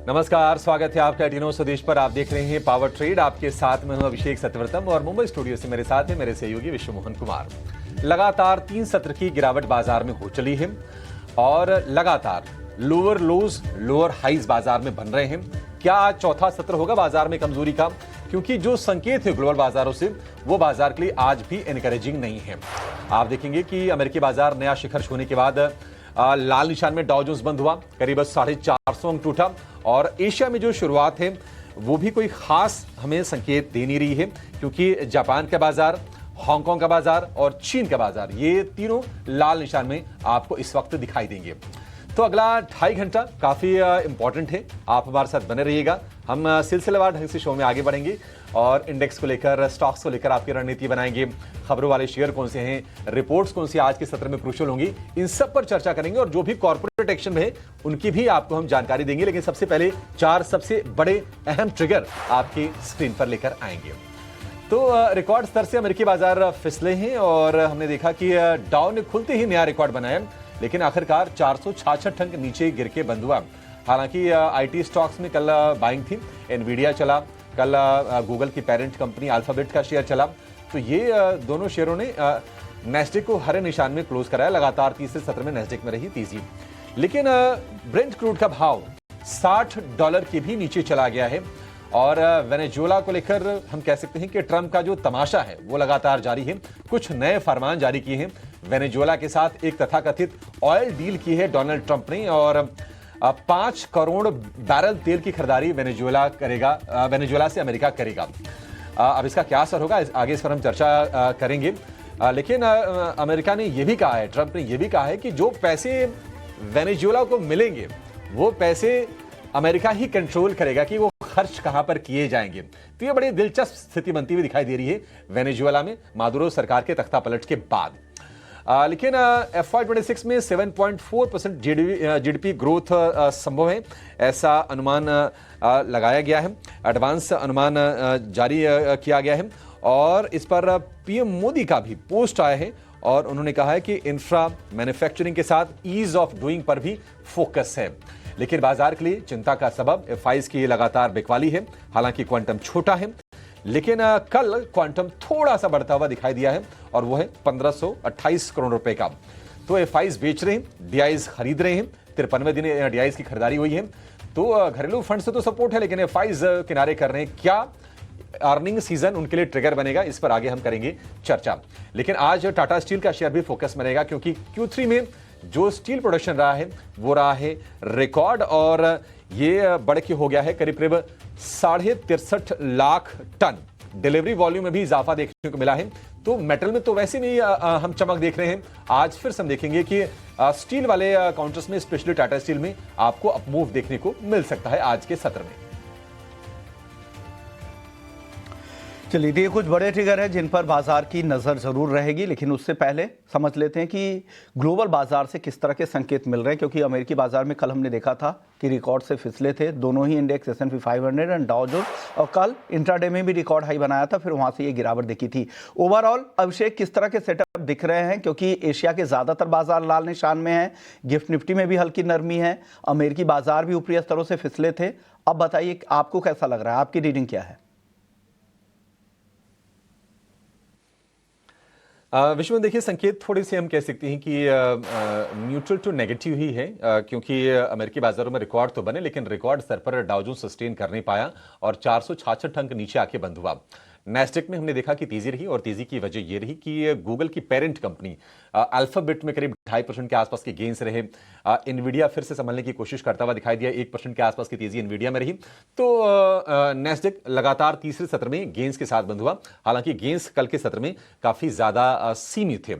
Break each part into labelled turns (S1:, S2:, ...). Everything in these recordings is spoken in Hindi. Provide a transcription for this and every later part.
S1: नमस्कार, स्वागत है आपका टीनो स्वदेश पर। आप देख रहे हैं पावर ट्रेड। आपके साथ में हूं अभिषेक सत्यव्रतम और मुंबई स्टूडियो से मेरे साथ है मेरे सहयोगी विश्व मोहन कुमार। लगातार 3 सत्र की गिरावट बाजार में हो चली है और लगातार लोअर लोज लोअर हाइज बाजार में बन रहे हैं। क्या आज चौथा सत्र होगा बाजार में कमजोरी का? क्योंकि जो संकेत है ग्लोबल बाजारों से वो बाजार के लिए आज भी एनकरेजिंग नहीं है। आप देखेंगे कि अमेरिकी बाजार नया शिखर छूने के बाद लाल निशान में डाउ जोन्स बंद हुआ, करीब 450 अंक टूटा और एशिया में जो शुरुआत है वो भी कोई खास हमें संकेत दे नहीं रही है, क्योंकि जापान का बाजार, हांगकांग का बाजार और चीन का बाजार ये तीनों लाल निशान में आपको इस वक्त दिखाई देंगे। तो अगला 2.5 घंटा काफी इंपॉर्टेंट है। आप हमारे साथ बने रहिएगा। हम सिलसिलेवार ढंग से शो में आगे बढ़ेंगे और इंडेक्स को लेकर, स्टॉक्स को लेकर आपकी रणनीति बनाएंगे। खबरों वाले शेयर कौन से हैं, रिपोर्ट्स कौन सी आज के सत्र में क्रूशियल होंगी, इन सब पर चर्चा करेंगे और जो भी कॉर्पोरेट एक्शन है उनकी भी आपको हम जानकारी देंगे। लेकिन सबसे पहले 4 सबसे बड़े अहम ट्रिगर आपकी स्क्रीन पर लेकर आएंगे। तो रिकॉर्ड स्तर से अमेरिकी बाजार फिसले हैं और हमने देखा कि डाउ ने खुलते ही नया रिकॉर्ड बनाया, लेकिन आखिरकार 466 अंक नीचे गिर के बंद हुआ। हालांकि आईटी स्टॉक्स में कल बाइंग थी, एनवीडिया चला, कल गूगल की पेरेंट कंपनी अल्फाबेट का शेयर चला। तो ये दोनों शेयरों ने नैस्डैक को हरे निशान में क्लोज कराया। लगातार तीसरे सत्र में नैस्डैक में रही तेजी, लेकिन ब्रेंट क्रूड का भाव $60 के भी नीचे चला गया है। और वेनेजुएला को लेकर हम कह सकते हैं कि ट्रंप का जो तमाशा है वो लगातार जारी है। कुछ नए फरमान जारी किए हैं। वेनेजुएला के साथ एक तथाकथित ऑयल डील की है डोनाल्ड ट्रंप ने और 5 करोड़ बैरल तेल की खरीदारी वेनेजुएला से अमेरिका करेगा। अब इसका क्या असर होगा आगे इस पर हम चर्चा करेंगे। लेकिन अमेरिका ने यह भी कहा है, ट्रंप ने यह भी कहा है कि जो पैसे वेनेजुएला को मिलेंगे वो पैसे अमेरिका ही कंट्रोल करेगा कि वो खर्च कहां पर किए जाएंगे। तो ये बड़ी दिलचस्प स्थिति बनती हुई दिखाई दे रही है वेनेजुएला में मादुरो सरकार के तख्ता पलट के बाद। लेकिन FY26 में 7.4% जीडीपी ग्रोथ संभव है, ऐसा अनुमान लगाया गया है। एडवांस अनुमान जारी किया गया है और इस पर पीएम मोदी का भी पोस्ट आया है और उन्होंने कहा है कि इंफ्रा मैन्युफैक्चरिंग के साथ ईज ऑफ डूइंग पर भी फोकस है। लेकिन बाजार के लिए चिंता का सबब FIs की लगातार बिकवाली है। हालांकि क्वांटम छोटा है, लेकिन कल क्वांटम थोड़ा सा बढ़ता हुआ दिखाई दिया है और वो है 1528 करोड़ रुपए का। तो FIs बेच रहे हैं, DIs खरीद रहे हैं। 53वें दिन DIs की खरीदारी हुई है। तो घरेलू फंड से तो सपोर्ट है, लेकिन FIs किनारे कर रहे हैं। क्या अर्निंग सीजन उनके लिए ट्रिगर बनेगा, इस पर आगे हम करेंगे चर्चा। लेकिन आज टाटा स्टील का शेयर भी फोकस में रहेगा, क्योंकि Q3 में जो स्टील प्रोडक्शन रहा है वो रहा है रिकॉर्ड और ये बढ़ के हो गया है करीब 63.5 लाख टन। डिलीवरी वॉल्यूम में भी इजाफा देखने को मिला है। तो मेटल में तो वैसे भी हम चमक देख रहे हैं। आज फिर हम देखेंगे कि स्टील वाले काउंटर्स में, स्पेशली टाटा स्टील में, आपको अपमूव देखने को मिल सकता है आज के सत्र में।
S2: चलिए, ये कुछ बड़े ट्रिगर हैं जिन पर बाजार की नज़र ज़रूर रहेगी, लेकिन उससे पहले समझ लेते हैं कि ग्लोबल बाजार से किस तरह के संकेत मिल रहे हैं। क्योंकि अमेरिकी बाजार में कल हमने देखा था कि रिकॉर्ड से फिसले थे दोनों ही index, S&P 500 and Dow Jones, और कल इंट्राडे में भी रिकॉर्ड हाई बनाया था, फिर वहाँ से ये गिरावट दिखी थी। ओवरऑल अभिषेक, किस तरह के सेटअप दिख रहे हैं? क्योंकि एशिया के ज़्यादातर बाजार लाल निशान में हैं, गिफ्ट निफ्टी में भी हल्की नरमी है, अमेरिकी बाजार भी ऊपरी स्तरों से फिसले थे। अब बताइए आपको कैसा लग रहा है, आपकी रीडिंग क्या है?
S1: विश्व में देखिए संकेत थोड़े से हम कह सकते हैं कि न्यूट्रल टू नेगेटिव ही है, क्योंकि अमेरिकी बाजारों में रिकॉर्ड तो बने, लेकिन रिकॉर्ड स्तर पर डाउ जोन्स सस्टेन कर नहीं पाया और 466 अंक नीचे आके बंद हुआ। नैस्डैक में हमने देखा कि तेजी रही और तेजी की वजह यह रही कि गूगल की पेरेंट कंपनी अल्फाबेट में करीब 2.5% के आसपास के गेंस रहे। एनवीडिया फिर से संभलने की कोशिश करता हुआ दिखाई दिया, 1% के आसपास की तेजी एनवीडिया में रही। तो नैस्डैक लगातार तीसरे सत्र में गेंस के साथ बंद हुआ। हालांकि गेंस कल के सत्र में काफी ज्यादा सीमित थे।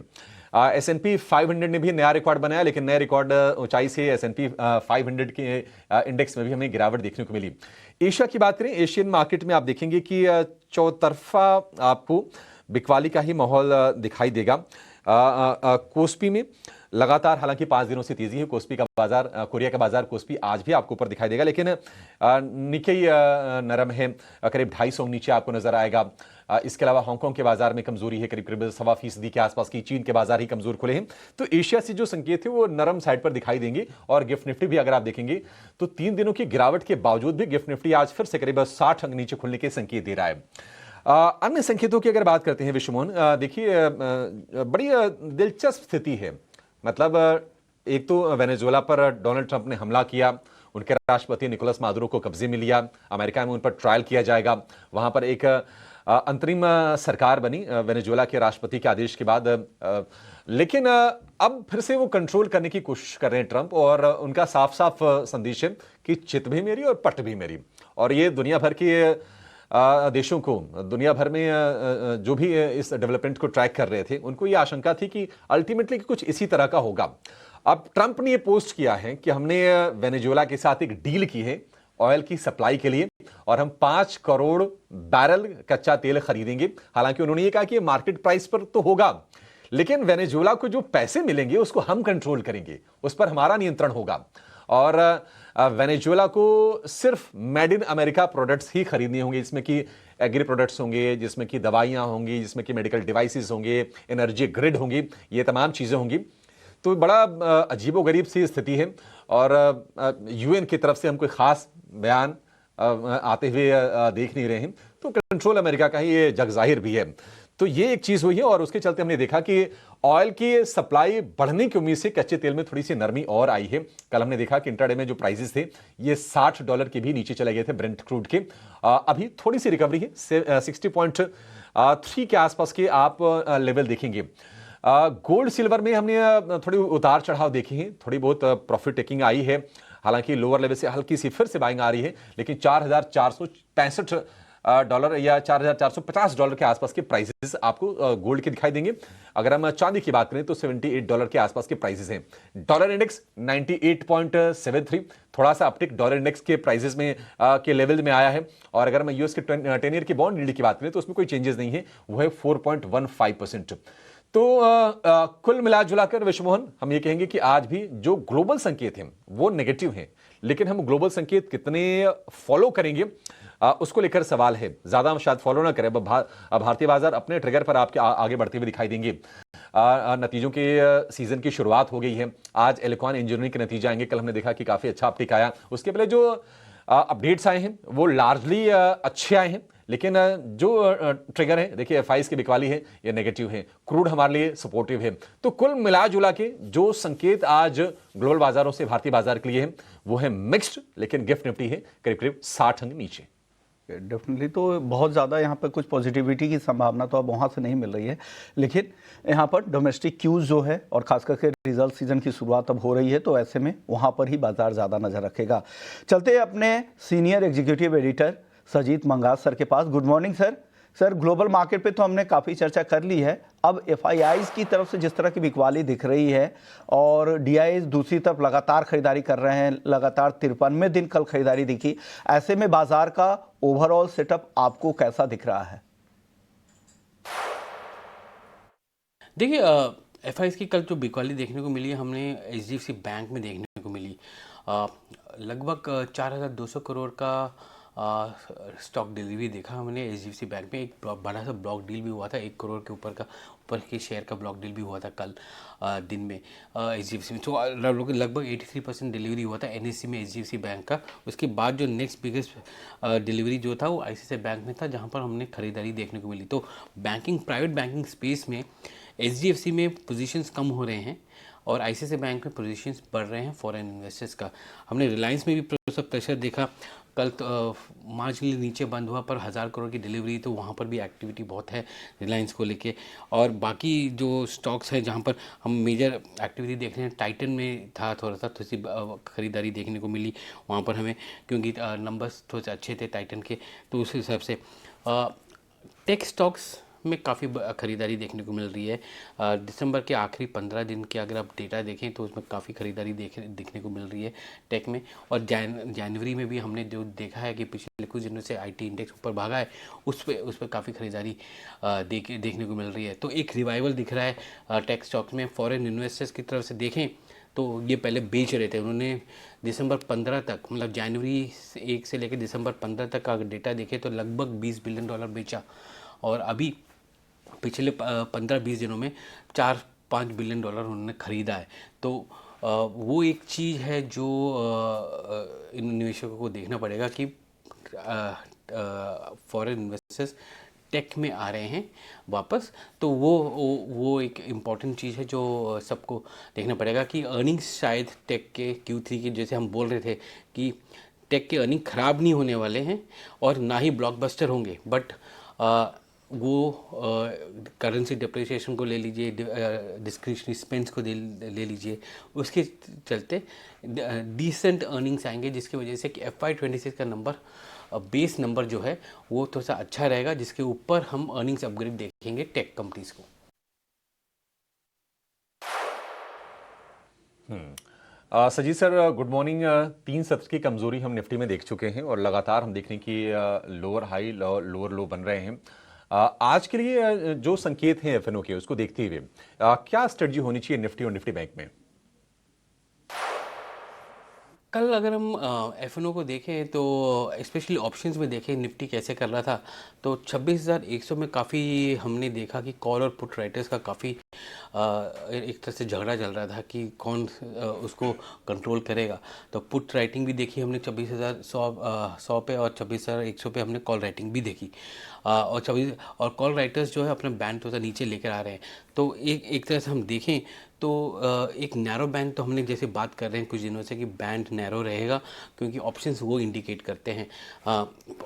S1: S&P 500 ने भी नया रिकॉर्ड बनाया, लेकिन नए रिकॉर्ड ऊंचाई से S&P 500 के इंडेक्स में भी हमें गिरावट देखने को मिली। एशिया की बात करें, एशियन मार्केट में आप देखेंगे कि चौतरफा आपको बिकवाली का ही माहौल दिखाई देगा। कोस्पी में लगातार हालांकि 5 दिनों से तेजी है। कोस्पी का बाजार, कोरिया का बाजार कोस्पी आज भी आपको ऊपर दिखाई देगा, लेकिन निkkei नरम है, करीब 250 नीचे आपको नजर आएगा। इसके अलावा हांगकांग के बाजार में कमजोरी है, करीब करीब 1.25% के आसपास की। चीन के बाजार ही कमजोर खुले हैं। तो एशिया से जो संकेत है वो नरम साइड पर दिखाई देंगे। और गिफ्ट निफ्टी भी अगर आप देखेंगे तो 3 दिनों की गिरावट के बावजूद भी गिफ्ट निफ्टी आज फिर से करीब 60 अंक नीचे खुलने के संकेत दे रहा है। अन्य संकेतों की अगर बात करते हैं विश्वमोहन, देखिए बड़ी दिलचस्प स्थिति है। मतलब एक तो वेनेजुएला पर डोनाल्ड ट्रंप ने हमला किया, उनके राष्ट्रपति निकोलस मादुरो को कब्जे में लिया, अमेरिका में उन पर ट्रायल किया जाएगा, वहां पर एक अंतरिम सरकार बनी वेनेजुएला के राष्ट्रपति के आदेश के बाद। लेकिन अब फिर से वो कंट्रोल करने की कोशिश कर रहे हैं ट्रंप, और उनका साफ साफ संदेश है कि चित भी मेरी और पट भी मेरी। और ये दुनिया भर के देशों को, दुनिया भर में जो भी इस डेवलपमेंट को ट्रैक कर रहे थे, उनको ये आशंका थी कि अल्टीमेटली कुछ इसी तरह का होगा। अब ट्रंप ने ये पोस्ट किया है कि हमने वेनेजुएला के साथ एक डील की है ऑयल की सप्लाई के लिए, और हम 5 करोड़ बैरल कच्चा तेल खरीदेंगे। हालांकि उन्होंने ये कहा कि मार्केट प्राइस पर तो होगा, लेकिन वेनेजुएला को जो पैसे मिलेंगे उसको हम कंट्रोल करेंगे, उस पर हमारा नियंत्रण होगा। और वेनेजुएला को सिर्फ मेड इन अमेरिका प्रोडक्ट्स ही खरीदने होंगे, जिसमें कि एग्री प्रोडक्ट्स होंगे, जिसमें कि दवाइयां होंगी, जिसमें कि मेडिकल डिवाइसेस होंगे, एनर्जी ग्रिड होंगी, ये तमाम चीजें होंगी। तो बड़ा अजीबोगरीब सी स्थिति है। और यूएन की तरफ से हम कोई खास बयान आते हुए देख नहीं रहे हैं, तो कंट्रोल अमेरिका का ही ये जग जाहिर भी है। तो ये एक चीज हुई है, और उसके चलते हमने देखा कि ऑयल की सप्लाई बढ़ने की उम्मीद से कच्चे तेल में थोड़ी सी नरमी और आई है। कल हमने देखा कि इंट्राडे में जो प्राइसेस थे ये $60 के भी नीचे चले गए थे ब्रेंट क्रूड के। अभी थोड़ी सी रिकवरी है, 60.3 के आसपास के आप लेवल देखेंगे। गोल्ड सिल्वर में हमने थोड़ी उतार चढ़ाव देखे हैं, थोड़ी बहुत प्रॉफिट टेकिंग आई है। हालांकि लोअर लेवल से हल्की सी फिर से बाइंग आ रही है, लेकिन $4,465 या $4,450 के आसपास के प्राइसेस आपको गोल्ड के दिखाई देंगे। अगर हम चांदी की बात करें तो $78 के आसपास के प्राइसेस हैं। डॉलर इंडेक्स 98.73, थोड़ा सा अपटिक डॉलर इंडेक्स के प्राइसेस में के लेवल में आया है। और अगर हम यूएस के 10 ईयर की बॉन्ड यील्ड की बात करें तो उसमें कोई चेंजेस नहीं है, वो है 4.15%। तो कुल मिला जुलाकर विश्वमोहन हम ये कहेंगे कि आज भी जो ग्लोबल संकेत हैं वो नेगेटिव हैं, लेकिन हम ग्लोबल संकेत कितने फॉलो करेंगे उसको लेकर सवाल है। ज्यादा हम शायद फॉलो ना करें। अब भारतीय बाजार अपने ट्रिगर पर आपके आगे बढ़ते हुए दिखाई देंगे। नतीजों के सीजन की शुरुआत हो गई है। आज एलिकॉन इंजीनियरिंग के नतीजे आएंगे। कल हमने देखा कि काफी अच्छा अपटिक आया। उसके पहले जो अपडेट्स आए हैं वो लार्जली अच्छे आए हैं, लेकिन जो ट्रिगर है, देखिए एफआईएस की बिकवाली है, ये नेगेटिव है। क्रूड हमारे लिए सपोर्टिव है। तो कुल मिला जुला के जो संकेत आज ग्लोबल बाजारों से भारतीय बाजार के लिए है वो है मिक्स्ड, लेकिन गिफ्ट निफ्टी है करीब करीब 60 अंक नीचे।
S2: डेफिनेटली तो बहुत ज़्यादा यहाँ पर कुछ पॉजिटिविटी की संभावना तो अब वहाँ से नहीं मिल रही है, लेकिन यहाँ पर डोमेस्टिक क्यूज जो है और खास करके रिजल्ट सीजन की शुरुआत अब हो रही है, तो ऐसे में वहाँ पर ही बाजार ज़्यादा नज़र रखेगा। चलते अपने senior executive editor Sajeet Mangas sir के पास। Good morning sir. Sir, global market पे तो हमने काफ़ी चर्चा कर ली है। अब एफआईआईज की तरफ से जिस तरह की बिकवाली दिख रही है और डीआईज दूसरी तरफ लगातार खरीदारी कर रहे हैं, लगातार 53वें दिन कल खरीदारी दिखी, ऐसे में बाजार का ओवरऑल सेटअप आपको कैसा दिख रहा है?
S3: देखिए, एफआईआईज की कल जो बिकवाली देखने को मिली हमने एचडीएफसी बैंक में देखने को मिली। लगभग 4,200 करोड़ का स्टॉक डिलीवरी देखा हमने एचडीएफसी बैंक में। एक बड़ा सा ब्लॉक डील भी हुआ था, 1 करोड़ के ऊपर के शेयर का ब्लॉक डील भी हुआ था कल दिन में एचडीएफसी में। तो लगभग 83% डिलीवरी हुआ था एनएससी में एचडीएफसी बैंक का। उसके बाद जो नेक्स्ट बिगेस्ट डिलीवरी जो था वो आईसीआईसीआई बैंक में था, जहाँ पर हमने खरीदारी देखने को मिली। तो प्राइवेट बैंकिंग स्पेस में एचडीएफसी में पोजीशंस कम हो रहे हैं और आईसीआईसीआई बैंक में पोजीशंस बढ़ रहे हैं फॉरेन इन्वेस्टर्स का। हमने रिलायंस में भी प्रेशर देखा। कल तो मार्जिनली नीचे बंद हुआ, पर 1000 करोड़ की डिलीवरी, तो वहाँ पर भी एक्टिविटी बहुत है रिलायंस को लेके। और बाकी जो स्टॉक्स हैं जहाँ पर हम मेजर एक्टिविटी देख रहे हैं, टाइटन में था थोड़ी सी खरीदारी देखने को मिली वहाँ पर हमें, क्योंकि नंबर्स थोड़े से अच्छे थे टाइटन के। तो उस हिसाब से टेक स्टॉक्स में काफ़ी ख़रीदारी देखने को मिल रही है। दिसंबर के आखिरी 15 दिन के अगर आप डेटा देखें तो उसमें काफ़ी ख़रीदारी देखने को मिल रही है टेक में। और जनवरी में भी हमने जो देखा है कि पिछले कुछ दिनों से आईटी इंडेक्स ऊपर भागा है, उस पर काफ़ी ख़रीदारी देखने को मिल रही है। तो एक रिवाइवल दिख रहा है टेक स्टॉक्स में। फॉरेन इन्वेस्टर्स की तरफ से देखें तो ये पहले बेच रहे थे, उन्होंने दिसंबर 15 तक, मतलब जनवरी 1 से लेकर दिसंबर 15 तक का डेटा देखें तो लगभग $20 बिलियन बेचा। और अभी पिछले 15-20 दिनों में $4-5 बिलियन उन्होंने ख़रीदा है। तो वो एक चीज़ है जो इन निवेशकों को देखना पड़ेगा कि फॉरेन इन्वेस्टर्स टेक में आ रहे हैं वापस। तो वो एक इम्पॉर्टेंट चीज़ है जो सबको देखना पड़ेगा कि अर्निंग्स शायद टेक के Q3 के, जैसे हम बोल रहे थे कि टेक के अर्निंग ख़राब नहीं होने वाले हैं और ना ही ब्लॉकबस्टर होंगे, बट वो करेंसी डिप्रिसिएशन को ले लीजिए, डिस्क्रिशनरी स्पेंस को ले लीजिए, उसके चलते डिसेंट अर्निंग्स आएंगे, जिसकी वजह से कि FY26 का नंबर, बेस नंबर जो है वो थोड़ा सा अच्छा रहेगा, जिसके ऊपर हम अर्निंग्स अपग्रेड देखेंगे टेक कंपनीज को।
S1: Sajit sir, good morning. 3 सत्र की कमजोरी हम निफ्टी में देख चुके हैं और लगातार हम देख रहे हैं कि लोअर हाई लोअर लो बन रहे हैं। आज के लिए जो संकेत हैं एफएनओ के, उसको देखते हुए क्या स्ट्रेटजी होनी चाहिए निफ्टी और निफ्टी बैंक में?
S3: कल अगर हम एफएनओ को देखें तो स्पेशली ऑप्शंस में देखें निफ्टी कैसे कर रहा था, तो 26,100 में काफ़ी हमने देखा कि कॉल और पुट राइटर्स का काफ़ी एक तरह से झगड़ा चल रहा था कि कौन उसको कंट्रोल करेगा। तो पुट राइटिंग भी देखी हमने 26,100 पे, और 26,100 पे हमने कॉल राइटिंग भी देखी। और कॉल राइटर्स जो है अपना बैंड थोड़ा नीचे लेकर आ रहे हैं। तो एक तरह से हम देखें तो एक नैरो बैंड, तो हमने जैसे बात कर रहे हैं कुछ दिनों से कि बैंड नैरो रहेगा, क्योंकि ऑप्शंस वो इंडिकेट करते हैं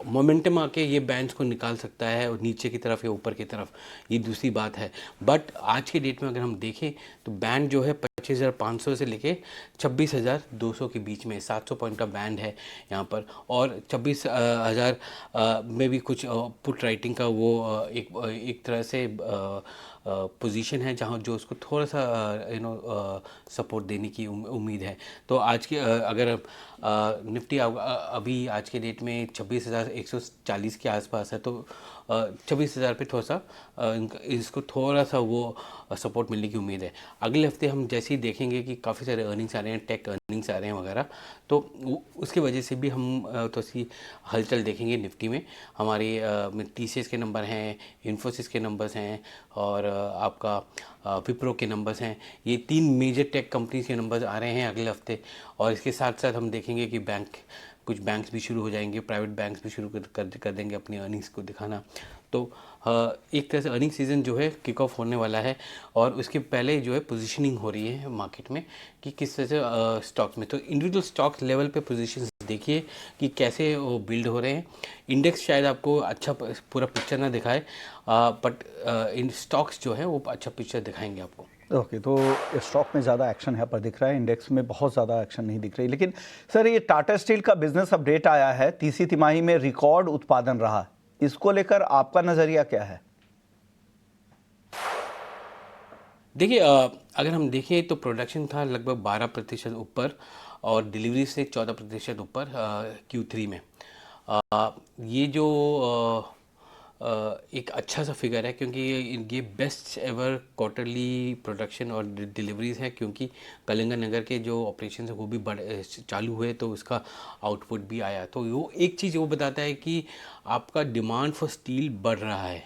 S3: मोमेंटम आके ये बैंड्स को निकाल सकता है और नीचे की तरफ या ऊपर की तरफ, ये दूसरी बात है। बट आज के डेट में अगर हम देखें तो बैंड जो है 25,500 से लेके 26,200 के बीच में 700 पॉइंट का बैंड है यहाँ पर। और 26,000 में भी कुछ पुट राइटिंग का वो एक तरह से पोजीशन है जहाँ जो उसको थोड़ा सा सपोर्ट देने की उम्मीद है। तो आज के अगर निफ्टी अभी आज के डेट में 26,140 के आसपास है, तो 26,000 पे थोड़ा सा इसको थोड़ा सा वो सपोर्ट मिलने की उम्मीद है। अगले हफ्ते हम जैसे ही देखेंगे कि काफ़ी सारे अर्निंग्स आ रहे हैं, टेक अर्निंग्स आ रहे हैं वगैरह, तो उसकी वजह से भी हम तो सी हलचल देखेंगे निफ्टी में। हमारी TCS के नंबर हैं, इन्फोसिस के नंबर्स हैं, और आपका विप्रो के नंबर्स हैं। ये 3 मेजर टेक कंपनीज के नंबर्स आ रहे हैं अगले हफ्ते। और इसके साथ साथ हम देखेंगे कि कुछ बैंक्स भी शुरू हो जाएंगे, प्राइवेट बैंक्स भी शुरू कर देंगे अपनी अर्निंग्स को दिखाना। तो एक तरह से अर्निंग सीज़न जो है किक ऑफ होने वाला है, और उसके पहले जो है पोजीशनिंग हो रही है मार्केट में कि किस तरह से स्टॉक्स में, तो इंडिविजुअल स्टॉक्स लेवल पे पोजीशंस देखिए कि कैसे वो बिल्ड हो रहे हैं। इंडेक्स शायद आपको अच्छा पूरा पिक्चर ना दिखाए, बट इन स्टॉक्स जो है वो अच्छा पिक्चर दिखाएंगे आपको।
S2: ओके, तो स्टॉक में ज़्यादा एक्शन यहाँ पर दिख रहा है, इंडेक्स में बहुत ज़्यादा एक्शन नहीं दिख रही। लेकिन सर, ये टाटा स्टील का बिजनेस अपडेट आया है, तीसरी तिमाही में रिकॉर्ड उत्पादन रहा, इसको लेकर आपका नज़रिया क्या है?
S3: देखिए, अगर हम देखें तो प्रोडक्शन था लगभग 12% ऊपर और डिलीवरी से 14% ऊपर Q3 में। ये जो एक अच्छा सा फिगर है, क्योंकि ये बेस्ट एवर क्वार्टरली प्रोडक्शन और डिलीवरीज है, क्योंकि कलिंगनगर के जो ऑपरेशन है वो भी चालू हुए, तो उसका आउटपुट भी आया। तो वो एक चीज़ वो बताता है कि आपका डिमांड फॉर स्टील बढ़ रहा है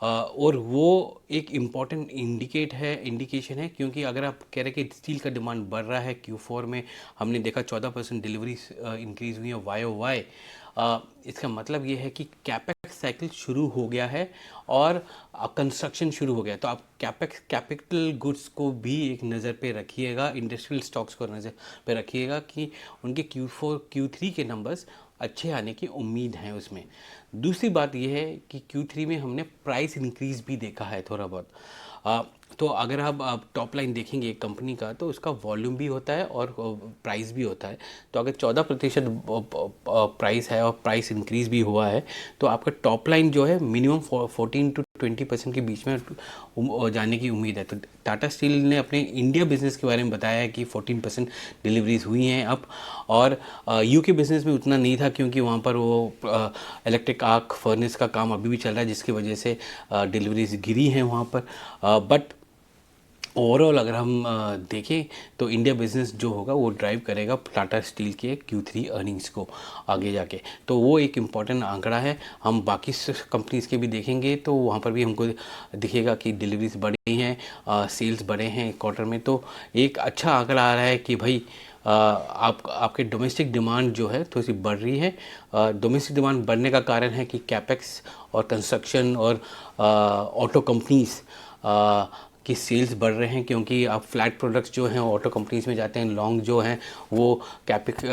S3: और वो एक इम्पॉर्टेंट इंडिकेशन है, क्योंकि अगर आप कह रहे हैं कि स्टील का डिमांड बढ़ रहा है, Q4 में हमने देखा 14% डिलीवरी इंक्रीज़ हुई है YOY। इसका मतलब ये है कि कैपेक्स साइकिल शुरू हो गया है और कंस्ट्रक्शन शुरू हो गया। तो आप कैपिटल गुड्स को भी एक नज़र पे रखिएगा, इंडस्ट्रियल स्टॉक्स को नज़र पे रखिएगा कि उनके Q3 के नंबर्स अच्छे आने की उम्मीद है उसमें। दूसरी बात यह है कि Q3 में हमने प्राइस इंक्रीज़ भी देखा है थोड़ा बहुत। तो अगर आप टॉप लाइन देखेंगे एक कंपनी का, तो उसका वॉल्यूम भी होता है और प्राइस भी होता है। तो अगर 14% प्राइस है और प्राइस इंक्रीज भी हुआ है, तो आपका टॉप लाइन जो है मिनिमम 14 to 20% के बीच में जाने की उम्मीद है। तो टाटा स्टील ने अपने इंडिया बिजनेस के बारे में बताया है कि 14% डिलीवरीज हुई हैं अब, और यूके बिजनेस में उतना नहीं था क्योंकि वहाँ पर वो इलेक्ट्रिक आर्क फर्नेस का काम अभी भी चल रहा है, जिसकी वजह से डिलीवरीज गिरी हैं वहाँ पर। बट ओवरऑल अगर हम देखें तो इंडिया बिजनेस जो होगा वो ड्राइव करेगा टाटा स्टील के Q3 अर्निंग्स को आगे जाके। तो वो एक इम्पॉर्टेंट आंकड़ा है। हम बाकी कंपनीज़ के भी देखेंगे तो वहाँ पर भी हमको दिखेगा कि डिलीवरीज बढ़ी हैं, सेल्स बढ़े हैं क्वार्टर में। तो एक अच्छा आंकड़ा आ रहा है कि भाई आपके डोमेस्टिक डिमांड जो है थोड़ी सी बढ़ रही है। डोमेस्टिक डिमांड बढ़ने का कारण है कि कैपेक्स और कंस्ट्रक्शन और ऑटो कंपनीज़ की सेल्स बढ़ रहे हैं, क्योंकि आप फ्लैट प्रोडक्ट्स जो हैं ऑटो कंपनीज़ में जाते हैं, लॉन्ग जो हैं वो कैपेक्स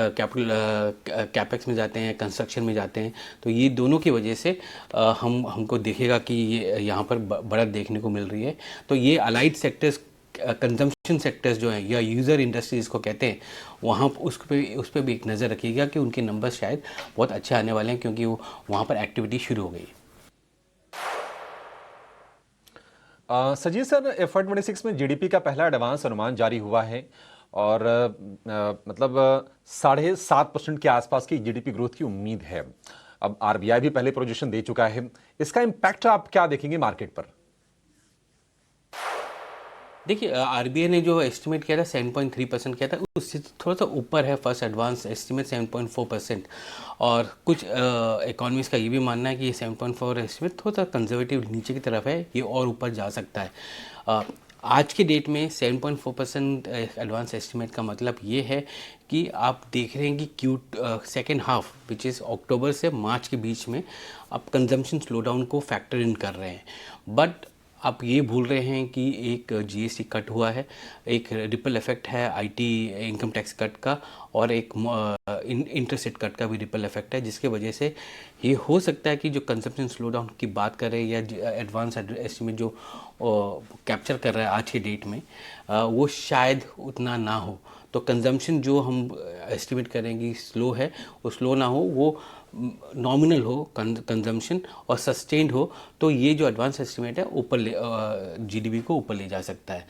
S3: में जाते हैं, कंस्ट्रक्शन में जाते हैं। तो ये दोनों की वजह से हमको दिखेगा कि ये यहाँ पर बढ़त देखने को मिल रही है। तो ये अलाइड सेक्टर्स, कंजम्पशन सेक्टर्स जो हैं या यूज़र इंडस्ट्रीज़ को कहते हैं, वहाँ उस पर भी एक नज़र रखिएगा कि उनके नंबर्स शायद बहुत अच्छे आने वाले हैं, क्योंकि वहाँ पर एक्टिविटी शुरू हो गई।
S1: सजीव सर, FY26 में जीडीपी का पहला एडवांस अनुमान जारी हुआ है और मतलब 7.5% के आसपास की जीडीपी ग्रोथ की उम्मीद है। अब आरबीआई भी पहले प्रोजेक्शन दे चुका है, इसका इम्पैक्ट आप क्या देखेंगे मार्केट पर?
S3: देखिए, आरबीआई ने जो एस्टिमेट किया था 7.3% किया था, उससे थोड़ा सा ऊपर है फर्स्ट एडवांस एस्टिमेट 7.4%। और कुछ इकोनॉमिस्ट का ये भी मानना है कि ये 7.4 एस्टिमेट थोड़ा सा कंजर्वेटिव नीचे की तरफ है, ये और ऊपर जा सकता है। आज के डेट में 7.4% एडवांस एस्टिमेट का मतलब ये है कि आप देख रहे हैं कि सेकेंड हाफ विच इज़ अक्टूबर से मार्च के बीच में आप कंजम्पशन स्लोडाउन को फैक्टर इन कर रहे हैं। बट आप ये भूल रहे हैं कि एक जीएसटी कट हुआ है, एक रिपल इफेक्ट है आईटी इनकम टैक्स कट का, और एक इंटरेस्ट रेट कट का भी रिपल इफेक्ट है, जिसके वजह से ये हो सकता है कि जो कंजम्पशन स्लो डाउन की बात करें या एडवांस एस्टिमेट जो कैप्चर कर रहा है आज के डेट में, वो शायद उतना ना हो। तो कंजम्पशन जो हम एस्टिमेट करेंगे स्लो है, वो स्लो ना हो, वो नॉमिनल हो कंजम्पशन और सस्टेन्ड हो। तो ये जो एडवांस एस्टिमेट है ऊपर जीडीपी को ऊपर ले जा सकता है।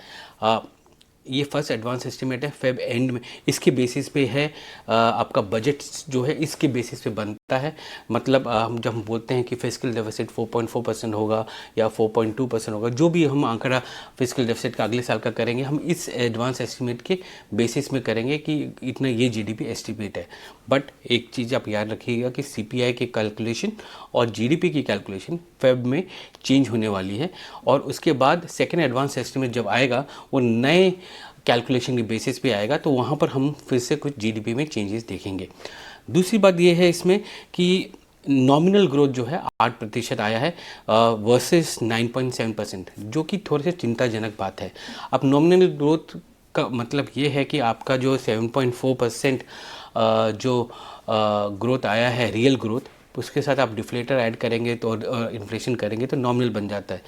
S3: ये फर्स्ट एडवांस एस्टिमेट है फेब एंड में, इसके बेसिस पे है आपका बजट जो है, इसके बेसिस पे बनता है। मतलब हम जब हम बोलते हैं कि फिस्कल डेफिसिट 4.4% होगा या 4.2% होगा, जो भी हम आंकड़ा फिस्कल डेफिसिट का अगले साल का करेंगे, हम इस एडवांस एस्टिमेट के बेसिस में करेंगे कि इतना ये जीडीपी एस्टिमेट है। बट एक चीज़ आप याद रखिएगा कि सीपीआई की कैलकुलेशन और जीडीपी की कैलकुलेशन फेब में चेंज होने वाली है, और उसके बाद सेकेंड एडवांस एस्टिमेट जब आएगा वो नए कैलकुलेशन के बेसिस पे आएगा, तो वहाँ पर हम फिर से कुछ जीडीपी में चेंजेस देखेंगे। दूसरी बात ये है इसमें कि नॉमिनल ग्रोथ जो है 8% आया है वर्सेस 9.7%, जो कि थोड़े से चिंताजनक बात है। अब नॉमिनल ग्रोथ का मतलब ये है कि आपका जो 7.4% जो ग्रोथ आया है रियल ग्रोथ, उसके साथ आप डिफ्लेटर ऐड करेंगे तो इन्फ्लेशन करेंगे तो नॉमिनल बन जाता है।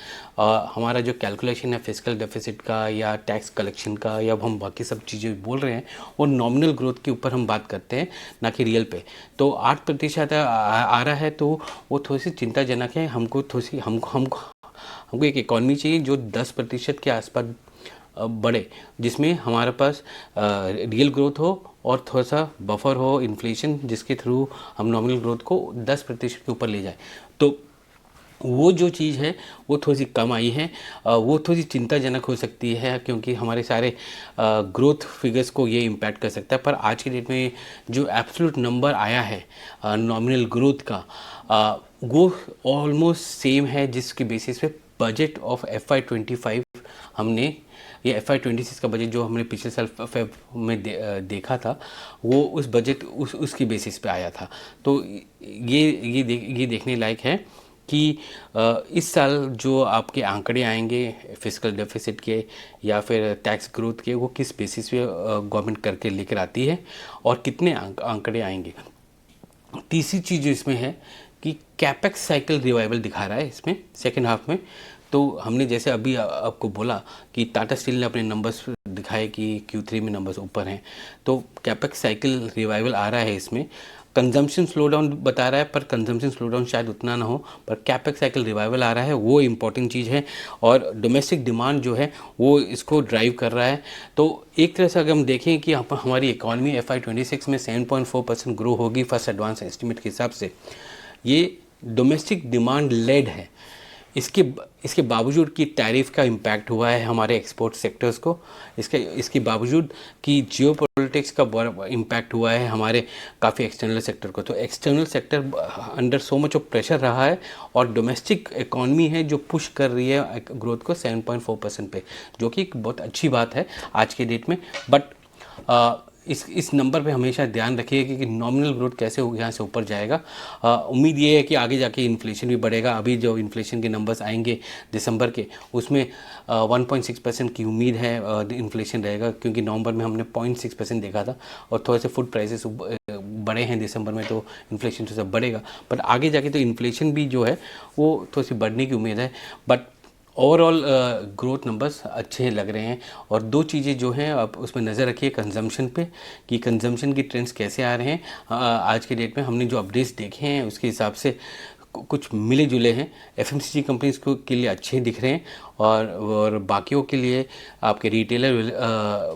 S3: हमारा जो कैलकुलेशन है फिस्कल डेफिसिट का या टैक्स कलेक्शन का या हम बाकी सब चीज़ें बोल रहे हैं, वो नॉमिनल ग्रोथ के ऊपर हम बात करते हैं, ना कि रियल पे। तो 8% आ रहा है, तो वो थोड़ी सी चिंताजनक है। हमको थोड़ी सी हमको एक इकॉनमी चाहिए जो 10% के आसपास बढ़े, जिसमें हमारे पास रियल ग्रोथ हो और थोड़ा सा बफर हो इन्फ्लेशन, जिसके थ्रू हम नॉमिनल ग्रोथ को 10% के ऊपर ले जाए। तो वो जो चीज़ है वो थोड़ी सी कम आई है, वो थोड़ी सी चिंताजनक हो सकती है, क्योंकि हमारे सारे ग्रोथ फिगर्स को ये इम्पैक्ट कर सकता है। पर आज के डेट में जो एब्सोल्यूट नंबर आया है नॉमिनल ग्रोथ का, वो ऑलमोस्ट सेम है जिसके बेसिस पे बजट ऑफ FY25 हमने, ये FY26 का बजट जो हमने पिछले साल फेब में देखा था, वो उस बजट उसकी बेसिस पे आया था। तो ये देखने लायक है कि इस साल जो आपके आंकड़े आएंगे फिस्कल डेफिसिट के या फिर टैक्स ग्रोथ के, वो किस बेसिस पे गवर्नमेंट करके लेकर आती है और कितने आंकड़े आएंगे। तीसरी चीज़ जो इसमें है कि कैपेक्स साइकिल रिवाइवल दिखा रहा है इसमें सेकेंड हाफ में। तो हमने जैसे अभी आपको बोला कि टाटा स्टील ने अपने नंबर्स दिखाए कि Q3 में नंबर्स ऊपर हैं, तो कैपेक्स साइकिल रिवाइवल आ रहा है इसमें। कंजम्पशन स्लो डाउन बता रहा है, पर कंजम्पशन स्लो डाउन शायद उतना ना हो, पर कैपेक्स साइकिल रिवाइवल आ रहा है, वो इम्पॉर्टेंट चीज़ है। और डोमेस्टिक डिमांड जो है वो इसको ड्राइव कर रहा है। तो एक तरह से अगर हम देखें कि हमारी इकॉनमी FY26 में 7.4% ग्रो होगी फर्स्ट एडवांस एस्टिमेट के हिसाब से, ये डोमेस्टिक डिमांड लेड है। इसके बावजूद कि टैरिफ का इम्पैक्ट हुआ है हमारे एक्सपोर्ट सेक्टर्स को, इसके बावजूद कि जियोपॉलिटिक्स का बड़ा इम्पैक्ट हुआ है हमारे काफ़ी एक्सटर्नल सेक्टर को, तो external sector under so much of pressure रहा है और डोमेस्टिक इकॉनमी है जो पुश कर रही है ग्रोथ को 7.4% पे, जो कि एक बहुत अच्छी बात है आज के डेट में। बट इस नंबर पे हमेशा ध्यान रखिए कि नॉमिनल ग्रोथ कैसे यहाँ से ऊपर जाएगा। उम्मीद ये है कि आगे जाके इन्फ्लेशन भी बढ़ेगा। अभी जो इन्फ्लेशन के नंबर्स आएंगे दिसंबर के, उसमें 1.6% की उम्मीद है इन्फ्लेशन रहेगा, क्योंकि नवंबर में हमने 0.6% देखा था और थोड़े से फूड प्राइसेस बढ़े हैं दिसंबर में, तो इन्फ्लेशन तो सब बढ़ेगा। बट आगे जाके तो इन्फ्लेशन भी जो है वो थोड़ी सी बढ़ने की उम्मीद है। बट ओवरऑल ग्रोथ नंबर्स अच्छे लग रहे हैं। और दो चीज़ें जो हैं आप उसमें नज़र रखिए, कंजम्पशन पे, कि कंजम्पशन की ट्रेंड्स कैसे आ रहे हैं। आज के डेट में हमने जो अपडेट्स देखे हैं उसके हिसाब से कुछ मिले जुले हैं। FMCG कंपनीज को के लिए अच्छे दिख रहे हैं और बाकियों के लिए आपके रिटेलर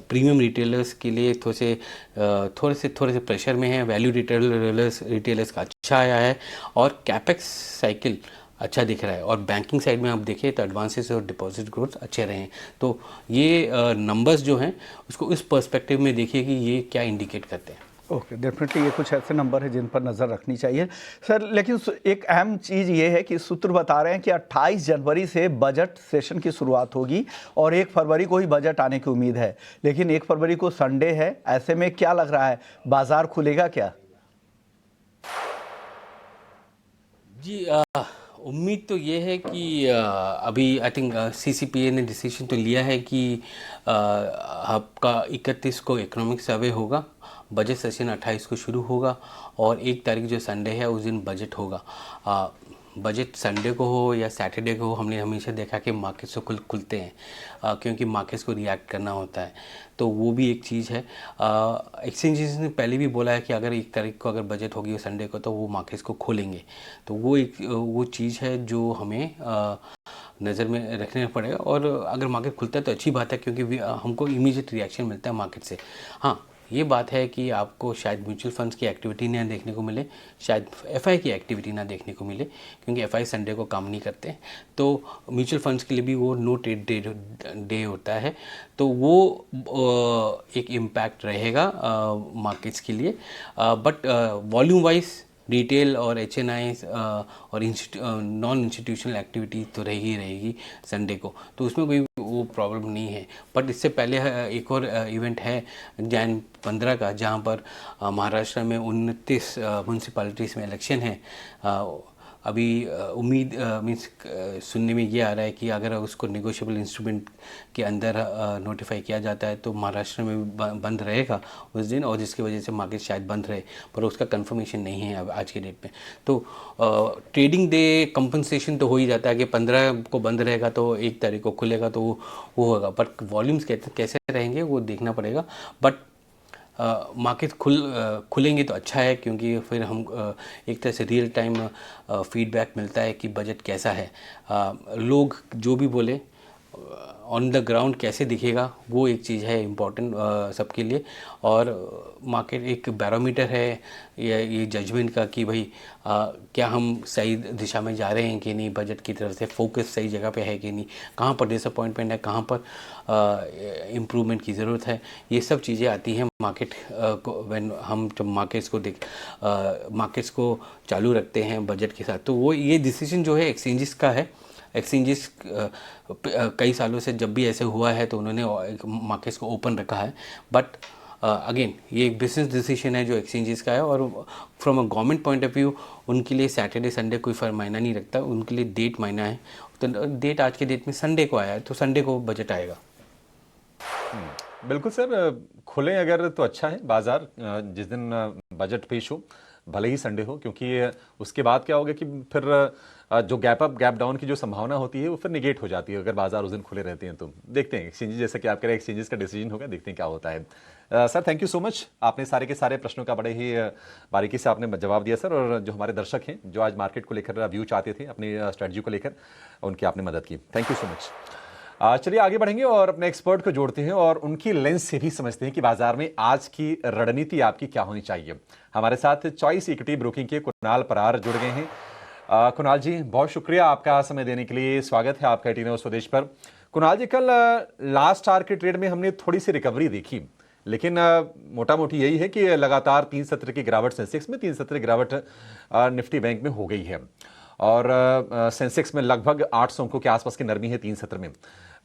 S3: प्रीमियम रिटेलर्स के लिए थोड़े से प्रेशर में है। वैल्यू रिटेलर्स का अच्छा आया है और कैपेक्स साइकिल अच्छा दिख रहा है। और बैंकिंग साइड में आप देखिए तो एडवांसेस और डिपॉजिट ग्रोथ अच्छे रहे हैं। तो ये नंबर्स जो हैं उसको इस पर्सपेक्टिव में देखिए कि ये क्या इंडिकेट करते हैं।
S2: ओके, डेफिनेटली ये कुछ ऐसे नंबर है जिन पर नज़र रखनी चाहिए सर। लेकिन एक अहम चीज़ ये है कि सूत्र बता रहे हैं कि 28 जनवरी से बजट सेशन की शुरुआत होगी और 1 फरवरी को ही बजट आने की उम्मीद है। लेकिन 1 फरवरी को संडे है, ऐसे में क्या लग रहा है, बाजार खुलेगा क्या?
S3: जी, उम्मीद तो ये है कि अभी आई थिंक CCPA ने डिसीजन तो लिया है कि आपका 31 को इकोनॉमिक सर्वे होगा, बजट सेशन 28 को शुरू होगा और 1 तारीख जो संडे है उस दिन बजट होगा। बजट संडे को हो या सैटरडे को हो, हमने हमेशा देखा कि मार्केट्स तो खुलते हैं, क्योंकि मार्केट्स को रिएक्ट करना होता है। तो वो भी एक चीज़ है। एक्सचेंजेस ने पहले भी बोला है कि अगर 1 तारीख को अगर बजट होगी संडे को तो वो मार्केट्स को खोलेंगे। तो वो चीज़ है जो हमें नज़र में रखना पड़ेगा। और अगर मार्केट खुलता है तो अच्छी बात है, क्योंकि हमको इमीडिएट रिएक्शन मिलता है मार्केट से। हाँ, ये बात है कि आपको शायद म्यूचुअल फंड्स की एक्टिविटी ना देखने को मिले, शायद FI की एक्टिविटी ना देखने को मिले, क्योंकि FI संडे को काम नहीं करते हैं। तो म्यूचुअल फंड्स के लिए भी वो नो ट्रेड डे होता है, तो वो एक इम्पैक्ट रहेगा मार्केट्स के लिए। बट वॉल्यूम वाइज रिटेल और HNI और नॉन इंस्टीट्यूशनल एक्टिविटी तो रहेगी संडे को, तो उसमें कोई वो प्रॉब्लम नहीं है। बट इससे पहले एक और इवेंट है Jan 15 का, जहां पर महाराष्ट्र में 29 म्यूनसिपैलिटीज़ में इलेक्शन है। अभी उम्मीद मीन्स सुनने में ये आ रहा है कि अगर उसको नेगोशिएबल इंस्ट्रूमेंट के अंदर नोटिफाई किया जाता है तो महाराष्ट्र में बंद रहेगा उस दिन, और जिसकी वजह से मार्केट शायद बंद रहे, पर उसका कंफर्मेशन नहीं है अब आज के डेट में। तो ट्रेडिंग डे कंपनसेशन तो हो ही जाता है कि 15 को बंद रहेगा तो 1 तारीख को खुलेगा, तो वो होगा। बट वॉल्यूम्स कैसे रहेंगे वो देखना पड़ेगा। बट मार्केट खुलेंगे तो अच्छा है, क्योंकि फिर हम एक तरह से रियल टाइम फीडबैक मिलता है कि बजट कैसा है। लोग जो भी बोले ऑन द ग्राउंड कैसे दिखेगा वो एक चीज़ है इम्पॉर्टेंट सबके लिए। और मार्केट एक बैरोमीटर है ये जजमेंट का कि भाई क्या हम सही दिशा में जा रहे हैं कि नहीं, बजट की तरफ से फोकस सही जगह पे है कि नहीं, कहाँ पर डिसअपॉइंटमेंट है, कहाँ पर इम्प्रूवमेंट की ज़रूरत है। ये सब चीज़ें आती हैं मार्केट को, व्हेन हम जब मार्केट्स को चालू रखते हैं बजट के साथ। तो वो ये डिसीजन जो है एक्सचेंजेस का है। एक्सचेंजेस कई सालों से जब भी ऐसे हुआ है तो उन्होंने मार्केट्स को ओपन रखा है। बट अगेन ये एक बिजनेस डिसीजन है जो एक्सचेंजेस का है, और from a government point of view उनके लिए सैटरडे संडे कोई फर्क मायना नहीं रखता, उनके लिए डेट मायना है। तो डेट आज के डेट में संडे को आया है, तो संडे को बजट आएगा।
S1: बिल्कुल सर, खुले अगर तो अच्छा है बाजार जिस दिन बजट पेश हो। भले ही संडे हो, क्योंकि उसके बाद क्या होगा कि फिर जो गैप अप गैप डाउन की जो संभावना होती है वो फिर निगेट हो जाती है अगर बाजार उस दिन खुले रहते हैं। तो देखते हैं एक्सचेंजेस, जैसा कि आप कह रहे हैं एक्सचेंजेस का डिसीजन होगा, देखते हैं क्या होता है। Sir thank you so much, आपने सारे के सारे प्रश्नों का बड़े ही बारीकी से आपने जवाब दिया सर। और जो हमारे दर्शक हैं जो आज मार्केट को लेकर व्यू चाहते थे अपनी स्ट्रेटजी को लेकर, उनकी आपने मदद की, थैंक यू सो मच। चलिए आगे बढ़ेंगे और अपने एक्सपर्ट को जोड़ते हैं और उनकी लेंस से भी समझते हैं कि बाजार में आज की रणनीति आपकी क्या होनी चाहिए। हमारे साथ चॉइस इक्विटी ब्रोकिंग के कुणाल परार जुड़ गए हैं। कुणाल जी बहुत शुक्रिया आपका समय देने के लिए, स्वागत है आपका टीनो स्वदेश पर। कुणाल जी कल लास्ट आवर के ट्रेड में हमने थोड़ी सी रिकवरी देखी, लेकिन मोटा मोटी यही है कि लगातार 3 सत्र की गिरावट सेंसेक्स में, 3 सत्र की गिरावट निफ्टी बैंक में हो गई है और सेंसेक्स में लगभग 800 अंकों के आसपास की नरमी है 3 सत्र में।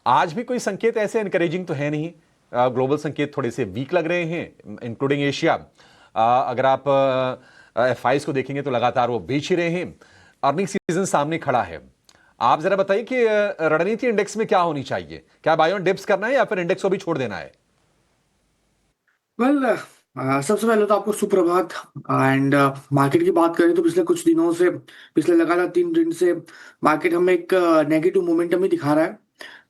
S1: आज भी कोई संकेत ऐसे एनकरेजिंग तो है नहीं, ग्लोबल संकेत थोड़े से वीक लग रहे हैं इंक्लूडिंग एशिया। अगर आप एफआईज को देखेंगे तो लगातार वो बेच ही रहे हैं, अर्निंग सीजन सामने खड़ा है। आप जरा बताइए कि रणनीति इंडेक्स में क्या होनी चाहिए, क्या बाय ऑन डिप्स करना है या फिर इंडेक्स को भी छोड़ देना है?
S4: वेल सबसे पहले तो आपको सुप्रभात। एंड मार्केट की बात करें तो पिछले कुछ दिनों से, पिछले लगातार 3 दिन से मार्केट हमें एक नेगेटिव मोमेंटम ही दिखा रहा है।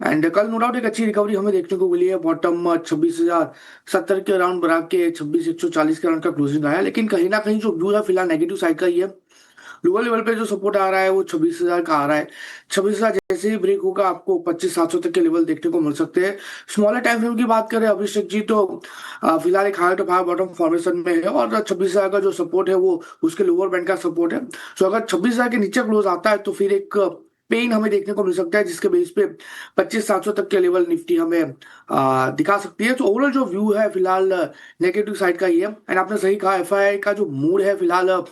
S4: एंड कल नो डाउट एक अच्छी रिकवरी हमें देखने को मिली है। बॉटम 26,070 के अराउंड बना के 26,140 के अराउंड का क्लोजिंग आया, लेकिन कहीं ना कहीं जो व्यू है फिलहाल नेगेटिव साइड का ही है। लोअर लेवल पे जो सपोर्ट आ रहा है वो 26,000 का आ रहा है। 26,000 जैसे ही ब्रेक होगा आपको 25,700 तक के लेवल देखने को मिल सकते हैं। स्मॉलर टाइम फ्रेम की बात करें अभिषेक जी तो फिलहाल एक higher to higher bottom formation में है और 26,000 का जो सपोर्ट है वो उसके लोअर बैंड का सपोर्ट है। सो अगर 26,000 के नीचे क्लोज आता है तो फिर एक पेन हमें देखने को मिल सकता है, जिसके बेस पे 25,700 तक के लेवल निफ्टी हमें दिखा सकती है। तो ओवरऑल जो व्यू है फिलहाल नेगेटिव साइड का ही है। एंड आपने सही कहा, एफआईआई का जो मूड है फिलहाल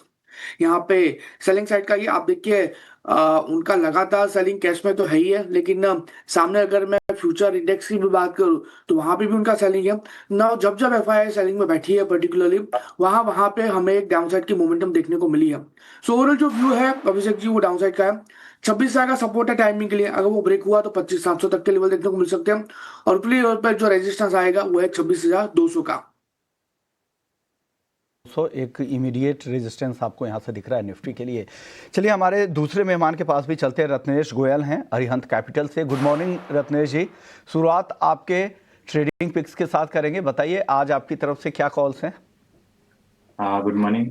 S4: यहाँ पे सेलिंग साइड का ही आप देखिए। उनका लगातार सेलिंग कैश में तो है ही है, लेकिन सामने अगर मैं फ्यूचर इंडेक्स की भी बात करूं तो वहां पे भी उनका सेलिंग है ना। जब जब एफआईआई सेलिंग में बैठी है पर्टिकुलरली वहां वहां पे हमें एक डाउनसाइड की मोमेंटम देखने को मिली है। सो ओवरऑल जो व्यू है अभिषेक जी वो डाउनसाइड का है। 26,000 का सपोर्ट है टाइमिंग के लिए, अगर वो ब्रेक हुआ तो 25,700 तक के लेवल देखने को मिल सकते हैं। और ऊपरी लेवल पर जो रेजिस्टेंस आएगा वो है 26,200 का।
S2: एक इमीडिएट रेजिस्टेंस आपको यहाँ से दिख रहा है निफ्टी के लिए। चलिए हमारे दूसरे मेहमान के पास भी चलते हैं। रत्नेश गोयल हैं अरिहंत कैपिटल से। गुड मॉर्निंग रत्नेश जी, शुरुआत आपके ट्रेडिंग पिक्स के साथ करेंगे, बताइए आज आपकी तरफ से क्या कॉल्स हैं?
S5: गुड मॉर्निंग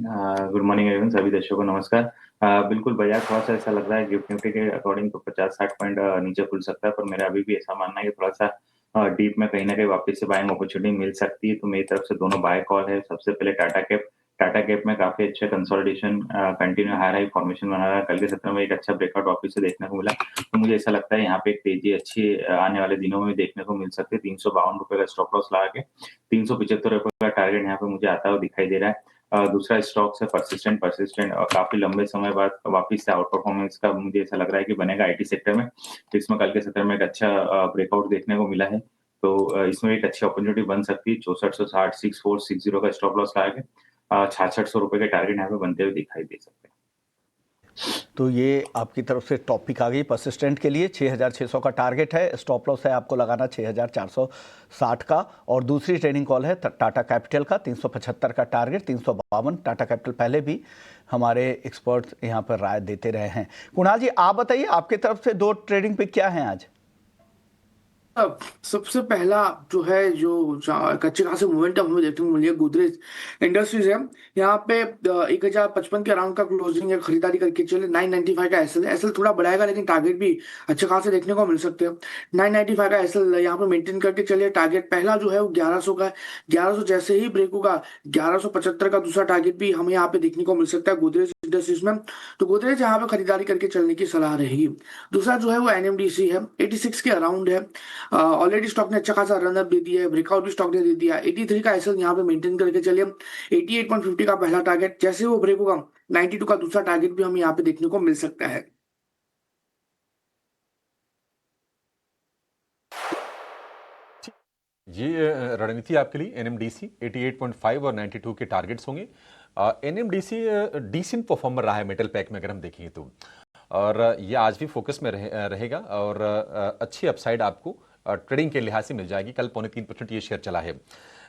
S5: एवरीवन, सभी दर्शकों को नमस्कार। बिल्कुल बाजार थोड़ा सा ऐसा लग रहा है गिफ्ट निफ्टी के अकॉर्डिंग तो 50-60 पॉइंट नीचे खुल सकता है, पर मेरा अभी भी ऐसा मानना है कि थोड़ा सा डीप में कहीं ना कहीं वापस से बाइंग अपॉर्चुनिटी मिल सकती है। तो मेरी तरफ से दोनों बाय कॉल है। सबसे पहले टाटा कैप में काफी अच्छा कंसोलिडेशन कंटिन्यू हाई फॉर्मेशन बना रहा है। कल के सत्र में एक अच्छा ब्रेकआउट वापस से देखने को मिला, तो मुझे ऐसा लगता है यहाँ पे एक तेजी अच्छी आने वाले दिनों में देखने को मिल सकती है। 352 रुपए का स्टॉप लॉस लगा के 375 रुपए का टारगेट यहाँ पे मुझे आता हुआ दिखाई दे रहा है। दूसरा स्टॉक है परसिस्टेंट और काफी लंबे समय बाद वापस से आउट परफॉर्मेंस का मुझे ऐसा लग रहा है कि बनेगा आईटी सेक्टर में। इसमें कल के सत्र में एक अच्छा ब्रेकआउट देखने को मिला है, तो इसमें एक अच्छी अपॉर्चुनिटी बन सकती है। 6460 6460 का स्टॉप लॉस लगा के 6600 रुपए के टारगेट यहाँ पे बनते हुए दिखाई दे सकते हैं।
S2: तो ये आपकी तरफ से टॉपिक आ गई परसिस्टेंट के लिए। 6,600 का टारगेट है, स्टॉप लॉस है आपको लगाना 6,460 का। और दूसरी ट्रेडिंग कॉल है टाटा कैपिटल का 375 का टारगेट, 352। टाटा कैपिटल पहले भी हमारे एक्सपर्ट्स यहाँ पर राय देते रहे हैं। कुणाल जी आप बताइए आपके तरफ से 2 ट्रेडिंग पिक क्या हैं आज?
S4: सबसे पहला जो है जो कच्चे खासे मोमेंटम हमें देखने को मिली है गोदरेज इंडस्ट्रीज है। यहाँ पे 1,055 के अराउंड का क्लोजिंग है, खरीदारी करके चले। 995 का एसएल थोड़ा बढ़ाएगा, लेकिन टारगेट भी अच्छे खासे देखने को मिल सकते हैं। 995 का एसएल यहाँ पे मेंटेन करके चलिए। टारगेट पहला जो है वो 1100 का है। 1100 जैसे ही ब्रेक होगा 1175 का दूसरा टारगेट भी हमें यहाँ पे देखने को मिल सकता है गोदरेज इंडस्ट्रीज में। तो गोदरेज यहाँ पे खरीदारी करके चलने की सलाह रहेगी। दूसरा जो है वो एनएमडीसी है, 86 के अराउंड है। ऑलरेडी स्टॉक ने अच्छा खासा रनअप दे दिया है, ब्रेकआउट भी स्टॉक ने दे दिया। 83 का एसएल यहाँ पे मेंटेन करके चलिए। 88.50 का पहला टारगेट, जैसे वो ब्रेक होगा 92 का दूसरा टारगेट भी हमें यहाँ पे देखने को मिल सकता है।
S1: ये रणनीति आपके लिए एनएमडीसी 88.5 और 92 के टारगेट्स होंगे। एनएमडीसी डिसेंट परफॉर्मर रहा है मेटल पैक में अगर हम देखेंगे तो, और ये आज भी फोकस में रहेगा और अच्छी अपसाइड आपको ट्रेडिंग के लिहाज से मिल जाएगी। कल 3.25% ये शेयर चला है।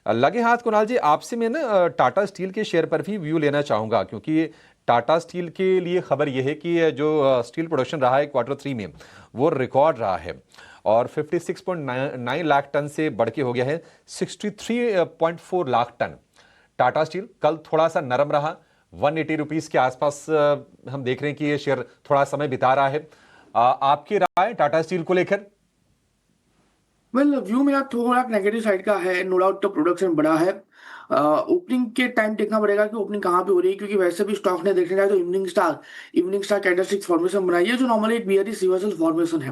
S1: लगे हाथ कुणाल जी, आपसे मैं ना टाटा स्टील के शेयर पर भी व्यू लेना चाहूंगा, क्योंकि टाटा स्टील के लिए खबर यह है कि जो स्टील प्रोडक्शन रहा है Q3 में वो रिकॉर्ड रहा है और 56.9 लाख टन से बढ़ के हो गया है 63.4 लाख टन। टाटा स्टील कल थोड़ा सा नरम रहा, 180 रुपीस के आसपास हम देख रहे हैं कि ये शेयर थोड़ा समय बिता रहा है। आपकी राय टाटा स्टील को लेकर?
S4: वेल व्यू मेरा थोड़ा नेगेटिव साइड का है। नो डाउट तो प्रोडक्शन बड़ा है। ओपनिंग के टाइम देखना पड़ेगा कि ओपनिंग कहाँ पे हो रही है, क्योंकि वैसे भी स्टॉक ने देखने जाए तो इवनिंग स्टार कैंडलस्टिक फॉर्मेशन बनाई है, जो नॉर्मली एक बियरिश रिवर्सल फॉर्मेशन है।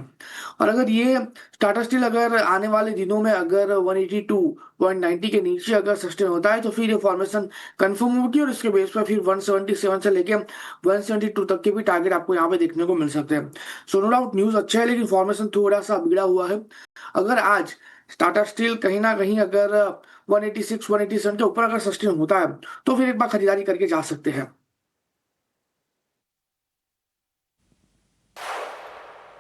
S4: और अगर ये टाटा स्टील अगर आने वाले दिनों में अगर 182.90 के नीचे अगर सस्टेन होता है तो फिर ये फॉर्मेशन कंफर्म होगी और इसके बेस पर फिर 177 से लेके 172 तक के भी टारगेट आपको यहाँ पे देखने को मिल सकते हैं। सो नो डाउट न्यूज अच्छा है, लेकिन फॉर्मेशन थोड़ा सा बिगड़ा हुआ है। अगर आज टाटा स्टील कहीं ना कहीं अगर 186 187 के ऊपर अगर सस्टेन होता है तो फिर एक बार खरीदारी करके जा सकते हैं।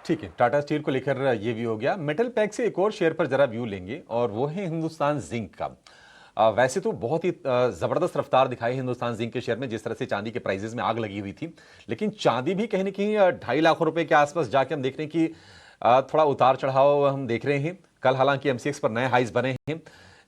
S1: ठीक है, टाटा स्टील को लेकर ये व्यू हो गया। मेटल पैक से एक और शेयर पर जरा व्यू लेंगे और वो है हिंदुस्तान जिंक का। वैसे तो बहुत ही जबरदस्त रफ्तार दिखाई हिंदुस्तान जिंक के शेयर में, जिस तरह से चांदी के प्राइसेस में आग लगी हुई थी, लेकिन चांदी भी कहीं ना कहीं 2.5 लाख रुपए के आसपास जाके हम देख रहे हैं कि थोड़ा उतार चढ़ाव हम देख रहे हैं। कल हालांकि MCX पर नए हाइज बने हैं,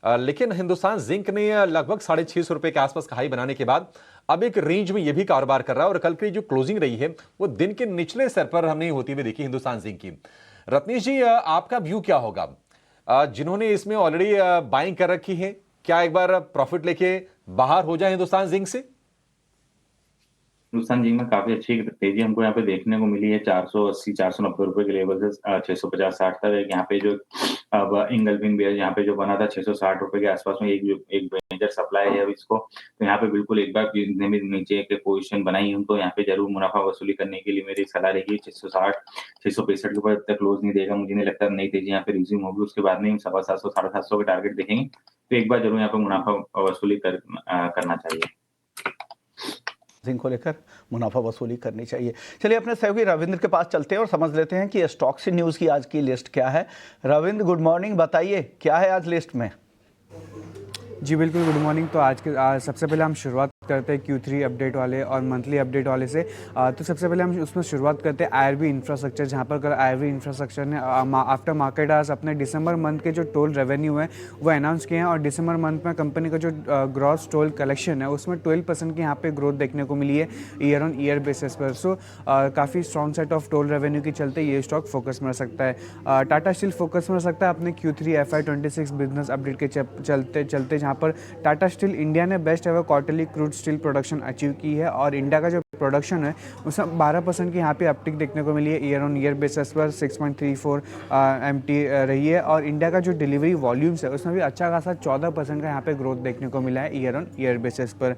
S1: लेकिन हिंदुस्तान जिंक ने लगभग 650 रुपए के आसपास का हाई बनाने के बाद अब एक रेंज में यह भी कारोबार कर रहा है और कल की जो क्लोजिंग रही है वो दिन के निचले स्तर पर हमने होती हुई देखी हिंदुस्तान जिंक की। रत्नेश जी, आपका व्यू क्या होगा? जिन्होंने इसमें ऑलरेडी बाइंग कर रखी है, क्या एक बार प्रॉफिट लेके बाहर हो जाए हिंदुस्तान जिंक से?
S5: हिंदुस्तान जिंक में काफी अच्छी तेजी हमको यहाँ पे देखने को मिली है। 480 490 रुपए के लेवल से 650-60 तक यहाँ पे जो अब इंगल्फिंग बेयर यहाँ पे जो बना था 660 रुपए के आसपास में एक मेजर सप्लाई है अब इसको, तो यहाँ पे बिल्कुल एक बार जितने भी नीचे के पोजीशन बनाई उनको यहाँ पे जरूर मुनाफा वसूली करने के लिए मेरी सलाह रहेगी। 660 665 के ऊपर तक क्लोज नहीं देगा, मुझे नहीं लगता नई तेजी यहाँ पे रिज्यूम होगी, उसके बाद में 750 750 के टारगेट देखेंगे, तो एक बार जरूर यहाँ पे मुनाफा वसूली करना चाहिए।
S2: जिंक को लेकर मुनाफा वसूली करनी चाहिए। चलिए अपने सहयोगी रविंद्र के पास चलते हैं और समझ लेते हैं कि स्टॉक सी न्यूज़ की आज की लिस्ट क्या है। रविंद्र, गुड मॉर्निंग, बताइए क्या है आज लिस्ट में?
S6: जी बिल्कुल, गुड मॉर्निंग। तो आज सबसे पहले हम शुरुआत करते हैं Q3 अपडेट वाले और मंथली अपडेट वाले से। तो सबसे पहले हम उसमें शुरुआत करते हैं IRB इंफ्रास्ट्रक्चर, जहां पर कल IRB इंफ्रास्ट्रक्चर ने आफ्टर मार्केट आज अपने दिसंबर मंथ के जो टोल रेवेन्यू है वो अनाउंस किए हैं और दिसंबर मंथ में कंपनी का जो ग्रॉस टोल कलेक्शन है उसमें 12% की यहाँ पे ग्रोथ देखने को मिली है ईयर ऑन ईयर बेसिस पर। सो काफ़ी strong set of toll revenue के चलते ये स्टॉक फोकस में रह सकता है। टाटा स्टील फोकस में रह सकता है अपने Q3 FY26 बिजनेस अपडेट के चलते जहाँ पर टाटा स्टील इंडिया ने best ever quarterly crude steel production achieve की है और इंडिया का जो प्रोडक्शन है उसमें 12% की यहाँ पे अपटिक देखने को मिली है ईयर ऑन ईयर बेसिस पर। 6.34 MT रही है और इंडिया का जो डिलीवरी वॉल्यूम्स है उसमें भी अच्छा खासा 14% का यहाँ पे ग्रोथ देखने को मिला है ईयर ऑन ईयर बेसिस पर।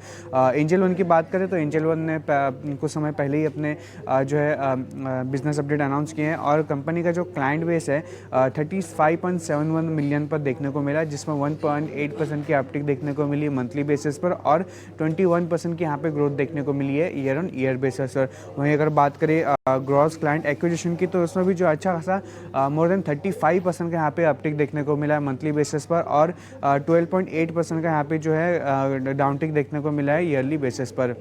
S6: एंजल वन की बात करें तो एंजल वन ने कुछ समय पहले ही अपने जो है बिजनेस अपडेट अनाउंस किए हैं और कंपनी का जो क्लाइंट बेस है 35.71 मिलियन पर देखने को मिला, जिसमें 1.8% की अपटिक देखने को मिली मंथली बेसिस पर और 21% की यहाँ पे ग्रोथ देखने को मिली है ईयर ऑन ईयर बेसिस पर। वहीं अगर बात करें ग्रॉस क्लाइंट एक्विजिशन की तो उसमें भी जो अच्छा खासा मोर देन 35% का यहाँ पे अपटिक देखने को मिला है मंथली बेसिस पर और 12.8% का यहाँ पे जो है डाउनटिक देखने को मिला है ईयरली बेसिस पर।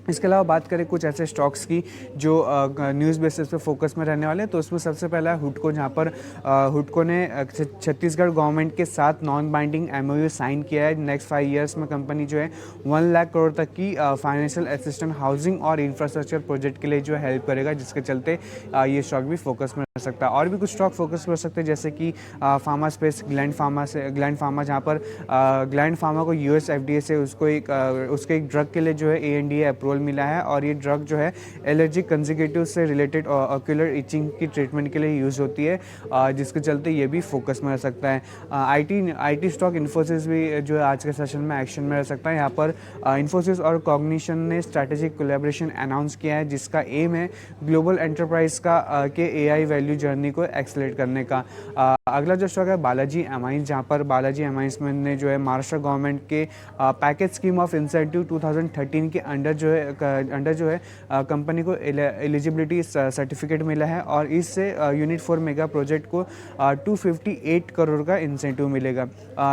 S6: इसके अलावा बात करें कुछ ऐसे स्टॉक्स की जो न्यूज़ बेसिस पे फोकस में रहने वाले हैं तो उसमें सबसे पहला है हुडको, जहाँ पर हुडको ने छत्तीसगढ़ गवर्नमेंट के साथ नॉन बाइंडिंग MOU साइन किया है। नेक्स्ट 5 ईयर्स में कंपनी जो है 1 लाख करोड़ तक की फाइनेंशियल असिस्टेंट हाउसिंग और इंफ्रास्ट्रक्चर प्रोजेक्ट के लिए जो हेल्प करेगा, जिसके चलते ये स्टॉक भी फोकस में रह सकता है। और भी कुछ स्टॉक फोकस में रह सकते हैं जैसे कि फार्मा स्पेस ग्लैंड फार्मा, जहाँ पर ग्लैंड फार्मा को US FDA से उसके एक ड्रग के लिए जो है ANDA अप्रूवल मिला है और ये ड्रग जो है एलर्जी कंजिक्यूटिव से रिलेटेड ऑक्यूलर इचिंग की ट्रीटमेंट के लिए यूज़ होती है, जिसके चलते ये भी फोकस में रह सकता है। IT स्टॉक इन्फोसिस भी जो है आज के सेशन में एक्शन में रह सकता है। यहाँ पर इन्फोसिस और कॉग्निशन ने स्ट्रैटेजिक कोलैबोरेशन अनाउंस किया है, जिसका एम है ग्लोबल एंटरप्राइज के AI वैल्यू जर्नी को एक्सलेट करने का। अगला जो स्टॉक है बालाजी एमाइंस, जहाँ पर बालाजी एमाइंस में ने जो है महाराष्ट्र गवर्नमेंट के पैकेज स्कीम ऑफ इंसेंटिव 2013 के अंडर जो है कंपनी को एलिजिबिलिटी सर्टिफिकेट मिला है और इससे यूनिट 4 मेगा प्रोजेक्ट को 258 करोड़ का इंसेंटिव मिलेगा।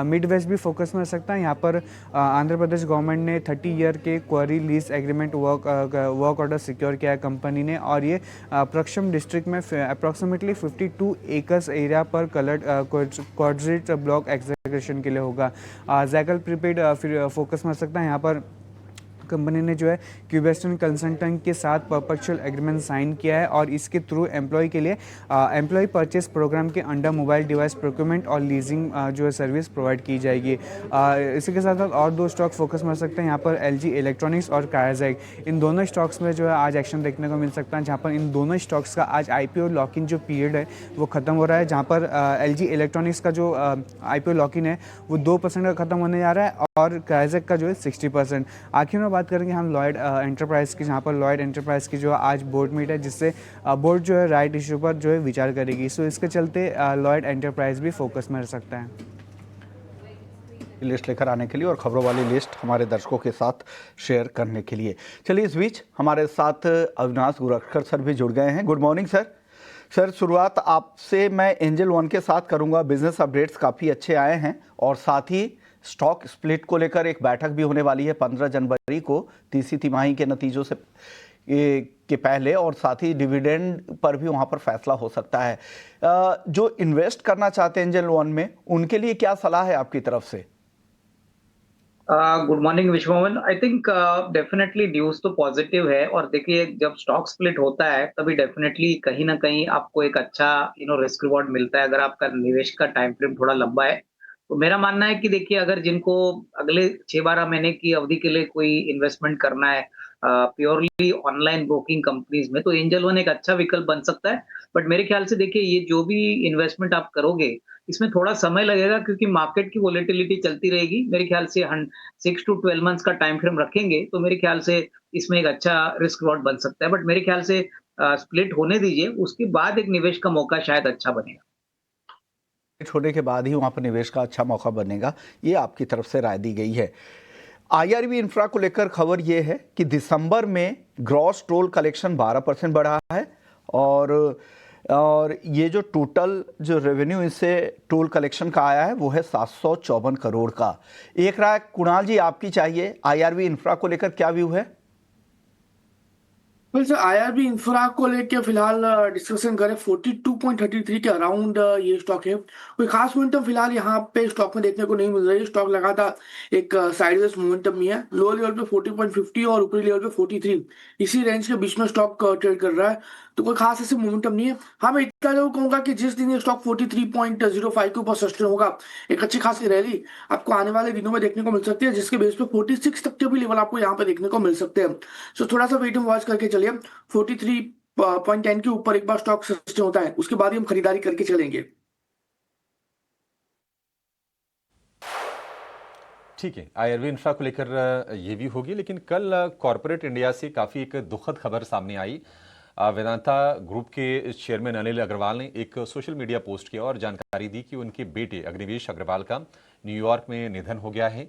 S6: मिड वेस्ट भी फोकस में रह सकता है। यहाँ पर आंध्र प्रदेश गवर्नमेंट ने 30 ईयर के quarry lease agreement work order secure किया है कंपनी ने, और ये प्रक्षम डिस्ट्रिक्ट में अप्रॉक्सीमेटली 52 एकर्स एरिया पर कलर्ड क्वाड्रेट ब्लॉक एग्जीक्यूशन के लिए होगा। जैकल प्रीपेड फिर फोकस में रह सकता है। यहाँ पर कंपनी ने जो है क्यूबेस्टन कंसल्टेंट के साथ परपेचुअल एग्रीमेंट साइन किया है और इसके थ्रू एम्प्लॉय के लिए एम्प्लॉय परचेस प्रोग्राम के अंडर मोबाइल डिवाइस प्रोक्योरमेंट और लीजिंग जो है सर्विस प्रोवाइड की जाएगी। इसी के साथ साथ और दो स्टॉक फोकस में रह सकते हैं। यहाँ पर एलजी इलेक्ट्रॉनिक्स और कायाजैक, इन दोनों स्टॉक्स में जो है आज एक्शन देखने को मिल सकता है, जहाँ पर इन दोनों स्टॉक्स का आज IPO लॉक इन जो पीरियड है वो खत्म हो रहा है, जहाँ पर एलजी इलेक्ट्रॉनिक्स का जो IPO लॉक इन है वो 2% का खत्म होने जा रहा है और कायाजैक का जो है 60%। आखिर में बात करेंगे हम लॉयड एंटरप्राइज की, जहाँ पर लॉयड एंटरप्राइज की जो आज बोर्ड मीट है, जिससे बोर्ड जो है राइट इशू पर जो है विचार करेगी। सो इसके चलते लॉयड एंटरप्राइज भी फोकस में रह सकता है।
S2: लिस्ट लेकर आने के लिए और खबरों वाली लिस्ट हमारे दर्शकों के साथ शेयर करने के लिए। चलिए इस बीच हमारे साथ अविनाश गुरखकर सर भी जुड़ गए हैं। Good morning sir. सर शुरुआत आपसे मैं एंजल वन के साथ करूंगा। बिजनेस अपडेट्स काफ़ी अच्छे आए हैं और साथ ही स्टॉक स्प्लिट को लेकर एक बैठक भी होने वाली है 15 जनवरी को, तीसरी तिमाही के नतीजों से के पहले, और साथ ही डिविडेंड पर भी वहां पर फैसला हो सकता है। जो इन्वेस्ट करना चाहते हैं एंजल वन में, उनके लिए क्या सलाह है आपकी तरफ से?
S7: Good morning Vishwamohan. I think definitely news तो पॉजिटिव है और देखिए जब स्टॉक स्प्लिट होता है तभी डेफिनेटली कहीं ना कहीं आपको एक अच्छा रिस्क रिवॉर्ड मिलता है अगर आपका निवेश का टाइम फ्रेम थोड़ा लंबा है। तो मेरा मानना है कि देखिए अगर जिनको अगले 6-12 महीने की अवधि के लिए कोई इन्वेस्टमेंट करना है प्योरली ऑनलाइन ब्रोकिंग कंपनीज में, तो एंजल वन एक अच्छा विकल्प बन सकता है। बट मेरे ख्याल से देखिए ये जो भी इन्वेस्टमेंट आप करोगे इसमें थोड़ा समय लगेगा क्योंकि मार्केट की वोलेटिलिटी चलती रहेगी। मेरे ख्याल से 6 to 12 मंथ्स का टाइम फ्रेम रखेंगे तो मेरे ख्याल से इसमें एक अच्छा रिस्क रिवॉर्ड बन सकता है। बट मेरे ख्याल से स्प्लिट होने दीजिए, उसके बाद एक निवेश का मौका शायद अच्छा बनेगा।
S2: होने के बाद ही वहां पर निवेश का अच्छा मौका बनेगा, ये आपकी तरफ से राय दी गई है। IRB इंफ्रा को लेकर खबर ये है कि दिसंबर में ग्रॉस टोल कलेक्शन 12% बढ़ा है और ये जो टोटल जो रेवेन्यू इससे टोल कलेक्शन का आया है वो है 754 करोड़ का। एक राय कुणाल जी आपकी चाहिए, IRB इंफ्रा को लेकर क्या व्यू है?
S4: वैसे IRB इंफ्रा को लेके फिलहाल डिस्कशन करें 42.33 के अराउंड ये स्टॉक है। कोई खास मोमेंटम फिलहाल यहाँ पे स्टॉक में देखने को नहीं मिल रही है। स्टॉक लगातार एक साइडवेज मोमेंटम में है। लो लेवल पे 40.50 और ऊपरी लेवल पे 43, इसी रेंज के बीच में स्टॉक ट्रेड कर रहा है, तो कोई खास ऐसे मोमेंटम नहीं है। हाँ मैं इतना जरूर कहूंगा कि जिस दिन ये स्टॉक 43.05 के ऊपर सस्टेन होगा एक अच्छी खासी रैली आपको आने वाले दिनों में देखने को मिल सकती है, जिसके बेस पे 46 तक के भी लेवल आपको यहाँ पे देखने को मिल सकते हैं। सो थोड़ा सा वेट एंड वॉच करके चलिए। 43.10 के ऊपर एक बार स्टॉक सस्टेन होता है उसके बाद ही हम खरीदारी करके चलेंगे।
S1: ठीक है, IRB इंफ्रा को लेकर ये भी होगी, लेकिन कल कॉर्पोरेट इंडिया से काफ़ी एक दुखद खबर सामने आई। वेदांता ग्रुप के चेयरमैन अनिल अग्रवाल ने एक सोशल मीडिया पोस्ट किया और जानकारी दी कि उनके बेटे अग्निवेश अग्रवाल का न्यूयॉर्क में निधन हो गया है।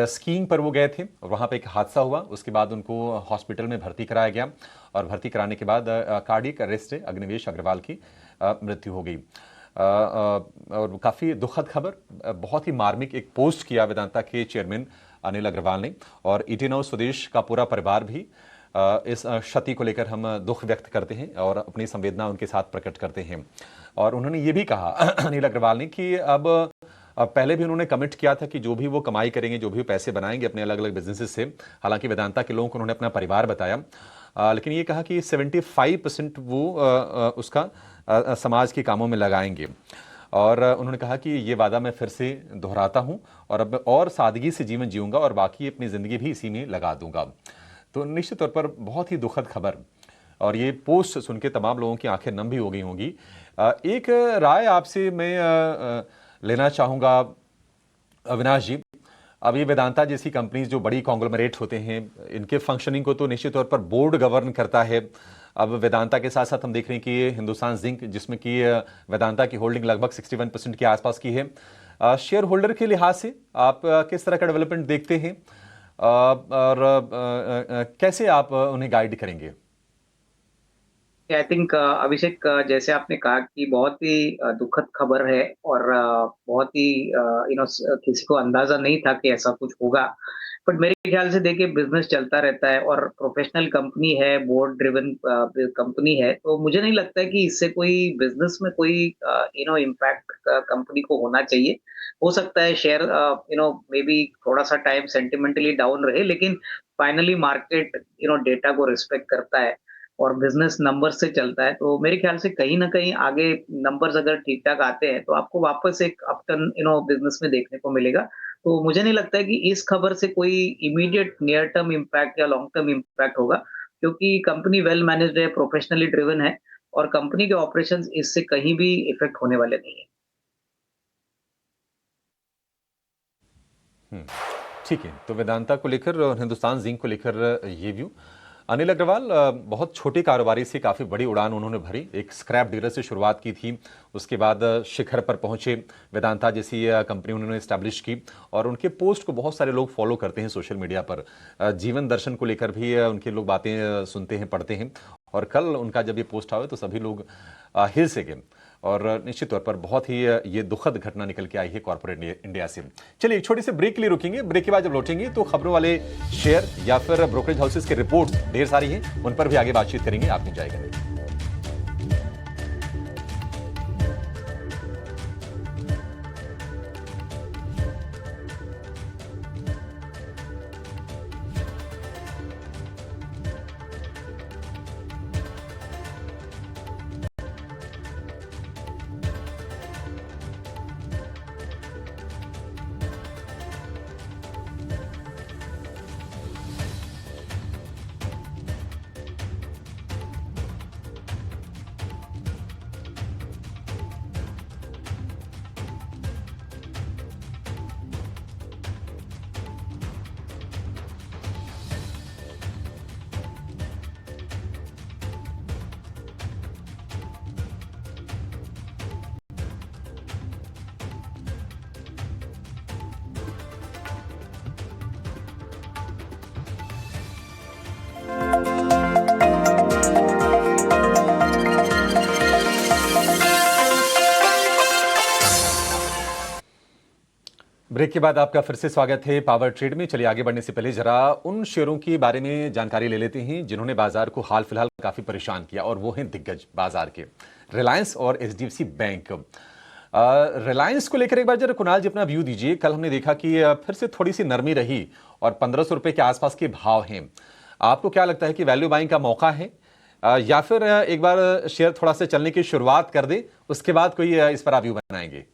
S1: स्कीइंग पर वो गए थे और वहाँ पे एक हादसा हुआ, उसके बाद उनको हॉस्पिटल में भर्ती कराया गया और भर्ती कराने के बाद कार्डियक अरेस्ट से अग्निवेश अग्रवाल की मृत्यु हो गई। और काफ़ी दुखद खबर, बहुत ही मार्मिक एक पोस्ट किया वेदांता के चेयरमैन अनिल अग्रवाल ने, और 89 स्वदेश का पूरा परिवार भी इस क्षति को लेकर हम दुख व्यक्त करते हैं और अपनी संवेदना उनके साथ प्रकट करते हैं। और उन्होंने ये भी कहा अनिल अग्रवाल ने कि अब पहले भी उन्होंने कमिट किया था कि जो भी वो कमाई करेंगे, जो भी वो पैसे बनाएंगे अपने अलग अलग बिजनेसेस से, हालांकि वेदांता के लोगों को उन्होंने अपना परिवार बताया, लेकिन ये कहा कि 75% वो उसका समाज के कामों में लगाएंगे। और उन्होंने कहा कि ये वादा मैं फिर से दोहराता हूँ और अब और सादगी से जीवन जीऊँगा और बाकी अपनी ज़िंदगी भी इसी में लगा दूंगा। तो निश्चित तौर पर बहुत ही दुखद खबर, और ये पोस्ट सुन के तमाम लोगों की आंखें नम भी हो गई होंगी। एक राय आपसे मैं लेना चाहूँगा अविनाश जी। अब ये वेदांता जैसी कंपनीज जो बड़ी कॉन्ग्लोमरेट होते हैं, इनके फंक्शनिंग को तो निश्चित तौर पर बोर्ड गवर्न करता है, अब वेदांता के साथ साथ हम देख रहे हैं कि हिंदुस्तान जिंक, जिसमें कि वेदांता की होल्डिंग लगभग 61% के आसपास की है। शेयर होल्डर के लिहाज से आप किस तरह का डेवलपमेंट देखते हैं और कैसे आप उन्हें गाइड करेंगे?
S7: आई थिंक अभिषेक, जैसे आपने कहा कि बहुत ही दुखद खबर है और बहुत ही किसी को अंदाजा नहीं था कि ऐसा कुछ होगा। बट मेरे ख्याल से देखिए, बिजनेस चलता रहता है और प्रोफेशनल कंपनी है, बोर्ड ड्रिवन कंपनी है, तो मुझे नहीं लगता है कि इससे कोई बिजनेस में कोई इम्पैक्ट कंपनी को होना चाहिए। हो सकता है शेयर मे बी थोड़ा सा टाइम सेंटिमेंटली डाउन रहे, लेकिन फाइनली मार्केट डेटा को रिस्पेक्ट करता है और बिजनेस नंबर्स से चलता है। तो मेरे ख्याल से कहीं न कहीं आगे नंबर्स अगर ठीक-ठाक आते हैं, तो आपको वापस एक अपटर्न बिजनेस में देखने को मिलेगा। तो मुझे नहीं लगता है कि इस खबर से कोई इमीडिएट नियर टर्म इम्पैक्ट या लॉन्ग टर्म इम्पैक्ट होगा, क्योंकि कंपनी वेल मैनेज्ड है, प्रोफेशनली ड्रिवन है और कंपनी के ऑपरेशंस इससे कहीं भी इफेक्ट होने वाले नहीं है।
S1: ठीक है, तो वेदांता को लेकर और हिंदुस्तान जिंक को लेकर ये व्यू। अनिल अग्रवाल, बहुत छोटे कारोबारी से काफ़ी बड़ी उड़ान उन्होंने भरी। एक स्क्रैप डीलर से शुरुआत की थी, उसके बाद शिखर पर पहुंचे, वेदांता जैसी कंपनी उन्होंने इस्टेब्लिश की और उनके पोस्ट को बहुत सारे लोग फॉलो करते हैं सोशल मीडिया पर। जीवन दर्शन को लेकर भी उनके लोग बातें सुनते हैं, पढ़ते हैं और कल उनका जब ये पोस्ट आया तो सभी लोग हिल से गए और निश्चित तौर पर बहुत ही ये दुखद घटना निकल के आई है कॉर्पोरेट इंडिया से। चलिए एक छोटी सी ब्रेक के लिए रुकेंगे। ब्रेक के बाद जब लौटेंगे तो खबरों वाले शेयर या फिर ब्रोकरेज हाउसेस के रिपोर्ट्स ढेर सारी हैं, उन पर भी आगे बातचीत करेंगे। आप एंजॉय करेंगे। ब्रेक के बाद आपका फिर से स्वागत है पावर ट्रेड में। चलिए आगे बढ़ने से पहले जरा उन शेयरों के बारे में जानकारी ले लेते हैं जिन्होंने बाजार को हाल फिलहाल काफी परेशान किया, और वो हैं दिग्गज बाजार के रिलायंस और एचडीएफसी बैंक। रिलायंस को लेकर एक बार जरा कुणाल जी अपना व्यू दीजिए। कल हमने देखा कि फिर से थोड़ी सी नरमी रही और 1500 रुपए के आसपास के भाव हैं। आपको क्या लगता है कि वैल्यू बाइंग का मौका है या फिर एक बार शेयर थोड़ा सा चलने की शुरुआत कर दे, उसके बाद कोई इस पर आप व्यू बनाएंगे?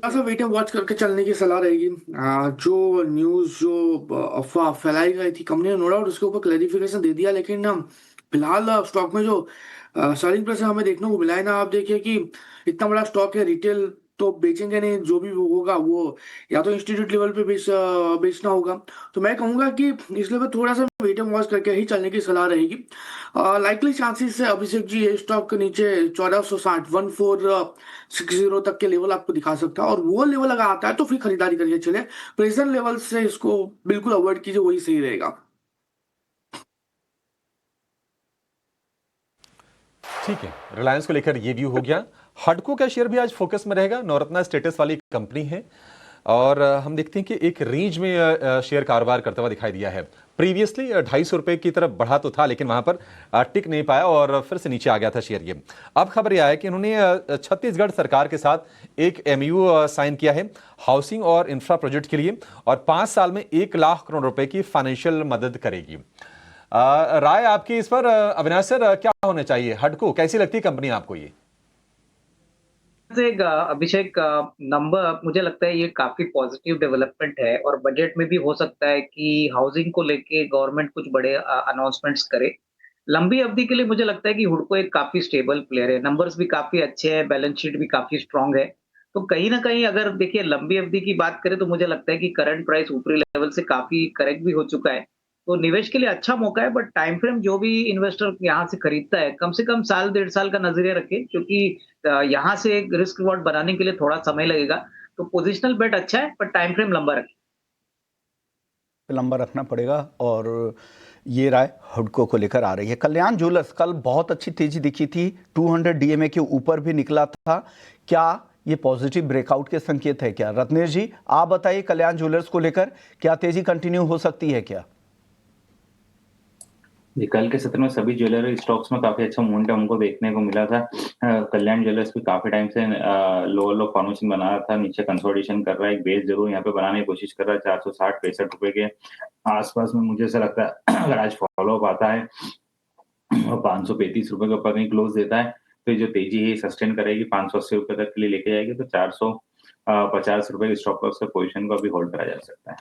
S4: ऐसा वेट एंड वॉच करके चलने की सलाह रहेगी। जो न्यूज जो अफवाह फैलाई गई थी, कंपनी ने नो डाउट उसके ऊपर क्लैरिफिकेशन दे दिया, लेकिन फिलहाल स्टॉक में जो सेलिंग प्रेशर हमें देखने को मिला है ना, आप देखिए कि इतना बड़ा स्टॉक है, रिटेल तो बेचेंगे नहीं, जो भी होगा वो या तो इंस्टीट्यूट लेवल पे बेचना होगा। तो मैं कहूंगा कि इस लेवल थोड़ा सा वेट एंड वॉच करके ही चलने की सलाह रहेगी। लाइकली चांसेस है अभिषेक जी, ये स्टॉक के नीचे 1460 1460 तक के लेवल आपको दिखा सकता है, और वो लेवल अगर आता है तो फिर खरीदारी करके चले। प्रेजेंट लेवल से इसको बिल्कुल अवॉइड कीजिए, वही सही रहेगा।
S1: ठीक है, रिलायंस को लेकर ये व्यू हो गया। हडको का शेयर भी आज फोकस में रहेगा। नवरत्ना स्टेटस वाली कंपनी है और हम देखते हैं कि एक रेंज में शेयर कारोबार करता हुआ दिखाई दिया है। प्रीवियसली 250 रुपए की तरफ बढ़ा तो था, लेकिन वहां पर टिक नहीं पाया और फिर से नीचे आ गया था शेयर। ये अब खबर यह है कि उन्होंने छत्तीसगढ़ सरकार के साथ एक एमयू साइन किया है हाउसिंग और इंफ्रा प्रोजेक्ट के लिए, और 5 साल में 1 लाख करोड़ रुपए की फाइनेंशियल मदद करेगी। राय आपकी इस पर अविनाश सर, क्या होना चाहिए? हडको कैसी लगती है कंपनी आपको? ये
S7: अभिषेक, नंबर मुझे लगता है ये काफी पॉजिटिव डेवलपमेंट है और बजट में भी हो सकता है कि हाउसिंग को लेके गवर्नमेंट कुछ बड़े अनाउंसमेंट्स करे। लंबी अवधि के लिए मुझे लगता है कि हुडको एक काफी स्टेबल प्लेयर है, नंबर्स भी काफी अच्छे हैं, बैलेंस शीट भी काफी स्ट्रांग है। तो कहीं ना कहीं अगर देखिए लंबी अवधि की बात करें तो मुझे लगता है कि करंट प्राइस ऊपरी लेवल से काफी करेक्ट भी हो चुका है तो निवेश के लिए अच्छा मौका है, बट टाइम फ्रेम जो भी इन्वेस्टर यहाँ से खरीदता है कम से कम साल 1.5 साल का नजरिया रखे, क्योंकि यहाँ से रिस्क रिवॉर्ड बनाने के लिए थोड़ा समय लगेगा। तो पोजिशनल बेट अच्छा है, पर टाइम फ्रेम लंबा रखे।
S2: लंबा रखना पड़ेगा। और ये राय हुडको को लेकर आ रही है। कल्याण ज्वेलर्स कल बहुत अच्छी तेजी दिखी थी, 200 डीएमए के ऊपर भी निकला था। क्या ये पॉजिटिव ब्रेकआउट के संकेत है क्या? रत्नेश जी, आप बताइए, कल्याण ज्वेलर्स को लेकर क्या तेजी कंटिन्यू हो सकती है क्या?
S5: जी, कल के सत्र में सभी ज्वेलरी स्टॉक्स में काफी अच्छा मोमेंटम हमको देखने को मिला था। कल्याण ज्वेलर्स भी काफी टाइम से लोअर लो फॉर्मेशन बना रहा था, नीचे कंसोलिडेशन कर रहा है, एक बेस जरूर यहाँ पे बनाने की कोशिश कर रहा है 460-65 रुपए के आसपास में। मुझे ऐसा लगता है अगर आज फॉलो अप आता है और 535 रुपए के ऊपर कहीं क्लोज देता है तो ये जो तेजी है सस्टेन करेगी, 580 रुपए तक के लिए लेके जाएगी, तो 450 रुपए के स्टॉप लॉस से पोजीशन को अभी होल्ड करा जा सकता है।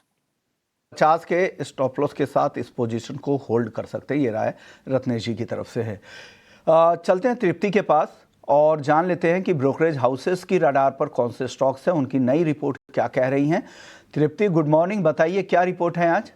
S2: 50 के स्टॉप लॉस के साथ इस पोजीशन को होल्ड कर सकते हैं, ये राय रत्नेश जी की तरफ से है। चलते हैं तृप्ति के पास और जान लेते हैं कि ब्रोकरेज हाउसेस की रडार पर कौन से स्टॉक्स हैं, उनकी नई रिपोर्ट क्या कह रही हैं। तृप्ति, गुड मॉर्निंग, बताइए क्या रिपोर्ट है आज?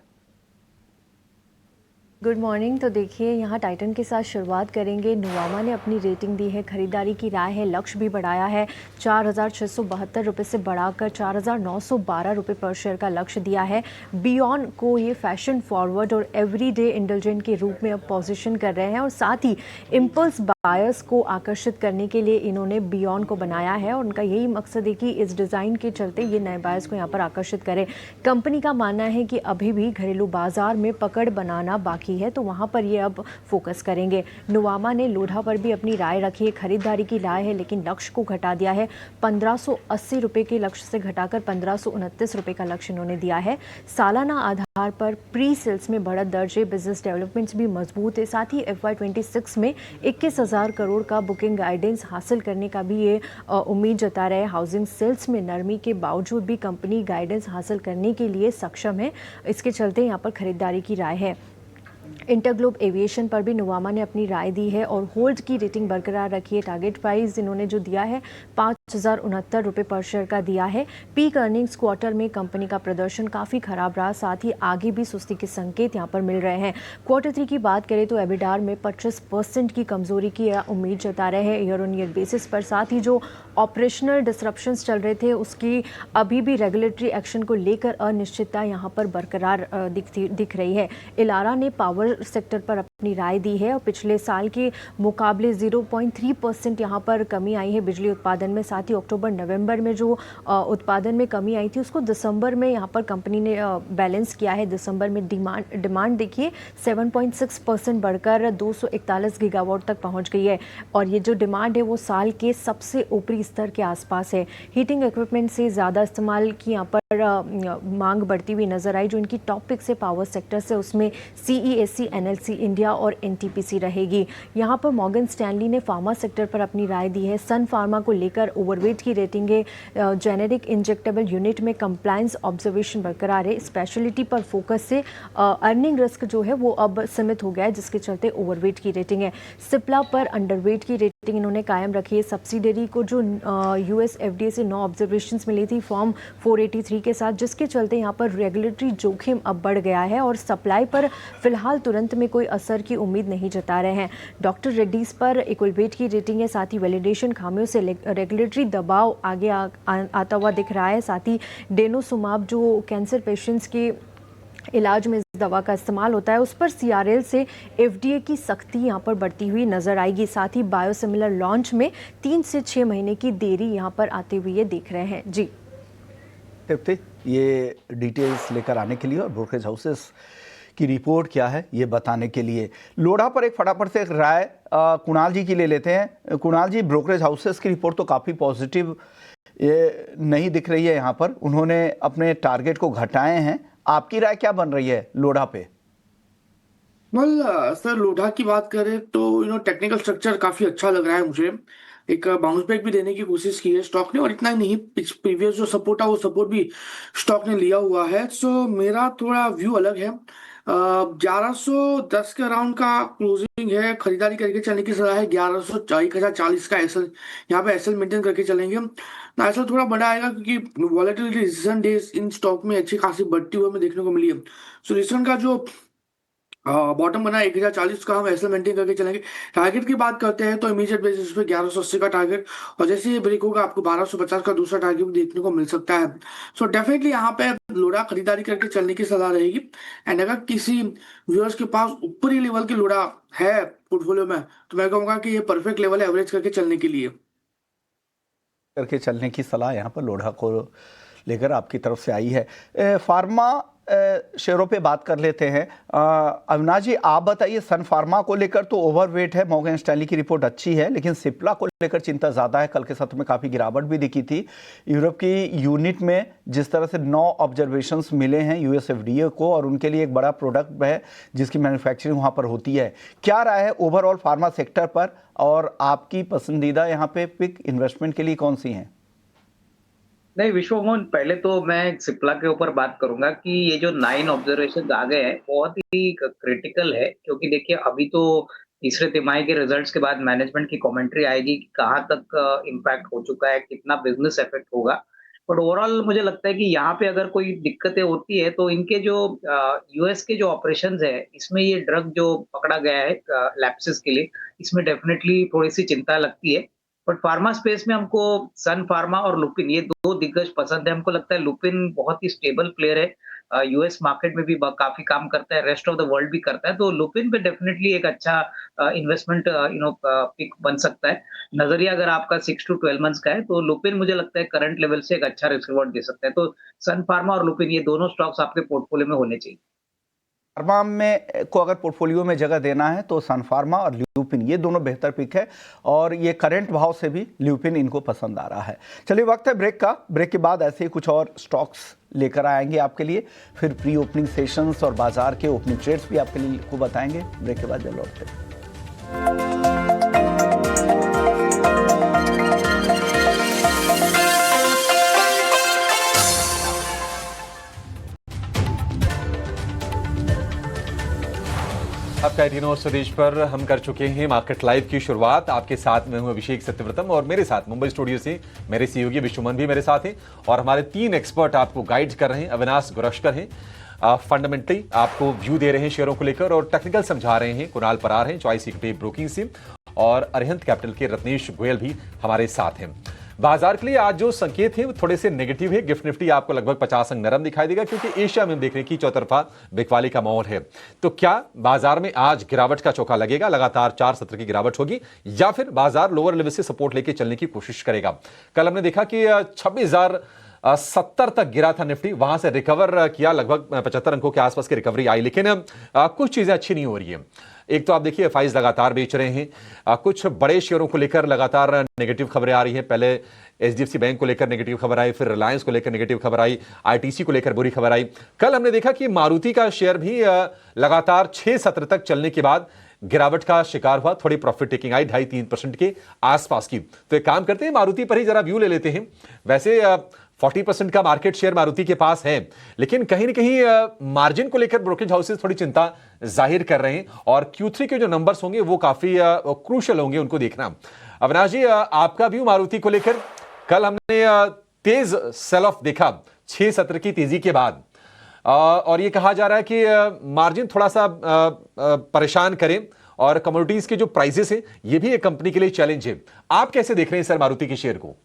S8: Good morning. तो देखिए, यहाँ टाइटन के साथ शुरुआत करेंगे। नुवामा ने अपनी रेटिंग दी है, खरीदारी की राय है, लक्ष्य भी बढ़ाया है, 4,672 रुपये से बढ़ाकर 4,912 रुपये पर शेयर का लक्ष्य दिया है। बियॉन्ड को ये फैशन फॉरवर्ड और एवरीडे इंडल्जेंट के रूप में अब पोजीशन कर रहे हैं और साथ ही इम्पल्स बायर्स को आकर्षित करने के लिए इन्होंने बियॉन्ड को बनाया है और उनका यही मकसद है कि इस डिज़ाइन के चलते ये नए बायर्स को यहाँ पर आकर्षित करें। कंपनी का मानना है कि अभी भी घरेलू बाजार में पकड़ बनाना बाकी है, तो वहां पर ये अब फोकस करेंगे। नुवामा ने लोढ़ा पर भी अपनी राय रखी है, खरीदारी की राय है लेकिन लक्ष्य को घटा दिया है, 1580 रुपये के लक्ष्य से घटाकर 1529 रुपये का लक्ष्य इन्होंने दिया है। सालाना आधार पर प्री सेल्स में बढ़त दर्ज है, बिजनेस डेवलपमेंट्स भी मजबूत है, साथ ही FY26 में 21,000 करोड़ का बुकिंग गाइडेंस हासिल करने का भी ये उम्मीद जता रहे। हाउसिंग सेल्स में नरमी के बावजूद भी कंपनी गाइडेंस हासिल करने के लिए सक्षम है, इसके चलते यहाँ पर खरीदारी की राय है। इंटरग्लोब एविएशन पर भी नुवामा ने अपनी राय दी है और होल्ड की रेटिंग बरकरार रखी है। टारगेट प्राइस इन्होंने जो दिया है 5,069 रुपये पर शेयर का दिया है। पीक अर्निंग्स क्वार्टर में कंपनी का प्रदर्शन काफ़ी खराब रहा, साथ ही आगे भी सुस्ती के संकेत यहां पर मिल रहे हैं। Q3 की बात करें तो एबिडार में 25% की कमजोरी की उम्मीद जता रहे हैं ईयर ऑन ईयर बेसिस पर। साथ ही जो ऑपरेशनल डिसरप्शंस चल रहे थे उसकी अभी भी रेगुलेटरी एक्शन को लेकर अनिश्चितता यहाँ पर बरकरार दिख रही है। इलारा ने पावर सेक्टर पर अपनी राय दी है और पिछले साल के मुकाबले 0.3% यहाँ पर कमी आई है बिजली उत्पादन में। साथ ही अक्टूबर नवंबर में जो उत्पादन में कमी आई थी उसको दिसंबर में यहाँ पर कंपनी ने बैलेंस किया है। दिसंबर में डिमांड देखिए 7.6% बढ़कर 241 गीगावाट तक पहुँच गई है और ये जो डिमांड है वो साल के सबसे ऊपरी स्तर के आसपास है। हीटिंग इक्विपमेंट से ज़्यादा इस्तेमाल की यहाँ पर मांग बढ़ती हुई नजर आई। जो इनकी टॉप पिक्स है पावर सेक्टर से, उसमें CESC, NLC इंडिया और NTPC रहेगी। यहाँ पर मॉर्गन स्टैनली ने फार्मा सेक्टर पर अपनी राय दी है। सन फार्मा को लेकर ओवरवेट की रेटिंग है। जेनेरिक इंजेक्टेबल यूनिट में कंप्लायंस ऑब्जर्वेशन बरकरार है। स्पेशलिटी पर फोकस से अर्निंग रिस्क जो है वो अब सीमित हो गया है, जिसके चलते ओवरवेट की रेटिंग है। सिप्ला पर अंडरवेट की रेटिंग इन्होंने कायम रखी है। सब्सिडरी को जो US FDA से 9 ऑब्जर्वेशन मिली थी फॉर्म 483 के साथ, जिसके चलते यहाँ पर रेगुलेटरी जोखिम अब बढ़ गया है और सप्लाई पर फिलहाल तुरंत में कोई असर की उम्मीद नहीं जता रहे हैं। डॉक्टर रेड्डीज पर इक्वलवेट की रेटिंग है। साथ ही वैलिडेशन खामियों से रेगुलेटरी दबाव आगे आता हुआ दिख रहा है। साथ ही डेनोसुमाब जो कैंसर पेशेंट्स के इलाज में इस दवा का इस्तेमाल होता है, उस पर CRL से FDA की सख्ती यहाँ पर बढ़ती हुई नजर आएगी। साथ ही बायोसिमिलर लॉन्च में 3 से 6 महीने की देरी यहाँ पर आते हुए ये देख रहे हैं। जी
S2: तृप्ति, ये डिटेल्स लेकर आने के लिए और ब्रोकरेज हाउसेस की रिपोर्ट क्या है ये बताने के लिए लोढ़ा पर एक फटाफट से एक राय कुणाल जी की ले लेते हैं। कुणाल जी, ब्रोकरेज हाउसेस की रिपोर्ट तो काफ़ी पॉजिटिव ये नहीं दिख रही है, यहाँ पर उन्होंने अपने टारगेट को घटाए हैं। आपकी राय क्या बन रही है लोढ़ा पे?
S4: सर, लोढ़ा की बात करें तो टेक्निकल स्ट्रक्चर काफी अच्छा लग रहा है मुझे। एक बाउंस बैक भी देने की कोशिश की है स्टॉक ने और इतना ही नहीं, प्रीवियस जो सपोर्ट है वो सपोर्ट भी स्टॉक ने लिया हुआ है। सो मेरा थोड़ा व्यू अलग है। 1110 के अराउंड का क्लोजिंग है, खरीदारी करके चलने की सलाह है। 1140 का एसएल, यहाँ पे एसएल मेंटेन करके चलेंगे ना। एसएल थोड़ा बड़ा आएगा क्योंकि volatility recent days in stock में अच्छी खासी बढ़ती हुई हमें देखने को मिली है। सो रिसेंट का जो बॉटम बना 1040 का हम ऐसे मेंटेन करके चलेंगे। टारगेट की बात करते हैं तो इमीडिएट बेसिस पे 1180 का टारगेट, और जैसे ये ब्रेक होगा आपको 1250 का दूसरा टारगेट भी देखने को मिल सकता है। सो डेफिनेटली यहाँ पे लोड़ा खरीदारी करके चलने की सलाह रहेगी। एंड अगर किसी व्यूअर्स के पास ऊपरी लेवल की लोड़ा है पोर्टफोलियो में, तो मैं कहूँगा कि ये परफेक्ट लेवल है एवरेज करके चलने के लिए।
S2: करके चलने की सलाह यहाँ पर लोढ़ा को लेकर आपकी तरफ से आई है। फार्मा शेयरों पे बात कर लेते हैं। अविनाश जी, आप बताइए, सन फार्मा को लेकर तो ओवरवेट है, मॉर्गन स्टैनली की रिपोर्ट अच्छी है, लेकिन सिप्ला को लेकर चिंता ज़्यादा है। कल के सत्र में काफ़ी गिरावट भी दिखी थी। यूरोप की यूनिट में जिस तरह से 9 ऑब्जर्वेशंस मिले हैं यूएस एफडीए को, और उनके लिए एक बड़ा प्रोडक्ट है जिसकी मैन्युफैक्चरिंग वहाँ पर होती है। क्या राय है ओवरऑल फार्मा सेक्टर पर, और आपकी पसंदीदा यहाँ पे पिक इन्वेस्टमेंट के लिए कौन सी हैं?
S7: नहीं विश्वमोहन, पहले तो मैं सिप्ला के ऊपर बात करूंगा कि ये जो 9 ऑब्जर्वेशन आ गए हैं बहुत ही क्रिटिकल है, क्योंकि देखिए अभी तो तीसरे तिमाही के रिजल्ट्स के बाद मैनेजमेंट की कमेंट्री आएगी कि कहाँ तक इम्पैक्ट हो चुका है, कितना बिजनेस इफेक्ट होगा। बट ओवरऑल मुझे लगता है कि यहाँ पे अगर कोई दिक्कतें होती है तो इनके जो यूएस के जो ऑपरेशंस है, इसमें ये ड्रग जो पकड़ा गया है लैप्सिस के लिए, इसमें डेफिनेटली थोड़ी सी चिंता लगती है। बट फार्मा स्पेस में हमको सन फार्मा और लुपिन, ये दो दिग्गज पसंद है। हमको लगता है लुपिन बहुत ही स्टेबल प्लेयर है, यूएस मार्केट में भी काफी काम करता है, रेस्ट ऑफ द वर्ल्ड भी करता है, तो लुपिन पे डेफिनेटली एक अच्छा इन्वेस्टमेंट पिक बन सकता है। नजरिया अगर आपका 6 to 12 मंथ्स का है तो लुपिन मुझे लगता है करंट लेवल से एक अच्छा रिस्क रिवॉर्ड दे सकता है। तो सन फार्मा और लुपिन, ये दोनों स्टॉक्स आपके पोर्टफोलियो में होने चाहिए।
S2: फार्मा में को अगर पोर्टफोलियो में जगह देना है तो सन फार्मा और ल्यूपिन, ये दोनों बेहतर पिक है, और ये करंट भाव से भी ल्यूपिन इनको पसंद आ रहा है। चलिए, वक्त है ब्रेक का। ब्रेक के बाद ऐसे ही कुछ और स्टॉक्स लेकर आएंगे आपके लिए, फिर प्री ओपनिंग सेशंस और बाजार के ओपनिंग ट्रेड्स भी आपके लिए को बताएंगे। ब्रेक के बाद जब लौटते हैं।
S1: आपका 18 और स्वदेश पर हम कर चुके हैं मार्केट लाइव की शुरुआत। आपके साथ में हूं अभिषेक सत्यव्रतम, और मेरे साथ मुंबई स्टूडियो से मेरे सहयोगी विश्वमोहन भी मेरे साथ हैं, और हमारे 3 एक्सपर्ट आपको गाइड कर रहे हैं। अविनाश गुरश्कर हैं, फंडामेंटली आपको व्यू दे रहे हैं शेयरों को लेकर, और टेक्निकल समझा रहे हैं कुणाल परार हैं चॉइस इक्विटी ब्रोकिंग से, और अरिहंत कैपिटल के रत्नेश गोयल भी हमारे साथ हैं। बाजार के लिए आज जो संकेत है वो थोड़े से नेगेटिव है। गिफ्ट निफ्टी आपको लगभग 50 अंक नरम दिखाई देगा, क्योंकि एशिया में हम देख रहे हैं कि चौतरफा बिकवाली का माहौल है। तो क्या बाजार में आज गिरावट का चौका लगेगा, लगातार 4 सत्र की गिरावट होगी, या फिर बाजार लोअर लेवल से सपोर्ट लेके चलने की कोशिश करेगा? कल हमने देखा कि 26,070 तक गिरा था निफ्टी, वहां से रिकवर किया, लगभग 75 अंकों के आसपास की रिकवरी आई, लेकिन कुछ चीजें अच्छी नहीं हो रही है। एक तो आप देखिए एफआईज लगातार बेच रहे हैं, कुछ बड़े शेयरों को लेकर लगातार नेगेटिव खबरें आ रही हैं। पहले एचडीएफसी बैंक को लेकर नेगेटिव खबर आई, फिर रिलायंस को लेकर नेगेटिव खबर आई, आईटीसी को लेकर बुरी खबर आई। कल हमने देखा कि मारुति का शेयर भी लगातार 6 सत्र तक चलने के बाद गिरावट का शिकार हुआ, थोड़ी प्रॉफिट टेकिंग आई 2.5-3% के आसपास की। तो एक काम करते हैं, मारुति पर ही जरा व्यू ले लेते हैं। वैसे 40% का मार्केट शेयर मारुति के पास है, लेकिन कहीं ना कहीं मार्जिन को लेकर ब्रोकरेज हाउसेस थोड़ी चिंता जाहिर कर रहे हैं, और Q3 के जो नंबर्स होंगे वो काफी क्रूशियल होंगे, उनको देखना। अविनाश जी, आपका व्यू मारुति को लेकर? कल हमने तेज सेल ऑफ देखा 6 सत्र की तेजी के बाद, और ये कहा जा रहा है कि मार्जिन थोड़ा सा परेशान करें, और कमोडिटीज के जो प्राइसेस है ये भी एक कंपनी के लिए चैलेंज है। आप कैसे देख रहे हैं सर मारुति के शेयर को?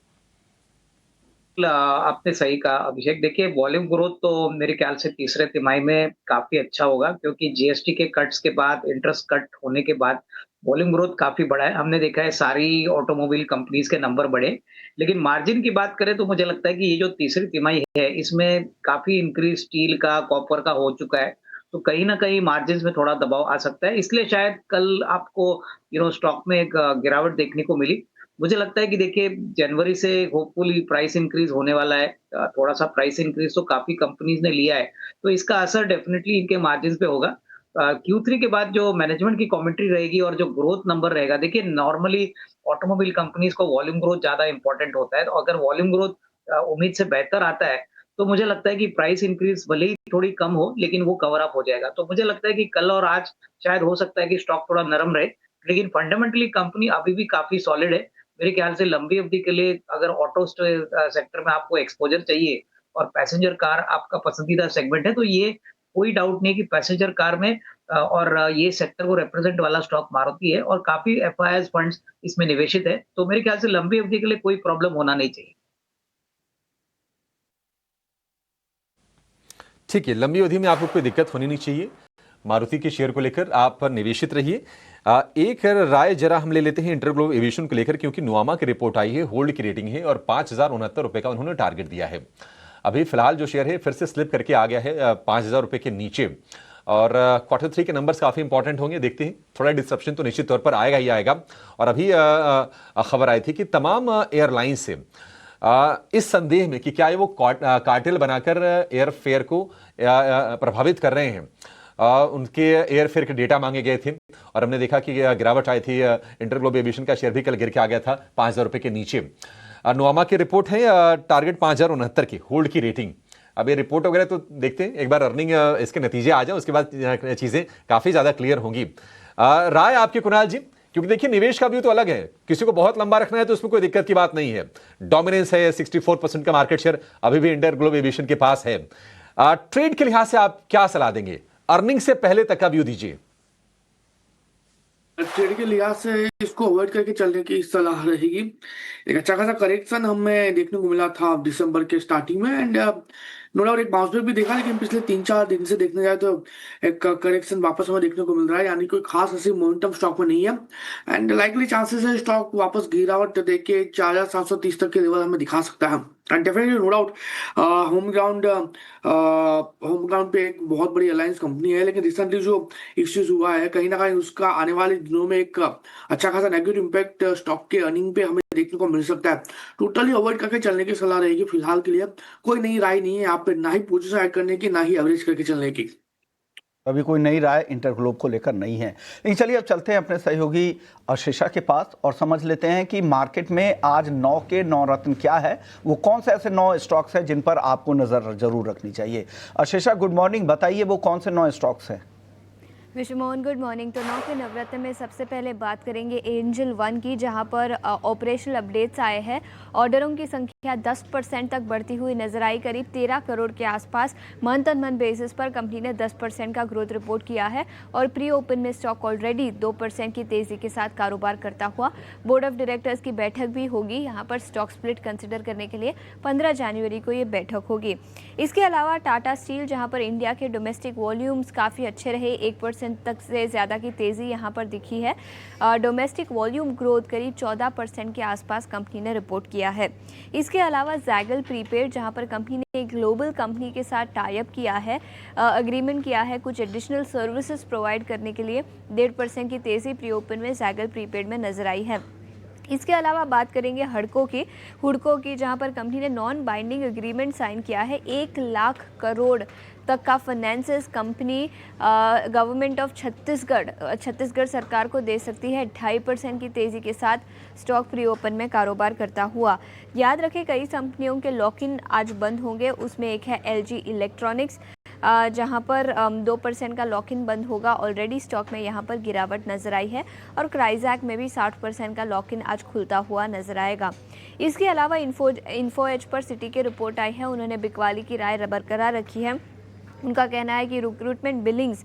S7: आपने सही कहा अभिषेक। देखिए वॉल्यूम ग्रोथ तो मेरे ख्याल से तीसरे तिमाही में काफी अच्छा होगा, क्योंकि जीएसटी के कट्स के बाद, इंटरेस्ट कट होने के बाद वॉल्यूम ग्रोथ काफी बड़ा है। हमने देखा है सारी ऑटोमोबाइल कंपनीज के नंबर बढ़े, लेकिन मार्जिन की बात करें तो मुझे लगता है कि ये जो तीसरी तिमाही है इसमें काफी इंक्रीज स्टील का, कॉपर का हो चुका है, तो कहीं ना कहीं मार्जिन में थोड़ा दबाव आ सकता है। इसलिए शायद कल आपको स्टॉक में एक गिरावट देखने को मिली। मुझे लगता है कि देखिए जनवरी से होपफुली प्राइस इंक्रीज होने वाला है, थोड़ा सा प्राइस इंक्रीज तो काफी कंपनीज ने लिया है, तो इसका असर डेफिनेटली इनके मार्जिन पे होगा। Q3 के बाद जो मैनेजमेंट की कमेंट्री रहेगी और जो ग्रोथ नंबर रहेगा, देखिए नॉर्मली ऑटोमोबाइल कंपनीज को वॉल्यूम ग्रोथ ज्यादा इंपॉर्टेंट होता है, तो अगर वॉल्यूम ग्रोथ उम्मीद से बेहतर आता है तो मुझे लगता है कि प्राइस इंक्रीज भले ही थोड़ी कम हो, लेकिन वो कवर अप हो जाएगा। तो मुझे लगता है कि कल और आज शायद हो सकता है कि स्टॉक थोड़ा नरम रहे, लेकिन फंडामेंटली कंपनी अभी भी काफी सॉलिड है। मेरे ख्याल से लंबी अवधि के लिए अगर ऑटो सेक्टर में आपको एक्सपोजर चाहिए और पैसेंजर कार आपका पसंदीदा सेगमेंट है, तो ये कोई डाउट नहीं कि पैसेंजर कार में और ये सेक्टर को रिप्रेजेंट वाला स्टॉक मारुति है और काफी एफआईआई फंड्स इसमें निवेशित है, तो मेरे ख्याल से लंबी अवधि के लिए कोई प्रॉब्लम होना नहीं चाहिए।
S1: ठीक है, लंबी अवधि में आपको कोई दिक्कत होनी नहीं चाहिए। मारुति के शेयर को लेकर आप निवेशित रहिए। एक राय जरा हम ले लेते हैं इंटरग्लोब एविएशन को लेकर, क्योंकि नुआमा की रिपोर्ट आई है, होल्ड की रेटिंग है और 5,069 रुपए का उन्होंने टारगेट दिया है। अभी फिलहाल जो शेयर है फिर से स्लिप करके आ गया है 5,000 रुपए के नीचे, और क्वार्टर 3 के नंबर्स काफी इंपॉर्टेंट होंगे। देखते हैं, थोड़ा डिसरप्शन तो निश्चित तौर पर आएगा ही आएगा। और अभी खबर आई थी कि तमाम एयरलाइन से इस संदेह में कि क्या ये वो कार्टेल बनाकर एयर फेयर को प्रभावित कर रहे हैं, उनके एयर फेयर के डेटा मांगे गए थे और हमने देखा कि गिरावट आई थी। इंटरग्लोब एविएशन का शेयर भी कल गिर के आ गया था 5,000 रुपए के नीचे। नुआमा की रिपोर्ट है, टारगेट 5,069 की, होल्ड की रेटिंग। अब ये रिपोर्ट वगैरह तो देखते हैं, एक बार अर्निंग इसके नतीजे आ जाए उसके बाद चीजें काफी ज्यादा क्लियर होंगी। राय आपकी कुणाल जी, क्योंकि देखिए निवेश का व्यू तो अलग है, किसी को बहुत लंबा रखना है तो उसमें कोई दिक्कत की बात नहीं है। डोमिनेंस है, 64% का मार्केट शेयर अभी भी इंटरग्लोब एविएशन के पास है। ट्रेड के लिहाज से आप क्या सलाह देंगे? अर्निंग से पहले तक का व्यू दीजिए।
S4: ट्रेड के लिहाज से इसको अवॉइड करके चलने की सलाह रहेगी। एक अच्छा खासा करेक्शन हमें देखने को मिला था दिसंबर के स्टार्टिंग में, एंड नो डाउट एक बाउंस बैक भी देखा, लेकिन पिछले 3-4 दिन से देखने जाए तो एक करेक्शन वापस हमें देखने को मिल रहा है, यानी कोई खास ऐसी मोमेंटम स्टॉक में नहीं है। एंड लाइकली चांसेस है स्टॉक वापस गिरावट देख के 4,730 तक के लेवल हमें दिखा सकता है। And definitely no doubt home ground पे एक बहुत बड़ी अलायंस कंपनी है, लेकिन रिसेंटली जो इश्यूज हुआ है कहीं ना कहीं उसका आने वाले दिनों में एक अच्छा खासा नेगेटिव इम्पैक्ट स्टॉक के अर्निंग पे हमें देखने को मिल सकता है। टोटली अवॉइड करके चलने की सलाह रहेगी फिलहाल के लिए। कोई नई राय नहीं है यहाँ पे, ना ही पोजीशन ऐड करने की, ना ही एवरेज करके चलने की।
S2: अभी कोई नई राय इंटरग्लोब को लेकर नहीं है। लेकिन चलिए अब चलते हैं अपने सहयोगी आशीषा के पास और समझ लेते हैं कि मार्केट में आज 9 के 9 रत्न क्या है, वो कौन से ऐसे 9 स्टॉक्स हैं जिन पर आपको नजर जरूर रखनी चाहिए। आशीषा गुड मॉर्निंग, बताइए वो कौन से 9 स्टॉक्स हैं?
S8: विश्व मोहन गुड मॉर्निंग। तो 9 के नवरत्न में सबसे पहले बात करेंगे एंजल वन की, जहां पर ऑपरेशनल अपडेट्स आए हैं। ऑर्डरों की संख्या 10% तक बढ़ती हुई नजर आई, करीब 13 करोड़ के आसपास। मंथ ऑन मंथ बेसिस पर कंपनी ने 10% का ग्रोथ रिपोर्ट किया है और प्री ओपन में स्टॉक ऑलरेडी 2% की तेजी के साथ कारोबार करता हुआ। बोर्ड ऑफ डायरेक्टर्स की बैठक भी होगी यहाँ पर स्टॉक स्प्लिट कंसिडर करने के लिए 15 जनवरी को ये बैठक होगी। इसके अलावा टाटा स्टील, जहाँ पर इंडिया के डोमेस्टिक वॉल्यूम्स काफ़ी अच्छे रहे, 1% तक से ज़्यादा की तेज़ी यहाँ पर दिखी है। डोमेस्टिक वॉल्यूम ग्रोथ करीब 14% के आसपास कंपनी ने रिपोर्ट किया है। इसके अलावा जैगल प्रीपेड, जहाँ पर कंपनी ने एक ग्लोबल कंपनी के साथ टाई अप किया है, एग्रीमेंट किया है कुछ एडिशनल सर्विसेज प्रोवाइड करने के लिए। 1.5% की तेज़ी प्री ओपन में जैगल प्रीपेड में नजर आई है। इसके अलावा बात करेंगे हुडको की, जहां पर कंपनी ने नॉन बाइंडिंग एग्रीमेंट साइन किया है। 1 लाख करोड़ तक का finances company government of Chhattisgarh सरकार को दे सकती है। 2.5% की तेज़ी के साथ स्टॉक प्री ओपन में कारोबार करता हुआ। याद रखें कई कंपनियों के लॉक इन आज बंद होंगे, उसमें एक है LG इलेक्ट्रॉनिक्स, जहां पर 2% का लॉक इन बंद होगा। ऑलरेडी स्टॉक में यहां पर गिरावट नजर आई है और क्राइजैक में भी 60% का लॉक इन आज खुलता हुआ नजर आएगा। इसके अलावा इन्फो एज पर सिटी की रिपोर्ट आई है, उन्होंने बिकवाली की राय बरकरार रखी है। उनका कहना है कि रिक्रूटमेंट बिलिंग्स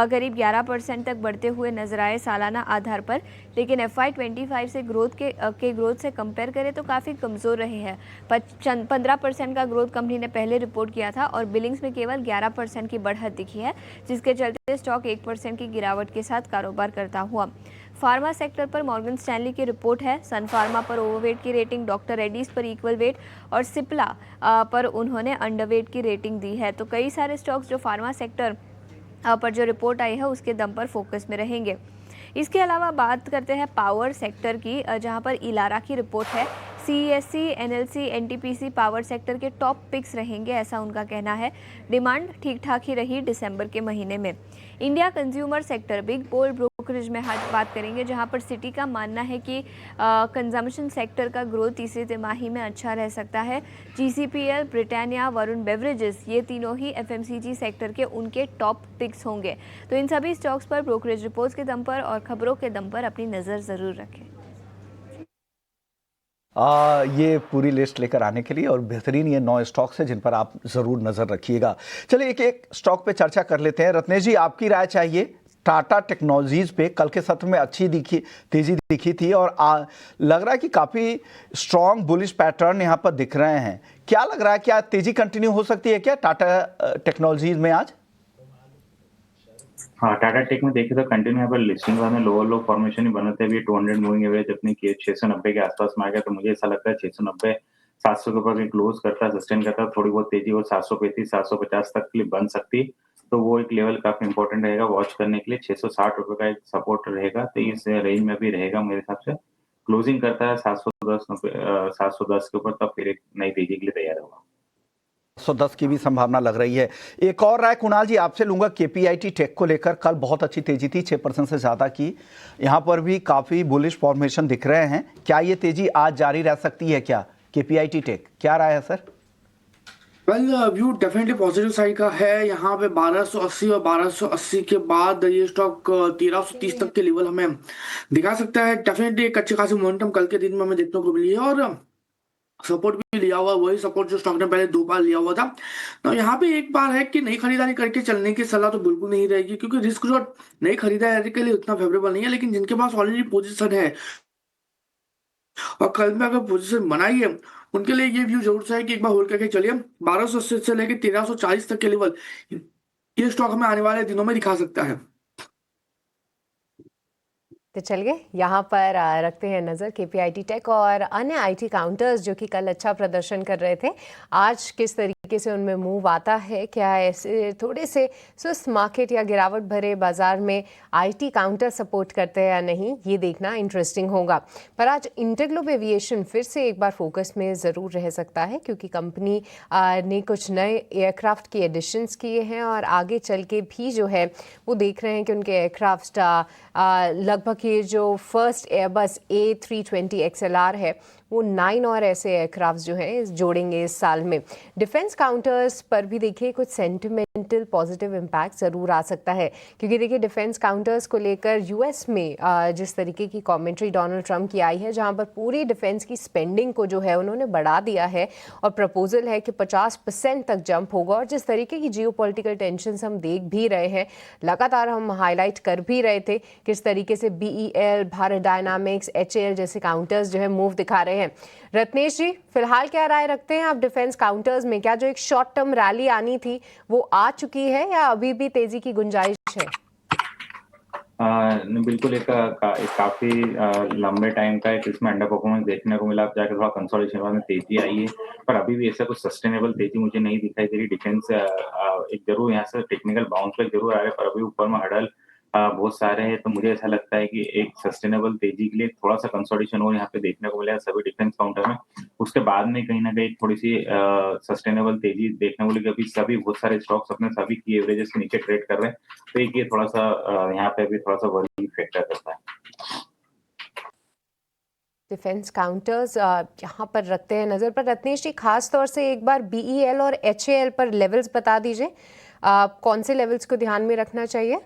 S8: करीब 11% तक बढ़ते हुए नजर आए सालाना आधार पर, लेकिन FY25 से ग्रोथ से कंपेयर करें तो काफ़ी कमज़ोर रहे हैं। 15% का ग्रोथ कंपनी ने पहले रिपोर्ट किया था और बिलिंग्स में केवल 11% की बढ़त दिखी है, जिसके चलते स्टॉक 1% की गिरावट के साथ कारोबार करता हुआ। फार्मा सेक्टर पर मॉर्गन स्टैनली की रिपोर्ट है। सन फार्मा पर ओवरवेट की रेटिंग, डॉक्टर रेड्डीज पर इक्वल वेट और सिप्ला पर उन्होंने अंडरवेट की रेटिंग दी है। तो कई सारे स्टॉक्स जो फार्मा सेक्टर पर जो रिपोर्ट आई है उसके दम पर फोकस में रहेंगे। इसके अलावा बात करते हैं पावर सेक्टर की, जहां पर इलारा की रिपोर्ट है। CESC, NLC, NTPC power sector के टॉप पिक्स रहेंगे, ऐसा उनका कहना है। डिमांड ठीक ठाक ही रही दिसंबर के महीने में। इंडिया कंज्यूमर सेक्टर बिग बोल ब्रोकरेज में बात करेंगे, जहां पर सिटी का मानना है कि कंजम्पशन सेक्टर का ग्रोथ तीसरी तिमाही में अच्छा रह सकता है। GCPL, ब्रिटानिया, वरुण बेवरेजेस, ये तीनों ही FMCG सेक्टर के उनके टॉप पिक्स होंगे। तो इन सभी स्टॉक्स पर ब्रोकरेज रिपोर्ट्स के दम पर और खबरों के दम पर अपनी नज़र ज़रूर रखें।
S2: ये पूरी लिस्ट लेकर आने के लिए और बेहतरीन ये 9 स्टॉक्स हैं जिन पर आप ज़रूर नज़र रखिएगा। चलिए एक एक स्टॉक पे चर्चा कर लेते हैं। रत्नेश जी, आपकी राय चाहिए। टाटा टेक्नोलॉजीज पे कल के सत्र में अच्छी तेजी दिखी थी और लग रहा है कि काफ़ी स्ट्रॉन्ग बुलिश पैटर्न यहाँ पर दिख रहे हैं। क्या लग रहा है, क्या तेजी कंटिन्यू हो सकती है क्या टाटा टेक्नोलॉजीज में आज?
S5: हाँ, टाटा टेक में देखे तो कंटिन्यू यहाँ पर लिस्टिंग में लोअर लो फॉर्मेशन ही बनाते हुए 200 मूविंग एवरेज अपनी 690 के आसपास में आ गया। तो मुझे ऐसा लगता है 690 700 के ऊपर क्लोज करता है, सस्टेन करता है, थोड़ी बहुत तेजी वो 735 750 तक के लिए बन सकती है। तो वो एक लेवल काफी इंपॉर्टेंट रहेगा वॉच करने के लिए। 660 रुपए का एक सपोर्ट रहेगा, तो इस रेंज में भी रहेगा मेरे हिसाब से। क्लोजिंग करता है 710 के ऊपर, तब फिर एक नई तेजी के लिए तैयार होगा।
S2: 110 की भी संभावना लग रही है। एक और राय कुणाल जी आपसे लूंगा। केपीआईटी टेक को लेकर कल बहुत अच्छी तेजी थी, 6% से ज्यादा की। यहाँ पर भी काफी बुलिश फॉर्मेशन दिख रहे हैं। क्या ये तेजी आज जारी रह सकती है क्या केपीआईटी टेक? क्या राय है sir?
S4: Well, view definitely positive side का है। यहाँ पे 1280 और 1280 के बाद ये स्टॉक 1330 तक के लेवल हमें दिखा सकता है। डेफिनेटली एक अच्छी खासी मोमेंटम कल के दिन में हमें देखने को मिली है और सपोर्ट भी लिया हुआ, वही सपोर्ट जो स्टॉक ने पहले 2 बार लिया हुआ था। तो यहाँ पे एक बार है कि नई खरीदारी करके चलने की सलाह तो बिल्कुल नहीं रहेगी, क्योंकि रिस्क जो नई खरीदारी के लिए उतना फेवरेबल नहीं है। लेकिन जिनके पास ऑलरेडी पोजीशन है और कल में अगर पोजीशन बनाई है, उनके लिए ये व्यू जरूर से है कि एक बार होल्ड करके चलिए। 1280 से लेकर 1340 तक के लेवल ये स्टॉक हमें आने वाले दिनों में दिखा सकता है।
S9: तो चलिए यहाँ पर रखते हैं नज़र केपीआईटी टेक और अन्य आईटी काउंटर्स जो कि कल अच्छा प्रदर्शन कर रहे थे। आज किस तरीके से उनमें मूव आता है, क्या ऐसे थोड़े से सुस्त मार्केट या गिरावट भरे बाजार में आईटी काउंटर सपोर्ट करते हैं या नहीं, ये देखना इंटरेस्टिंग होगा। पर आज इंटरग्लोब एविएशन फिर से एक बार फोकस में ज़रूर रह सकता है, क्योंकि कंपनी ने कुछ नए एयरक्राफ्ट की एडिशंस किए हैं और आगे चल के भी जो है वो देख रहे हैं कि उनके एयरक्राफ्ट लगभग ये जो फर्स्ट एयरबस A320 XLR है वो 9 और ऐसे एयरक्राफ्ट जो हैं जोड़ेंगे इस साल में। डिफेंस काउंटर्स पर भी देखिए कुछ सेंटिमेंटल पॉजिटिव इम्पैक्ट ज़रूर आ सकता है, क्योंकि देखिए डिफेंस काउंटर्स को लेकर यूएस में जिस तरीके की कमेंट्री डोनाल्ड ट्रंप की आई है, जहां पर पूरी डिफेंस की स्पेंडिंग को जो है उन्होंने बढ़ा दिया है और प्रपोजल है कि 50% तक जंप होगा। और जिस तरीके की जियोपॉलिटिकल टेंशंस हम देख भी रहे हैं, लगातार हम हाईलाइट कर भी रहे थे किस तरीके से BEL, भारत डायनामिक्स, HAL जैसे काउंटर्स जो है मूव दिखा रहे हैं। रत्नेश जी, फिलहाल क्या राय रखते हैं आप डिफेंस काउंटर्स में? क्या जो एक शॉर्ट टर्म रैली आनी थी वो आ चुकी है या अभी भी तेजी की गुंजाइश है?
S5: बिल्कुल एक काफी लंबे टाइम का एक इसमें अंडर परफॉर्मेंस देखने को मिला। अब जाकर थोड़ा कंसोलिडेशन में तेजी आई है, पर अभी भी ऐसा कुछ सस्टेनेबल तेजी मुझे नहीं दिखाई दे रही। डिफेंस एक जरूर यहाँ से टेक्निकल बाउंस बैक जरूर आ रहे हैं, पर अभी ऊपर में हडल बहुत सारे हैं। तो मुझे ऐसा लगता है कि एक सस्टेनेबल तेजी के लिए थोड़ा सा कंसोलिडेशन और यहाँ पे देखने को मिलेगा सभी डिफेंस काउंटर में। उसके बाद में कहीं ना कहीं थोड़ी सी सस्टेनेबल तेजी देखने को मिलेगी। अभी सभी बहुत सारे स्टॉक्स अपने सभी की एवरेजेस के नीचे ट्रेड कर रहे हैं, तो एक ये थोड़ा सा यहाँ पे भी थोड़ा सा वरी फैक्टर करता है।
S9: डिफेंस काउंटर्स यहाँ पर रखते हैं नज़र पर। रत्नेश जी, खास तौर से एक बार BEL और HAL पर लेवल्स बता दीजिए, कौन से लेवल्स को ध्यान में रखना चाहिए?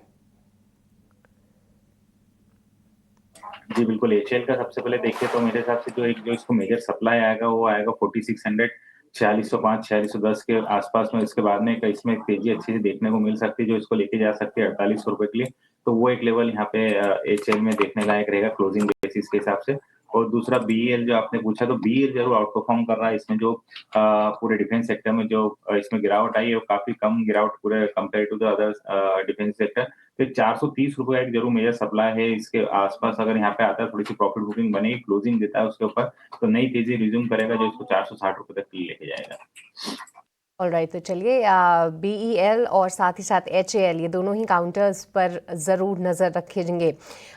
S5: जी बिल्कुल, HAL का सबसे पहले देखिए तो मेरे हिसाब से जो इसको मेजर सप्लाई आएगा वो आएगा 4600 4605 4610 के आसपास में। इसके बाद में इसमें तेजी अच्छी से देखने को मिल सकती है जो इसको लेके जा सकती है 4800 रुपए के लिए। तो वो एक लेवल यहाँ पे HAL में देखने लायक रहेगा क्लोजिंग बेसिस के हिसाब से। और दूसरा BEL जो आपने पूछा, तो BEL जरूर आउट परफॉर्म कर रहा है। इसमें जो पूरे डिफेंस सेक्टर में जो इसमें गिरावट आई है वो काफी कम गिरावट पूरे compare to the other defence sector. तो 430 रुपए एक जरूर मेजर सप्लाई है। इसके आसपास अगर यहाँ पे आता है, थोड़ी सी प्रॉफिट बुकिंग बनेगी, क्लोजिंग देता है उसके ऊपर, तो नई तेजी रिज्यूम करेगा जो इसको 460 रुपए तक लेके जाएगा।
S9: ऑलराइट, तो चलिए BEL और साथ ही साथ HAL ये दोनों ही काउंटर्स पर ज़रूर नज़र रखेंगे।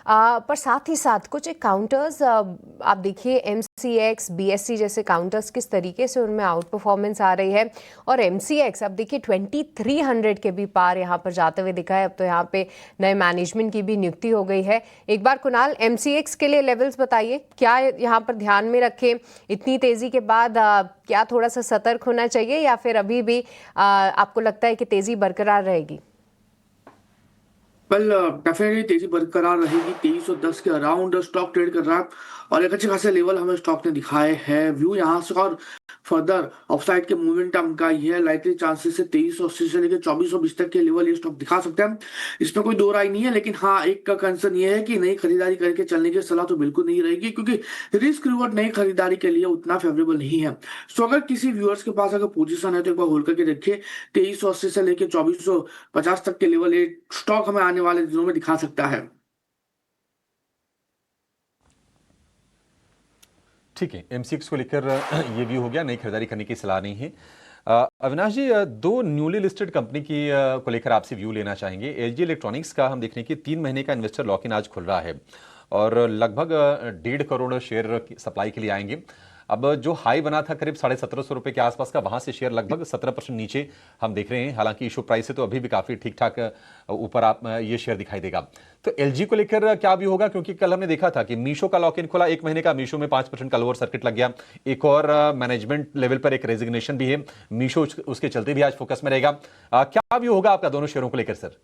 S9: पर साथ ही साथ कुछ एक काउंटर्स आप देखिए MCX, BSE जैसे काउंटर्स किस तरीके से उनमें आउट परफॉर्मेंस आ रही है। और MCX अब देखिए 2300 के भी पार यहाँ पर जाते हुए दिखा है। अब तो यहाँ पे नए मैनेजमेंट की भी नियुक्ति हो गई है। एक बार कुणाल, MCX के लिए लेवल्स बताइए, क्या यहाँ पर ध्यान में रखें? इतनी तेज़ी के बाद क्या थोड़ा सा सतर्क होना चाहिए या फिर अभी भी आपको लगता है कि तेज़ी बरकरार रहेगी?
S4: कल डेफिनेटली तेजी बरकरार रहेगी। 2310 के अराउंड स्टॉक ट्रेड कर रहा है और एक अच्छे खासे लेवल हमें स्टॉक ने दिखाए हैं। व्यू यहाँ से और फर्दर अपसाइड के मोमेंटम का ये है, लाइटली चांसेस से 2380 से लेकर 2420 तक के लेवल ये स्टॉक दिखा सकते हैं, इसमें कोई दो राय नहीं है। लेकिन हाँ, एक का कंसर्न ये है कि नई खरीदारी करके चलने की सलाह तो बिल्कुल नहीं रहेगी, क्योंकि रिस्क रिवॉर्ड नई खरीदारी के लिए उतना फेवरेबल नहीं है। सो अगर किसी व्यूअर्स के पास अगर पोजीशन है तो एक बार होल्ड करके देखिए। 2380 से लेकर 2450 तक के लेवल ये स्टॉक हमें आने वाले दिनों में दिखा सकता है।
S1: ठीक है, M6 को लेकर ये व्यू हो गया, नई खरीदारी करने की सलाह नहीं है। अविनाश जी, दो न्यूली लिस्टेड कंपनी की को लेकर आपसे व्यू लेना चाहेंगे। LG इलेक्ट्रॉनिक्स का हम देख रहे हैं कि 3 महीने का इन्वेस्टर लॉक इन आज खुल रहा है और लगभग 1.5 करोड़ शेयर सप्लाई के लिए आएंगे। अब जो हाई बना था करीब 1750 रुपए के आसपास का, वहां से शेयर लगभग 17% नीचे हम देख रहे हैं। हालांकि इशू प्राइस से तो अभी भी काफी ठीक ठाक ऊपर आप ये शेयर दिखाई देगा। तो LG को लेकर क्या भी होगा, क्योंकि कल हमने देखा था कि मीशो का लॉक इन खुला 1 महीने का, मीशो में 5% का लोअर सर्किट लग गया। एक और मैनेजमेंट लेवल पर एक रेजिग्नेशन भी है, मीशो उसके चलते भी आज फोकस में रहेगा। क्या भी होगा आपका दोनों शेयरों को लेकर सर?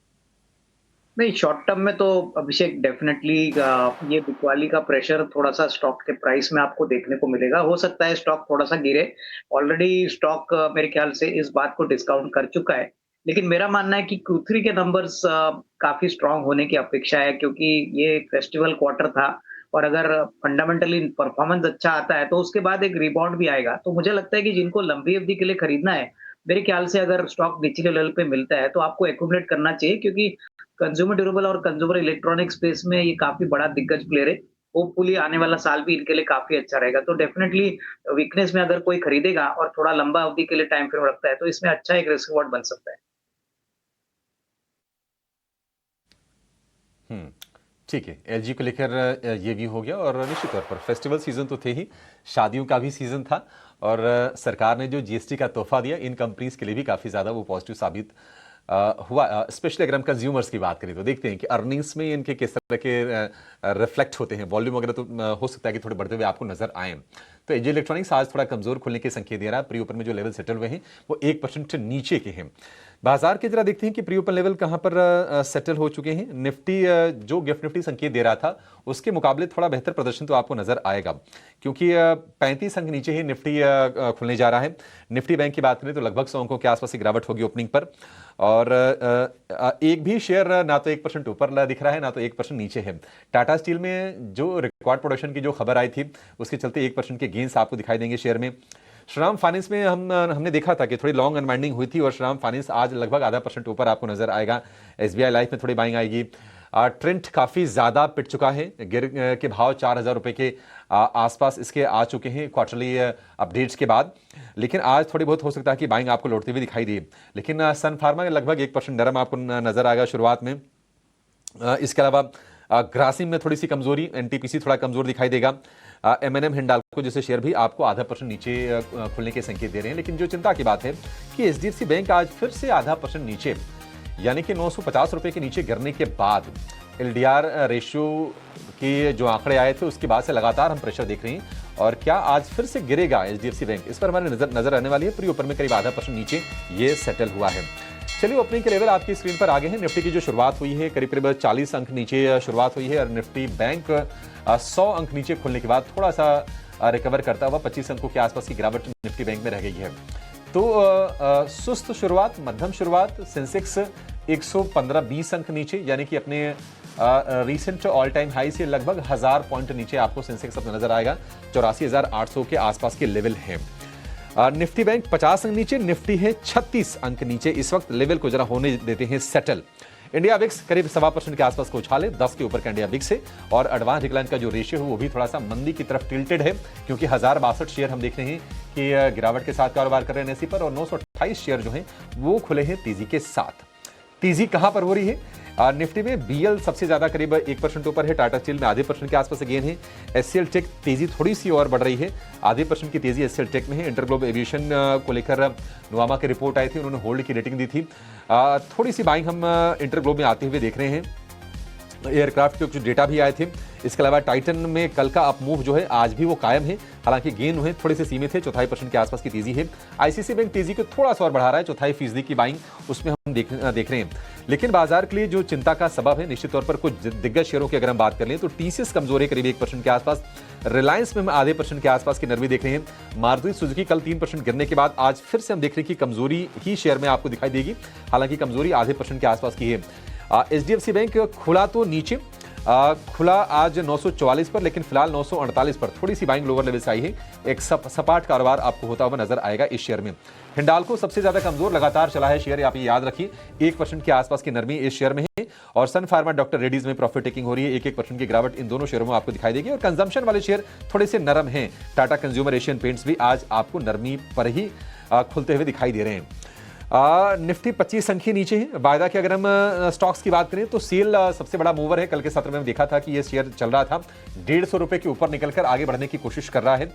S7: नहीं, शॉर्ट टर्म में तो अभिषेक डेफिनेटली ये बिकवाली का प्रेशर थोड़ा सा स्टॉक के प्राइस में आपको देखने को मिलेगा। हो सकता है स्टॉक थोड़ा सा गिरे, ऑलरेडी स्टॉक मेरे ख्याल से इस बात को डिस्काउंट कर चुका है। लेकिन मेरा मानना है कि Q3 के नंबर्स काफी स्ट्रांग होने की अपेक्षा है, क्योंकि ये फेस्टिवल क्वार्टर था और अगर फंडामेंटली परफॉर्मेंस अच्छा आता है तो उसके बाद एक रिबाउंड भी आएगा। तो मुझे लगता है कि जिनको लंबी अवधि के लिए खरीदना है, मेरे ख्याल से अगर स्टॉक निचले लेवल पे मिलता है तो आपको एक्यूमुलेट करना चाहिए, क्योंकि कंज्यूमर ड्यूरेबल और कंज्यूमर इलेक्ट्रॉनिक स्पेस में ये काफी बड़ा दिग्गज प्लेयर है। होपफुली आने वाला साल भी इनके लिए काफी अच्छा रहेगा। तो डेफिनेटली वीकनेस में अगर कोई खरीदेगा और थोड़ा लंबा अवधि के लिए टाइम फ्रेम रखता है तो इसमें अच्छा एक रिस्क रिवॉर्ड बन सकता है।
S1: ठीक है, LG को लेकर ये भी हो गया। और निश्चित तौर पर फेस्टिवल सीजन तो थे ही, शादियों का भी सीजन था और सरकार ने जो GST का तोहफा दिया इन कंपनीज के लिए भी काफी ज्यादा वो पॉजिटिव साबित हुआ। स्पेशली अगर हम कंज्यूमर्स की बात करें तो देखते हैं कि अर्निंग्स में इनके किस तरह के रिफ्लेक्ट होते हैं। वॉल्यूम वगैरह तो हो सकता है कि थोड़े बढ़ते हुए आपको नजर आए। तो LG इलेक्ट्रॉनिक्स आज थोड़ा कमजोर खुलने के संकेत दे रहा है। प्री ओपन में जो लेवल सेटल हुए हैं वो 1% नीचे के हैं। बाजार की जरा देखते हैं कि प्री ओपन लेवल कहां पर सेटल हो चुके हैं। निफ्टी जो गिफ्ट निफ्टी संकेत दे रहा था उसके मुकाबले थोड़ा बेहतर प्रदर्शन तो आपको नजर आएगा, क्योंकि 35 अंक नीचे ही निफ्टी खुलने जा रहा है। निफ्टी बैंक की बात करें तो लगभग 100 अंकों के आसपास की गिरावट होगी ओपनिंग पर और एक भी शेयर ना तो 1% ऊपर दिख रहा है ना तो 1% नीचे है। टाटा स्टील में जो रिकॉर्ड प्रोडक्शन की जो खबर आई थी उसके चलते 1% के गेंस आपको दिखाई देंगे शेयर में। श्रीराम फाइनेंस में हमने देखा था कि थोड़ी लॉन्ग अनवाइंडिंग हुई थी और श्रीराम फाइनेंस आज लगभग 0.5% ऊपर आपको नजर आएगा। SBI लाइफ में थोड़ी बाइंग आएगी। ट्रेंड काफी ज्यादा पिट चुका है, गिर के भाव 4000 रुपए के आसपास इसके आ चुके हैं क्वार्टरली अपडेट्स के बाद। लेकिन आज थोड़ी बहुत हो सकता है कि बाइंग आपको लौटती हुई दिखाई दी। लेकिन सन फार्मा लगभग 1% नरम आपको नजर आएगा शुरुआत में। इसके अलावा ग्रासिम में थोड़ी सी कमजोरी, NTPC थोड़ा कमजोर दिखाई देगा। M&M हिंडाल्को जैसे शेयर भी आपको 0.5% नीचे खुलने के संकेत दे रहे हैं। लेकिन जो चिंता की बात है कि HDFC बैंक आज फिर से 0.5% नीचे, यानी कि 950 रुपए के नीचे गिरने के बाद LDR रेशियो के जो आंकड़े आए थे उसके बाद से लगातार हम प्रेशर देख रहे हैं। और क्या आज फिर से गिरेगा HDFC बैंक, इस पर हमारी नजर आने वाली है। प्री ओपन में करीब 0.5% नीचे ये सेटल हुआ है। चलिए, ओपनिंग के लेवल आपकी स्क्रीन पर आ गए हैं। निफ्टी की जो शुरुआत हुई है करीब 40 अंक नीचे शुरुआत हुई है और निफ्टी बैंक 100 अंक नीचे खुलने के बाद थोड़ा सा रिकवर करता हुआ 25 अंकों के आसपास की गिरावट निफ्टी बैंक में रह गई है। तो सुस्त शुरुआत, मध्यम शुरुआत। सेंसेक्स 115-20 अंक नीचे, यानी कि अपने रीसेंट ऑल टाइम हाई से लगभग 1000 पॉइंट नीचे आपको सेंसेक्स अपना नजर आएगा। 84,800 के आसपास के लेवल है। निफ्टी बैंक 50 अंक नीचे, निफ्टी है 36 अंक नीचे। इस वक्त लेवल को जरा होने देते हैं सेटल। इंडिया विक्स करीब 1.25% के आसपास को उछाले, 10 के ऊपर का इंडिया विक्स है। और एडवांस डिक्लाइन का जो रेशियो है वो भी थोड़ा सा मंदी की तरफ टिल्टेड है, क्योंकि 1062 शेयर हम देख रहे हैं कि गिरावट के साथ कारोबार कर रहे हैं NSE पर, और 928 शेयर जो हैं वो खुले हैं तेजी के साथ। तेजी कहां पर हो रही है? निफ्टी में BL सबसे ज्यादा करीब 1% ऊपर है, टाटा स्टील में 0.5% के आसपास गेन है। HCL टेक तेजी थोड़ी सी और बढ़ रही है, 0.5% की तेजी HCL टेक में है। इंटरग्लोब एविएशन को लेकर नुवामा की रिपोर्ट आई थी, उन्होंने होल्ड की रेटिंग दी थी। थोड़ी सी बाइंग हम इंटरग्लोब में आते हुए देख रहे हैं। एयरक्राफ्ट के कुछ डेटा भी आए थे। इसके अलावा टाइटन में कल का अप मूव जो है आज भी वो कायम है, हालांकि गेन हुए थोड़े से सीमित है, 0.25% के आसपास की तेजी है। ICICI बैंक तेजी को थोड़ा सा और बढ़ा रहा है, 0.25% की बाइंग उसमें हम देख रहे हैं। लेकिन बाजार के लिए जो चिंता का सबब है निश्चित तौर पर कुछ दिग्गज शेयरों की अगर हम बात कर लें तो टीसीएस कमजोर है करीब 1% के आसपास, रिलायंस में हम आधे % के आसपास की नरमी देख रहे हैं। मारुति सुजुकी कल 3% गिरने के बाद आज फिर से हम देख रहे हैं कि कमजोरी ही शेयर में आपको दिखाई देगी, हालांकि कमजोरी आधे % के आसपास की है। एचडीएफसी बैंक खुला तो नीचे, खुला आज 944 पर, लेकिन फिलहाल 948 पर थोड़ी सी बाइंग लोअर लेवल से आई है। एक सपाट कारोबार आपको होता हुआ नजर आएगा इस शेयर में। हिंडाल्को सबसे ज्यादा कमजोर लगातार चला है शेयर, आप ये याद रखिए, 1% के आसपास की नरमी इस शेयर में है। और सन फार्मा डॉक्टर रेड्डीज में प्रॉफिट टेकिंग हो रही है, 1% की गिरावट इन दोनों शेयरों में आपको दिखाई देगी। और कंजम्पशन वाले शेयर थोड़े से नरम हैं, टाटा कंज्यूमर, एशियन पेंट्स भी आज आपको नरमी पर ही खुलते हुए दिखाई दे रहे हैं। निफ्टी 25 अंक नीचे है। वायदा की अगर हम स्टॉक्स की बात करें तो सेल सबसे बड़ा मूवर है। कल के सत्र में देखा था कि ये शेयर चल रहा था 150 रुपए के ऊपर निकलकर आगे बढ़ने की कोशिश कर रहा है,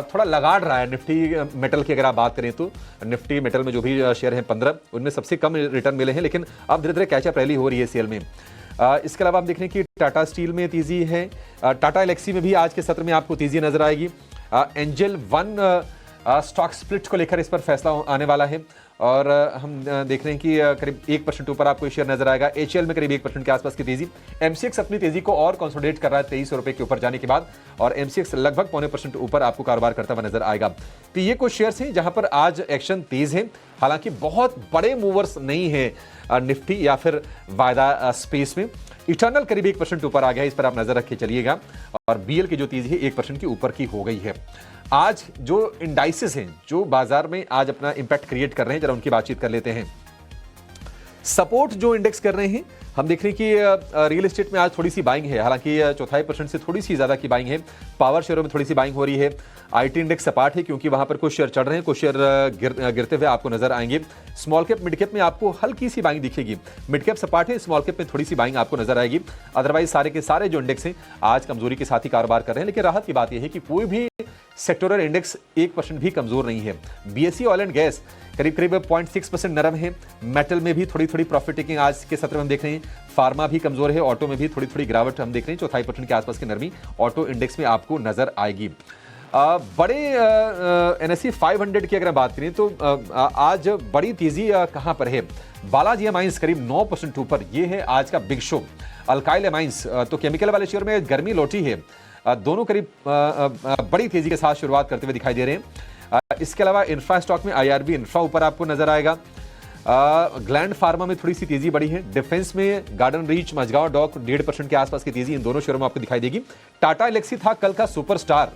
S1: थोड़ा लगाड़ रहा है। निफ्टी मेटल की अगर आप बात करें तो निफ्टी मेटल में जो भी शेयर हैं 15, उनमें सबसे कम रिटर्न मिले हैं, लेकिन अब धीरे धीरे कैचअप रैली हो रही है सेल में। इसके अलावा आप देख रहे हैं कि टाटा स्टील में तेजी है, टाटा एलेक्सी में भी आज के सत्र में आपको तेजी नजर आएगी। एंजल वन स्टॉक स्प्लिट को लेकर इस पर फैसला आने वाला है और हम देख रहे हैं कि करीब 1% ऊपर आपको शेयर नजर आएगा। एचएल में करीब 1% के आसपास की तेजी। एमसीएक्स अपनी तेजी को और कंसोलिडेट कर रहा है 2300 रुपए के ऊपर जाने के बाद, और एमसीएक्स लगभग 0.25% ऊपर आपको कारोबार करता हुआ नजर आएगा। तो ये कुछ शेयर्स हैं जहां पर आज एक्शन तेज है, हालांकि बहुत बड़े मूवर्स नहीं है निफ्टी या फिर वायदा स्पेस में। इटर्नल करीब 1% ऊपर आ गया है, इस पर आप नजर रख के चलिएगा। और बीएल की जो तेजी है 1% के ऊपर की हो गई है। आज जो इंडाइसेस हैं जो बाजार में आज अपना इंपैक्ट क्रिएट कर रहे हैं, जरा उनकी बातचीत कर लेते हैं। सपोर्ट जो इंडेक्स कर रहे हैं, हम देख रहे हैं कि रियल एस्टेट में आज थोड़ी सी बाइंग है, हालांकि 0.25% से थोड़ी सी ज्यादा की बाइंग है। पावर शेयरों में थोड़ी सी बाइंग हो रही है। आईटी इंडेक्स सपाट है क्योंकि वहां पर कुछ शेयर चढ़ रहे हैं, कुछ शेयर गिरते हुए आपको नजर आएंगे। स्मॉल कैप मिड कैप में आपको हल्की सी बाइंग दिखेगी, मिड कैप सपाट है, स्मॉल कैप में थोड़ी सी बाइंग आपको नजर आएगी। अदरवाइज सारे के सारे जो इंडेक्स हैं आज कमजोरी के साथ ही कारोबार कर रहे हैं, लेकिन राहत की बात यह है कि कोई भी सेक्टोरल इंडेक्स 1% भी कमजोर नहीं है। बीएसई ऑयल एंड गैस करीब 0.6% नरम है। मेटल में भी थोड़ी थोड़ी प्रॉफिट टेकिंग आज के सत्र में हम देख रहे हैं। फार्मा भी कमजोर है, ऑटो में भी थोड़ी थोड़ी गिरावट हम देख रहे हैं। 0.25% के आसपास की नरमी ऑटो इंडेक्स में आपको नजर आएगी। बड़े एनएसई 500 की अगर बात करें तो आज बड़ी तेजी कहां पर है? बालाजी एमाइंस करीब 9% ऊपर, ये है आज का बिग शो। अल्काइल एमाइंस तो केमिकल वाले शेयर में गर्मी लौटी है, दोनों करीब बड़ी तेजी के साथ शुरुआत करते हुए दिखाई दे रहे हैं। इसके अलावा इंफ्रा स्टॉक में आईआरबी इंफ्रा ऊपर आपको नजर आएगा। ग्लैंड फार्मा में थोड़ी सी तेजी बढ़ी है। डिफेंस में गार्डन रीच, मझगांव डॉक 1.5% के आसपास की तेजी इन दोनों शेयरों में आपको दिखाई देगी। टाटा एलेक्सी था कल का सुपरस्टार,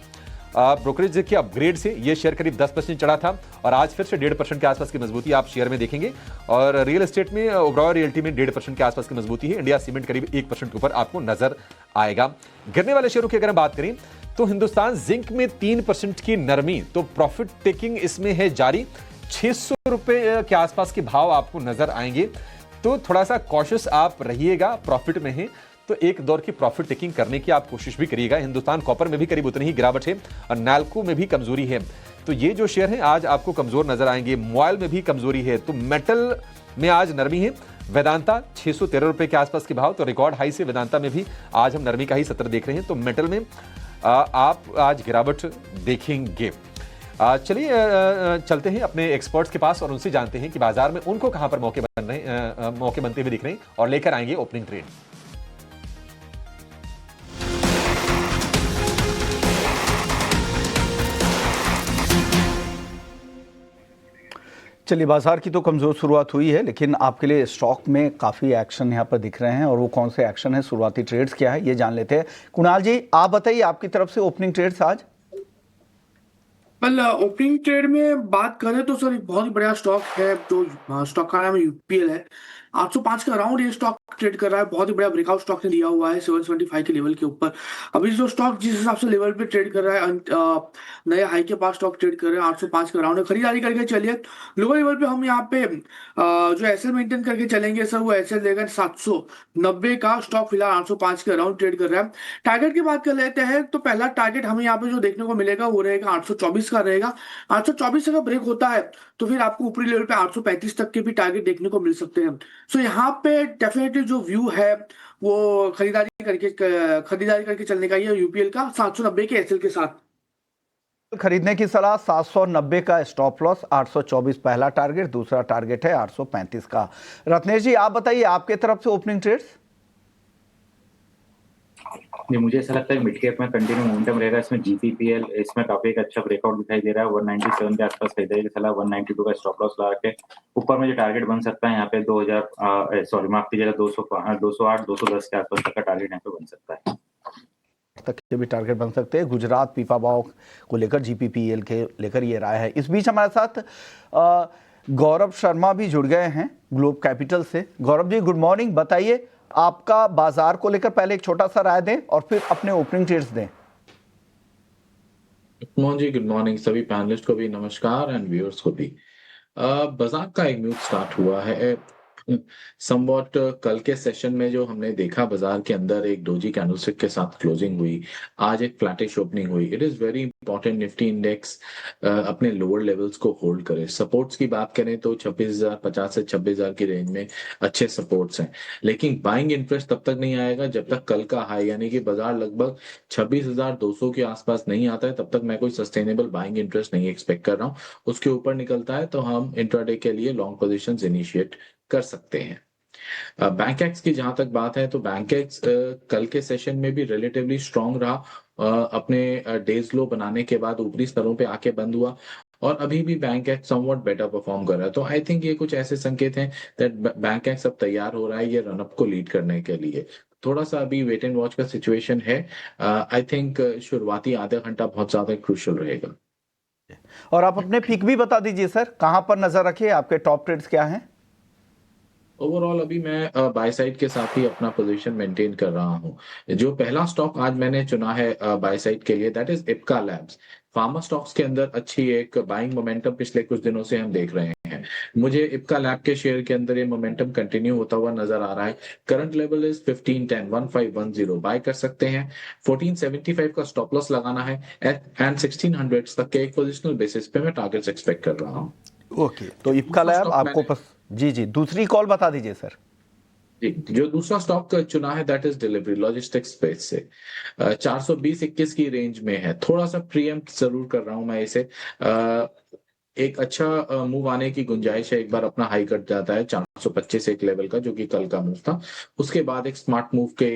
S1: ब्रोकरेज के अपग्रेड से ये शेयर करीब 10% चढ़ा था और आज फिर से 1.5% के आसपास की मजबूती आप शेयर में देखेंगे। और रियल एस्टेट में ओबरॉय रियल्टी में 1.5% के आसपास की मजबूती है। इंडिया सीमेंट करीब 1% के ऊपर आपको नजर आएगा। गिरने वाले शेयरों की अगर हम बात करें तो हिंदुस्तान जिंक में 3% की नरमी, तो प्रॉफिट टेकिंग इसमें है जारी। 600 रुपए के आसपास के भाव आपको नजर आएंगे, तो थोड़ा सा कॉशियस आप रहिएगा। प्रॉफिट में है तो एक दौर की प्रॉफिट टेकिंग करने की आप कोशिश भी करिएगा। हिंदुस्तान कॉपर में भी करीब उतनी ही गिरावट है और नाल्को में भी कमजोरी है, तो ये जो शेयर हैं आज आपको कमजोर नजर आएंगे। मोबाइल में भी कमजोरी है, तो मेटल में आज नरमी है। वेदांता 613 रुपए के आसपास के भाव, तो रिकॉर्ड हाई से वेदांता में भी आज हम नरमी का ही सत्र देख रहे हैं। तो मेटल में आप आज गिरावट देखेंगे। चलिए चलते हैं अपने एक्सपर्ट्स के पास और उनसे जानते हैं कि बाजार में उनको कहां पर मौके बनते हुए दिख रहे हैं और लेकर आएंगे ओपनिंग ट्रेड।
S2: चलिए, बाजार की तो कमज़ोर शुरुआत हुई है, लेकिन आपके लिए स्टॉक में काफ़ी एक्शन यहाँ पर दिख रहे हैं, और वो कौन से एक्शन है, शुरुआती ट्रेड्स क्या है, ये जान लेते हैं। कुणाल जी, आप बताइए आपकी तरफ से ओपनिंग ट्रेड्स आज।
S4: वेल, ओपनिंग ट्रेड में बात करें तो सर एक बहुत ही बढ़िया स्टॉक है, जो स्टॉक का नाम है यूपीएल है। 805 का अराउंड ये स्टॉक ट्रेड कर रहा है। बहुत ही बड़ा ब्रेकआउट स्टॉक ने दिया हुआ है 775 के लेवल के ऊपर। अभी जो स्टॉक जिस हिसाब से लेवल पे ट्रेड कर रहा है, नए हाई के पास स्टॉक ट्रेड कर रहे हैं। 805 का अराउंड है, खरीदारी करके चलिए। लोअर लेवल पे हम यहाँ पे जो एसएल मेंटेन करके चलेंगे सर, वो एसएल देगा 790 का। स्टॉक फिलहाल 805 के अराउंड ट्रेड कर रहा है। टारगेट की बात कर लेते हैं तो पहला टारगेट हमें यहाँ पे जो देखने को मिलेगा वो रहेगा 824 का रहेगा। 824 का ब्रेक होता है तो फिर आपको ऊपरी लेवल पे 835 तक के भी टारगेट देखने को मिल सकते हैं। सो यहाँ पे डेफिनेटली जो व्यू है वो खरीदारी करके चलने का ही है यूपीएल का 790 के एसएल के साथ।
S2: खरीदने की सलाह 790 का स्टॉप लॉस, 824 पहला टारगेट, दूसरा टारगेट है 835 का। रत्नेश जी आप बताइए आपके तरफ से ओपनिंग ट्रेड्स।
S5: जी मुझे ऐसा लगता है मिड कैप में कंटिन्यू मोमेंटम रहेगा। इसमें जीपीपीएल इसमें काफी एक अच्छा ब्रेकआउट दिखाई दे रहा है। 197 के आसपास खरीदारी की सलाह, 192 का स्टॉप लॉस लगा के ऊपर में जो टारगेट बन सकता है यहाँ पे 2000 सॉरी माफ कीजिएगा 208 210 के आसपास तक का टारगेट यहाँ पे बन सकता है।
S2: तक के भी टारगेट बन सकते हैं। गुजरात पीपावाव को लेकर जीपीपीएल के लेकर ये राय है। इस बीच हमारे साथ गौरव शर्मा भी जुड़ गए हैं ग्लोब कैपिटल से। गौरव जी गुड मॉर्निंग, बताइए आपका बाजार को लेकर पहले एक छोटा सा राय दें और फिर अपने ओपनिंग ट्रेड्स दें।
S10: मोहन जी गुड मॉर्निंग, सभी पैनलिस्ट को भी नमस्कार एंड व्यूअर्स को भी। बाजार का एक म्यूट स्टार्ट हुआ है समवॉट। कल के सेशन में जो हमने देखा बाजार के अंदर एक डोजी कैंडलस्टिक के साथ क्लोजिंग हुई, आज एक फ्लैटिश ओपनिंग हुई। It is very important Nifty index अपने लोअर लेवल्स को होल्ड करे। सपोर्ट्स की बात करें तो 26,050 से 26,000 की रेंज में अच्छे सपोर्ट्स हैं, लेकिन बाइंग इंटरेस्ट तब तक नहीं आएगा जब तक कल का हाई यानी कि बाजार लगभग 26,200 के आसपास नहीं आता है, तब तक मैं कोई सस्टेनेबल बाइंग इंटरेस्ट नहीं एक्सपेक्ट कर रहा हूँ। उसके ऊपर निकलता है तो हम इंट्राडे के लिए लॉन्ग पोजीशंस इनिशिएट कर सकते हैं। बैंक एक्स की जहां तक बात है तो बैंक एक्स कल के सेशन में भी रिलेटिवली स्ट्रांग रहा। अपने डेज लो बनाने के बाद ऊपरी स्तरों पे आके बंद हुआ और अभी भी bank x somewhat better perform कर रहा है। तो आई थिंक ये कुछ ऐसे संकेत हैं दैट बैंक एक्स अब तैयार हो रहा है ये रनअप को लीड करने के लिए। थोड़ा सा अभी वेट एंड वॉच का सिचुएशन है। आई थिंक शुरुआती आधा घंटा बहुत ज्यादा क्रूशियल रहेगा।
S2: और आप अपने पिक भी बता दीजिए सर, कहां पर नजर रखिए, आपके टॉप ट्रेड्स क्या हैं?
S10: ओवरऑल अभी मैं बाय साइड के साथ ही अपना पोजीशन मेंटेन कर रहा हूं। जो पहला स्टॉक आज मैंने चुना है बाय साइड के लिए that is Ipca labs. Pharma stocks के अंदर अच्छी एक बाइंग मोमेंटम पिछले कुछ दिनों से हम देख रहे हैं। मुझे इप्का लैब के शेयर के अंदर ये मोमेंटम कंटिन्यू होता हुआ नजर आ रहा है। करंट लेवल इज 1510 बाय कर सकते हैं। 1475 का स्टॉप लॉस लगाना है एंड 1600 तक के एक पोजिशनल बेसिस पे मैं टारगेट्स एक्सपेक्ट कर रहा हूँ।
S2: ओके, तो इप्का लैब आपको जी दूसरी कॉल बता दीजिए सर।
S10: जी जो दूसरा स्टॉक चुना है that is delivery logistics space से 420-21 की रेंज में है। थोड़ा सा प्रीएम्प्ट जरूर कर रहा हूं मैं इसे। एक अच्छा मूव आने की गुंजाइश है। एक बार अपना हाई कट जाता है 425 एक लेवल का जो कि कल का मूव था, उसके बाद एक स्मार्ट मूव के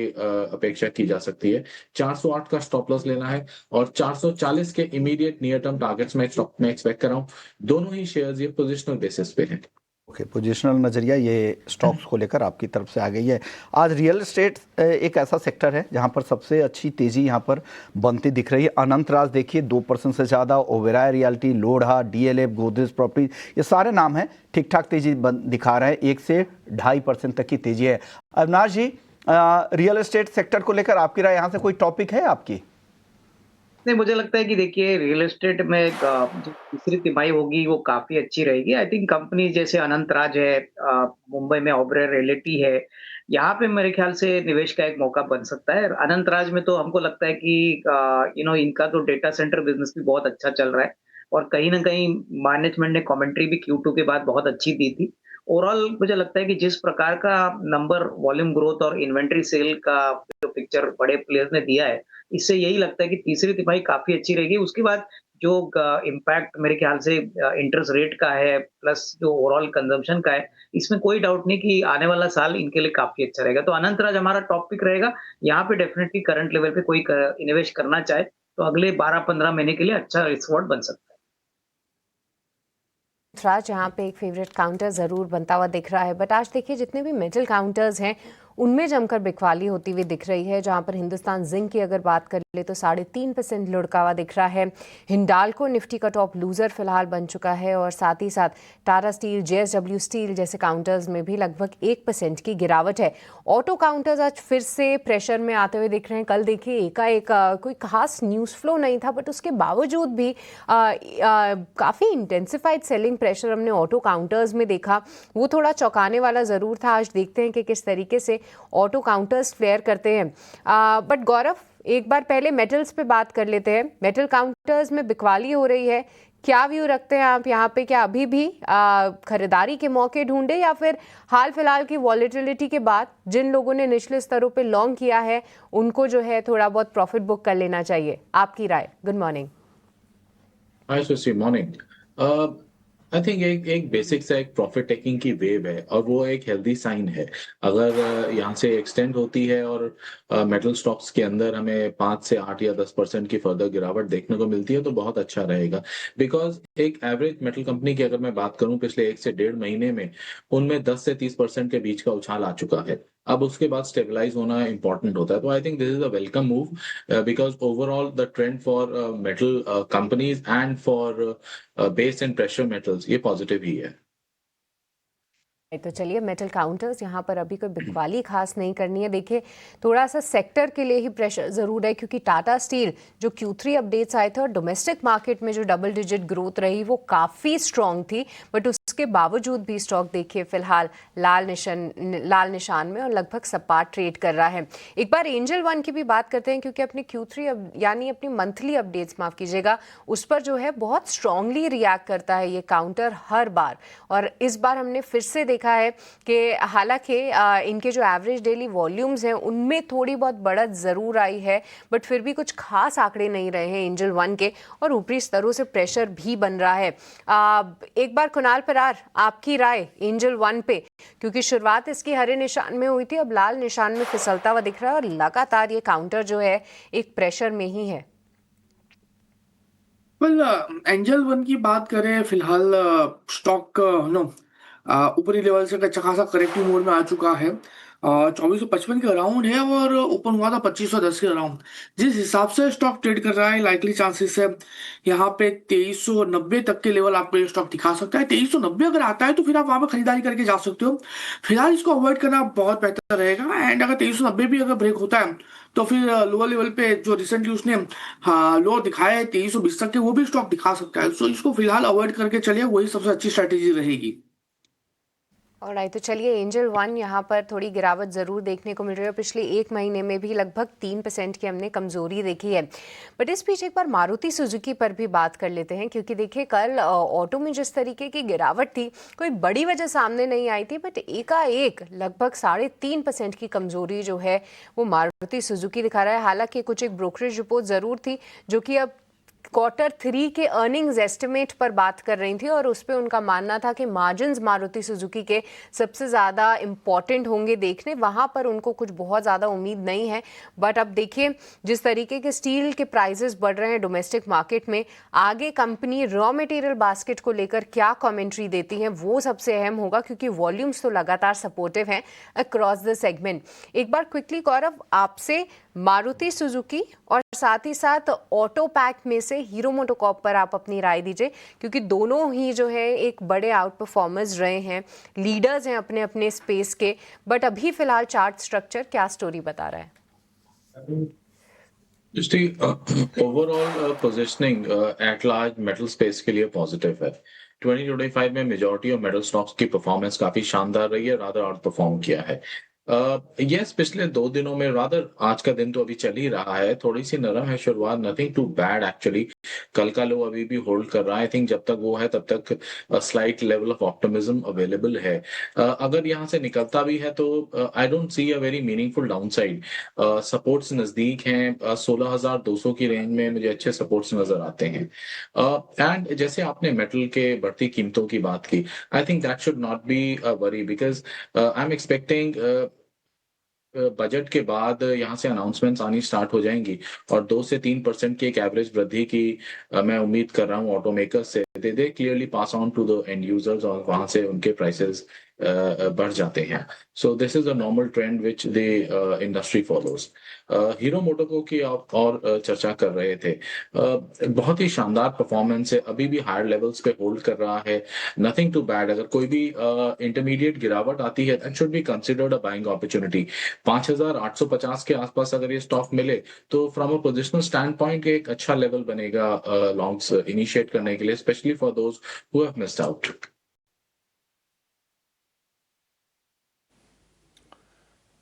S10: अपेक्षा की जा सकती है। 408 का स्टॉप लॉस लेना है और 440 के इमीडिएट नियर टर्म टारगेट्स में एक्सपेक्ट कर रहा हूं। दोनों ही शेयर्स ये पोजिशनल बेसिस पे हैं।
S2: ओके, पोजिशनल नजरिया ये स्टॉक्स को लेकर आपकी तरफ से आ गई है। आज रियल एस्टेट एक ऐसा सेक्टर है जहां पर सबसे अच्छी तेजी यहां पर बनती दिख रही है। अनंतराज देखिए 2% से ज़्यादा, Oberoi realty, Lodha, DLF, Godrej properties, ये सारे नाम हैं ठीक ठाक तेजी दिखा रहे हैं। 1 से 2.5% तक की तेजी है। अविनाश जी रियल एस्टेट सेक्टर को लेकर आपकी राय, यहाँ से कोई टॉपिक है आपकी?
S7: नहीं, मुझे लगता है कि देखिए रियल एस्टेट में जो तीसरी तिमाही होगी वो काफी अच्छी रहेगी। आई थिंक कंपनी जैसे अनंतराज है, मुंबई में ओबेरॉय रियल्टी है, यहाँ पे मेरे ख्याल से निवेश का एक मौका बन सकता है। अनंतराज में तो हमको लगता है कि इनका तो डेटा सेंटर बिजनेस भी बहुत अच्छा चल रहा है और कहीं ना कहीं मैनेजमेंट ने कमेंट्री भी Q2 के बाद बहुत अच्छी दी थी। ओवरऑल मुझे लगता है कि जिस प्रकार का नंबर वॉल्यूम ग्रोथ और इन्वेंट्री सेल का जो पिक्चर बड़े प्लेयर्स ने दिया है, इससे यही लगता है कि तीसरी तिमाही काफी अच्छी रहेगी। उसके बाद जो इम्पैक्ट मेरे ख्याल से इंटरेस्ट रेट का है प्लस जो ओवरऑल कंजम्पशन का है, इसमें कोई डाउट नहीं कि आने वाला साल इनके लिए काफी अच्छा रहेगा। तो अनंतराज हमारा टॉपिक रहेगा। यहाँ पे डेफिनेटली करंट लेवल पे कोई इन्वेस्ट करना चाहे तो अगले 12-15 महीने के लिए अच्छा रिस्क बन सकता है।
S9: जहाँ पे एक फेवरेट काउंटर ज़रूर बनता हुआ दिख रहा है, बट आज देखिए जितने भी मेटल काउंटर्स हैं उनमें जमकर बिकवाली होती हुई दिख रही है। जहाँ पर हिंदुस्तान जिंक की अगर बात कर ले तो 3.5% लुढ़का हुआ दिख रहा है। हिंडाल्को निफ्टी का टॉप लूजर फिलहाल बन चुका है और साथ ही साथ टाटा स्टील, JSW स्टील जैसे काउंटर्स में भी लगभग 1% की गिरावट है। ऑटो काउंटर्स आज फिर से प्रेशर में आते हुए दिख रहे हैं। कल देखिए एकाएक कोई खास न्यूज़ फ्लो नहीं था, बट उसके बावजूद भी काफ़ी इंटेंसिफाइड सेलिंग प्रेशर हमने ऑटो काउंटर्स में देखा। वो थोड़ा चौंकाने वाला ज़रूर था। आज देखते हैं कि किस तरीके से ऑटो काउंटर्स फ्लेयर करते हैं। बट गौरव, एक बार पहले मेटल्स पे बात कर लेते हैं। मेटल काउंटर्स में बिकवाली हो रही है, क्या व्यू रखते हैं आप यहाँ पे? क्या अभी भी खरीदारी के मौके ढूंढे या फिर हाल फिलहाल की वॉलेटिलिटी के बाद जिन लोगों ने निचले स्तरों पे लॉन्ग किया है उनको जो है थोड़ा बहुत प्रॉफिट बुक कर लेना चाहिए? आपकी राय। Good morning.
S10: Hi Sushri, morning. I think एक बेसिक सा एक प्रॉफिट टेकिंग की वेव है और वो एक हेल्दी साइन है। अगर यहाँ से एक्सटेंड होती है और मेटल स्टॉक्स के अंदर हमें 5 से 8 या 10% की फर्दर गिरावट देखने को मिलती है तो बहुत अच्छा रहेगा। बिकॉज एक एवरेज मेटल कंपनी की अगर मैं बात करूं पिछले 1 से 1.5 महीने में, उनमें 10 से 30% के बीच का उछाल आ चुका है। अब उसके बाद स्टेबलाइज होना इंपॉर्टेंट होता है, तो I think this is a welcome move because overall the trend for metal companies and for base and pressure metals ये पॉजिटिव ही है।
S9: तो चलिए, मेटल काउंटर्स यहाँ पर अभी कोई बिकवाली खास नहीं करनी है। देखिए, थोड़ा सा सेक्टर के लिए ही प्रेशर ज़रूर है, क्योंकि टाटा स्टील जो Q3 अपडेट्स आए थे और डोमेस्टिक मार्केट में जो डबल डिजिट ग्रोथ रही वो काफ़ी स्ट्रॉन्ग थी, बट उसके बावजूद भी स्टॉक देखिए फिलहाल लाल निशान में और लगभग सपाट ट्रेड कर रहा है। एक बार एंजल वन की भी बात करते हैं, क्योंकि अपनी Q3 यानी अपनी मंथली अपडेट्स, माफ़ कीजिएगा, उस पर जो है बहुत स्ट्रांगली रिएक्ट करता है ये काउंटर हर बार। और इस बार हमने फिर से देखा है कि हालांकि इनके जो एवरेज डेली वॉल्यूम्स हैं उनमें थोड़ी बहुत बढ़त ज़रूर आई है, बट फिर भी कुछ खास आंकड़े नहीं रहे हैं एंजल वन के, और ऊपरी स्तरों से प्रेशर भी बन रहा है। एक बार कुणाल परार, आपकी राय एंजल वन पे, क्योंकि शुरुआत इसकी हरे निशान में हुई थी, अब लाल निशान में फिसलता हुआ दिख रहा है और लगातार ये काउंटर जो है एक प्रेशर में ही है।
S4: एंजल वन की बात करें, फिलहाल स्टॉक ऊपरी लेवल से अच्छा खासा करेक्टिव मोड में आ चुका है। 2455 के अराउंड है और ओपन हुआ था 2510 के अराउंड। जिस हिसाब से स्टॉक ट्रेड कर रहा है, लाइकली चांसेस है यहाँ पे 2390 तक के लेवल आपको ये स्टॉक दिखा सकता है। 2390 अगर आता है तो फिर आप वहां पर खरीदारी करके जा सकते हो। फिलहाल इसको अवॉइड करना बहुत बेहतर रहेगा। एंड अगर 2390 भी अगर ब्रेक होता है तो फिर लोअर लेवल पे जो रिसेंटली उसने लो दिखाया है 2320 तक के, वो भी स्टॉक दिखा सकता है। सो इसको फिलहाल अवॉइड करके चलिए, वही सबसे अच्छी स्ट्रेटेजी रहेगी।
S9: ऑलराइट, तो चलिए, एंजल वन यहाँ पर थोड़ी गिरावट ज़रूर देखने को मिल रही है। पिछले 1 महीने में भी लगभग 3% की हमने कमज़ोरी देखी है। बट इस बीच एक बार मारुति सुजुकी पर भी बात कर लेते हैं, क्योंकि देखिए कल ऑटो में जिस तरीके की गिरावट थी, कोई बड़ी वजह सामने नहीं आई थी, बट एकाएक लगभग 3.5% की कमज़ोरी जो है वो मारुति सुजुकी दिखा रहा है। हालांकि कुछ एक ब्रोकरेज रिपोर्ट ज़रूर थी जो कि अब Q3 के अर्निंग्स एस्टिमेट पर बात कर रही थी, और उस पर उनका मानना था कि मार्जिन्स मारुति सुजुकी के सबसे ज़्यादा इम्पॉर्टेंट होंगे देखने, वहाँ पर उनको कुछ बहुत ज़्यादा उम्मीद नहीं है। बट अब देखिए जिस तरीके के स्टील के प्राइसेस बढ़ रहे हैं डोमेस्टिक मार्केट में, आगे कंपनी रॉ मटेरियल बास्केट को लेकर क्या कमेंट्री देती है वो सबसे अहम होगा, क्योंकि वॉल्यूम्स तो लगातार सपोर्टिव हैं अक्रॉस द सेगमेंट। एक बार क्विकली गौरव, आपसे मारुति सुजुकी और साथ ही साथ ऑटो पैक में से हीरो मोटोकॉर्प पर आप अपनी राय दीजिए, क्योंकि दोनों ही जो है एक बड़े आउट परफॉर्मर्स रहे हैं, लीडर्स हैं अपने अपने स्पेस के, बट अभी फिलहाल चार्ट स्ट्रक्चर क्या स्टोरी बता रहा है?
S10: Overall positioning at large metal space के लिए पॉजिटिव है। 2025 में मेजॉरिटी ऑफ मेटल स्टॉक्स की परफॉर्मेंस काफी शानदार रही है, रादर आउट परफॉर्म किया है। यस, पिछले 2 दिनों में रादर, आज का दिन तो अभी चल ही रहा है, थोड़ी सी नरम है शुरुआत, नथिंग टू बैड एक्चुअली। कल का लो अभी भी होल्ड कर रहा है। आई थिंक जब तक वो है तब तक slight level of optimism available है। अगर यहाँ से निकलता भी है तो I don't see a very meaningful downside. Supports नजदीक हैं, 16,200 की रेंज में मुझे अच्छे सपोर्ट्स नजर आते हैं। एंड जैसे आपने मेटल के बढ़ती कीमतों की बात की, I think that should not be a worry, because I am expecting budget के बाद यहाँ से अनाउंसमेंट्स आनी स्टार्ट हो जाएंगी और 2 से 3% की एक एवरेज वृद्धि की मैं उम्मीद कर रहा हूँ ऑटो मेकर्स से। They clearly pass on to the end users और वहां से उनके प्राइसेस बढ़ जाते हैं। So this is a normal trend which the industry follows. Hero MotoCorp की आप और चर्चा कर रहे थे, बहुत ही शानदार परफॉर्मेंस है, अभी भी हायर लेवल्स पे होल्ड कर रहा है, नथिंग टू बैड। अगर कोई भी इंटरमीडिएट गिरावट आती है that should be considered a buying opportunity. 5,850 के आसपास अगर ये स्टॉक मिले तो from a positional stand point एक अच्छा लेवल बनेगा लॉन्ग्स इनिशिएट करने के लिए, specially for those who have missed out.